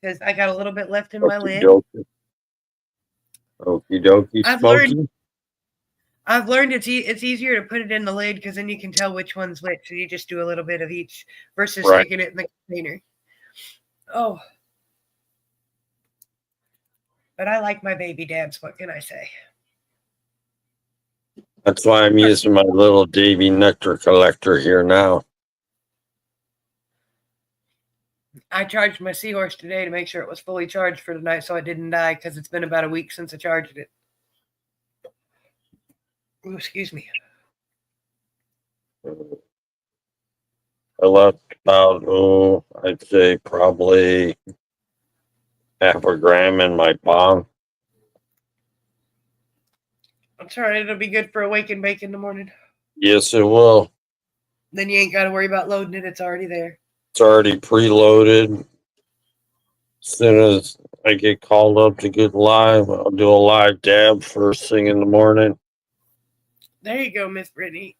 because I got a little bit left in my lid. Okie dokie. I've learned it's easier to put it in the lid because then you can tell which one's which. So you just do a little bit of each versus sticking it in the container. Oh. But I like my baby dabs. What can I say? That's why I'm using my little Davy nectar collector here now. I charged my seahorse today to make sure it was fully charged for tonight so it didn't die because it's been about a week since I charged it. Ooh, excuse me. I left about, I'd say probably half a gram in my palm. That's all right. It'll be good for a wake and bake in the morning. Yes, it will. Then you ain't got to worry about loading it. It's already there. It's already preloaded. As soon as I get called up to get live, I'll do a live dab first thing in the morning. There you go, Miss Brittany.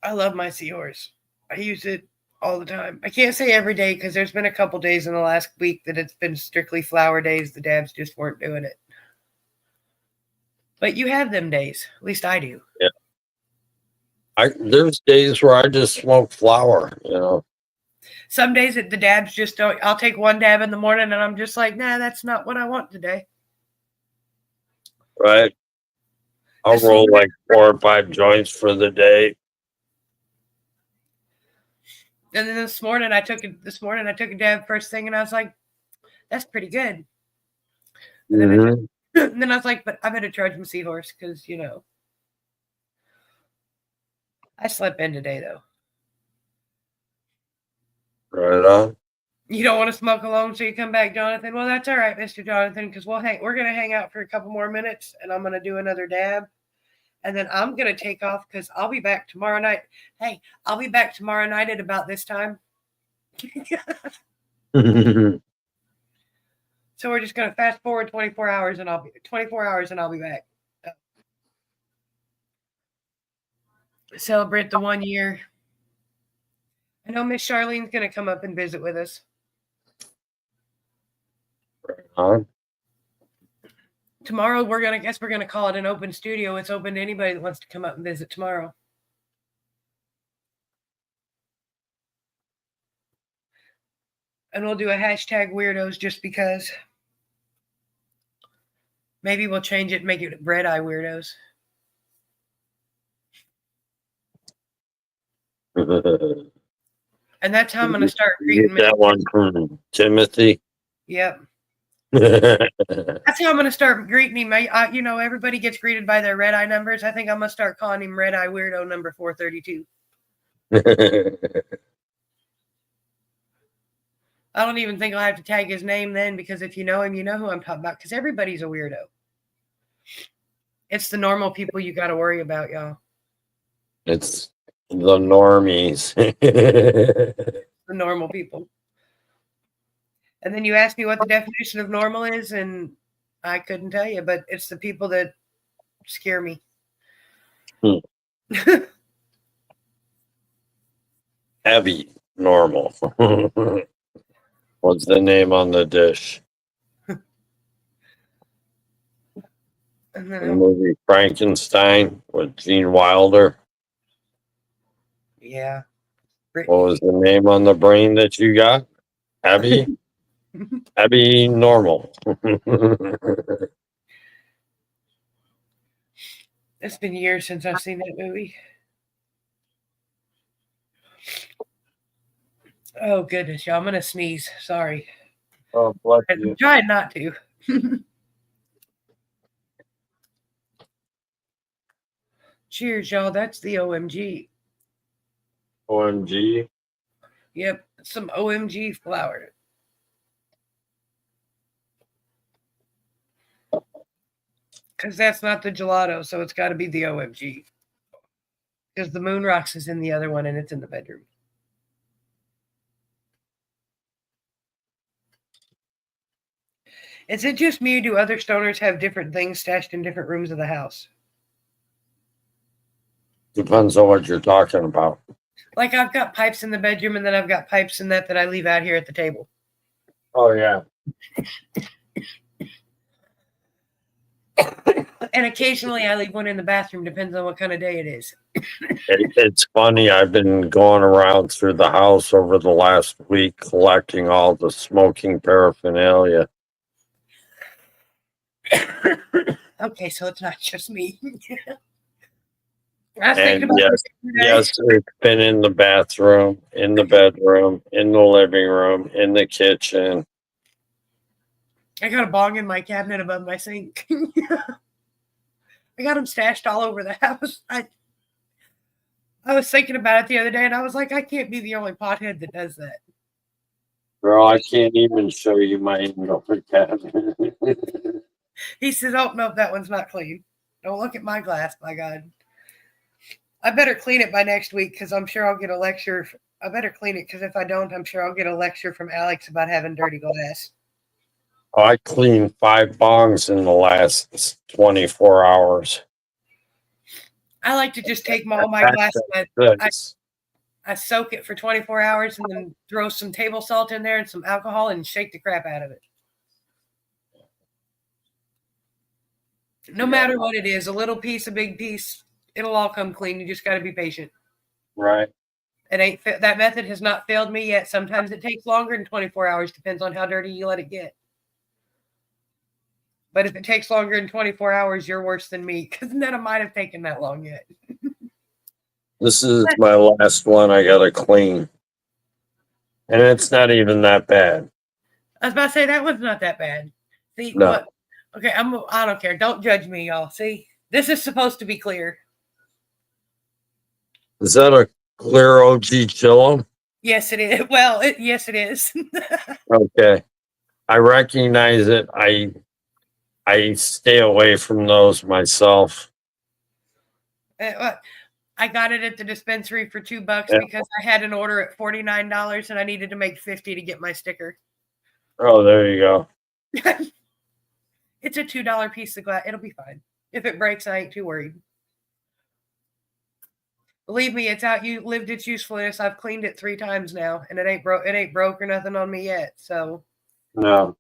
I love my seahorse. I use it all the time. I can't say every day because there's been a couple days in the last week that it's been strictly flower days. The dabs just weren't doing it. But you have them days. At least I do. Yeah. There's days where I just smoke flower, you know. Some days the dabs just don't. I'll take one dab in the morning and I'm just like, nah, that's not what I want today. Right. I'll roll like 4 or 5 joints for the day. And then this morning I took a dab first thing and I was like, that's pretty good. And then I was like, but I better charge my seahorse because, you know, I slept in today though. Right on. You don't want to smoke alone, so you come back, Jonathan. Well, that's all right, Mr. Jonathan, because we're gonna hang out for a couple more minutes, and I'm gonna do another dab, and then I'm gonna take off because I'll be back tomorrow night. Hey, I'll be back tomorrow night at about this time. So we're just gonna fast forward 24 hours, and I'll be back. Celebrate the 1 year. I know Miss Charlene's gonna come up and visit with us. Tomorrow we're gonna call it an open studio. It's open to anybody that wants to come up and visit tomorrow. And we'll do a hashtag weirdos just because. Maybe we'll change it and make it red eye weirdos. And that's how I'm gonna start greeting that one from Timothy. Yep. That's how I'm gonna start greeting him. You know, everybody gets greeted by their red eye numbers. I think I'm gonna start calling him Red Eye Weirdo number 432. I don't even think I'll have to tag his name then because if you know him, you know who I'm talking about because everybody's a weirdo. It's the normal people you got to worry about, y'all. It's the normies. The normal people. And then you asked me what the definition of normal is, and I couldn't tell you, but it's the people that scare me. Abby normal. What's the name on the dish? And The then, movie Frankenstein with Gene Wilder. yeah. What was the name on the brain that you got? Abby? Abby normal. It's been years since I've seen that movie. Oh, goodness, y'all. I'm going to sneeze. Sorry. Oh, bless you. I'm trying not to. Cheers, y'all. That's the OMG. OMG. Yep, some OMG flour. Because that's not the gelato, so it's got to be the OMG. Because the Moon Rocks is in the other one, and it's in the bedroom. Is it just me, or do other stoners have different things stashed in different rooms of the house? Depends on what you're talking about. Like I've got pipes in the bedroom, and then I've got pipes in that I leave out here at the table. Oh, yeah. And occasionally I leave one in the bathroom, depends on what kind of day it is. It's funny. I've been going around through the house over the last week collecting all the smoking paraphernalia. Okay, so it's not just me. I was thinking And about yes, this the other day. yes, it's been in the bathroom, in the bedroom, in the living room, in the kitchen. I got a bong in my cabinet above my sink. I got them stashed all over the house. I was thinking about it the other day, and I was like, I can't be the only pothead that does that. Girl, I can't even show you my indoor cabinet. He says, "Oh no, that one's not clean. Don't look at my glass, by God. I better clean it by next week because I'm sure I'll get a lecture. I better clean it because if I don't, I'm sure I'll get a lecture from Alex about having dirty glass." I cleaned 5 bongs in the last 24 hours. I like to just take all my That's glass and six. I soak it for 24 hours and then throw some table salt in there and some alcohol and shake the crap out of it. No matter what it is, a little piece, a big piece, it'll all come clean. You just got to be patient. Right. It ain't that method has not failed me yet. Sometimes it takes longer than 24 hours, depends on how dirty you let it get. But if it takes longer than 24 hours, you're worse than me because none of mine have taken that long yet. This is my last one I gotta clean. And it's not even that bad. I was about to say that one's not that bad. See No. what? Okay, I don't care. Don't judge me, y'all. See, this is supposed to be clear. Is that a clear OG chillum? Yes, it is. Well, yes, it is. Okay. I recognize it. I stay away from those myself. I got it at the dispensary for $2 Yeah. because I had an order at $49 and I needed to make 50 to get my sticker. Oh, there you go. It's a $2 piece of glass. It'll be fine. If it breaks, I ain't too worried. Believe me, it's out. You lived its usefulness. I've cleaned it 3 times now, and it ain't broke. It ain't broke or nothing on me yet. So No.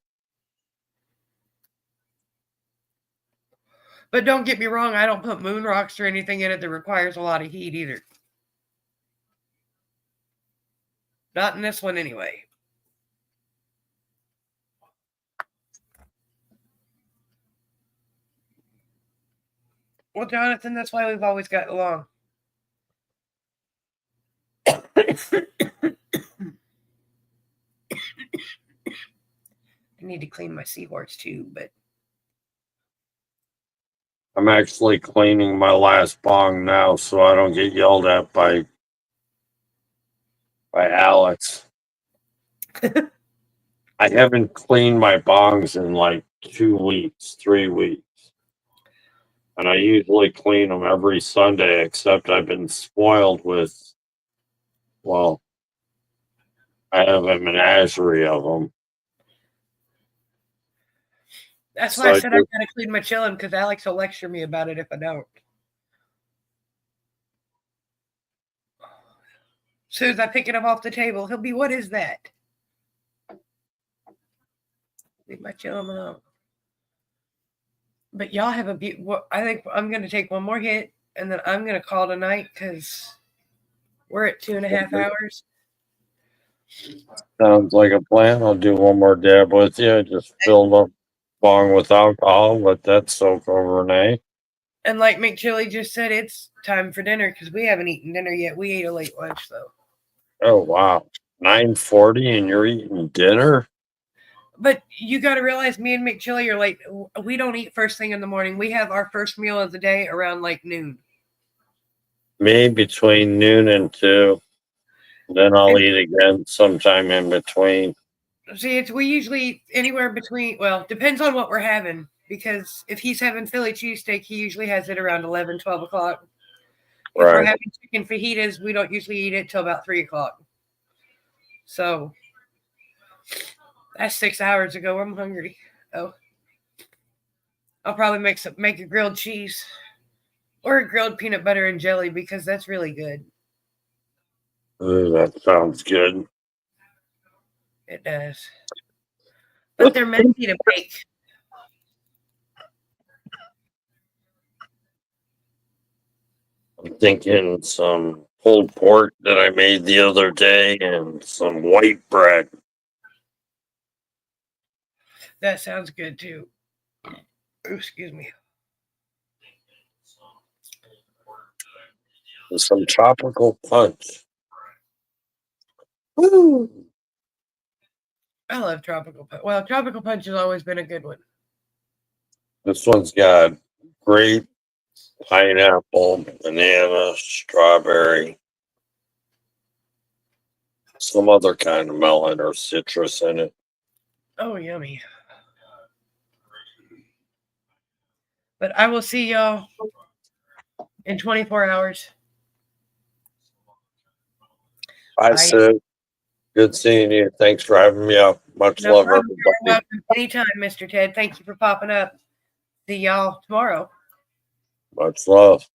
but don't get me wrong, I don't put moon rocks or anything in it that requires a lot of heat either. Not in this one anyway. Well, Jonathan, that's why we've always gotten along. I need to clean my seahorse too, but I'm actually cleaning my last bong now so I don't get yelled at by Alex. I haven't cleaned my bongs in like 2 weeks, 3 weeks. And I usually clean them every Sunday, except I've been spoiled with, well, I have a menagerie of them. that's why I said I gotta clean my chillin because Alex will lecture me about it if I don't. As soon as I pick it up off the table, he'll be, "What is that?" Leave my chillin alone. But y'all have a beautiful. I think I'm gonna take one more hit and then I'm gonna call tonight because we're at 2.5 hours. Sounds like a plan. I'll do one more dab with you. Just fill the bong with alcohol, let that soak overnight. And like McChilly just said, it's time for dinner because we haven't eaten dinner yet. We ate a late lunch though. Oh wow, 9:40 and you're eating dinner? But you got to realize, me and McChilly are late. We don't eat first thing in the morning. We have our first meal of the day around like noon. Me between noon and 2. Then I'll eat again sometime in between. See, we usually eat anywhere between. Well, depends on what we're having. Because if he's having Philly cheesesteak, he usually has it around 11, 12 o'clock. If we're Right. having chicken fajitas, we don't usually eat it till about 3 o'clock. So that's 6 hours ago. I'm hungry. Oh, I'll probably make a grilled cheese or a grilled peanut butter and jelly because that's really good. Ooh, that sounds good. It does. But they're messy to make. I'm thinking some pulled pork that I made the other day and some white bread. That sounds good too. Ooh, excuse me. And some tropical punch. Woo! I love tropical punch. Well, tropical punch has always been a good one. This one's got grape, pineapple, banana, strawberry, some other kind of melon or citrus in it. Oh, yummy. But I will see y'all in 24 hours. Hi, Sid. Good seeing you. Thanks for having me up. Much No love, problem. You're everybody. welcome anytime, Mr. Ted. Thank you for popping up. See y'all tomorrow. Much love.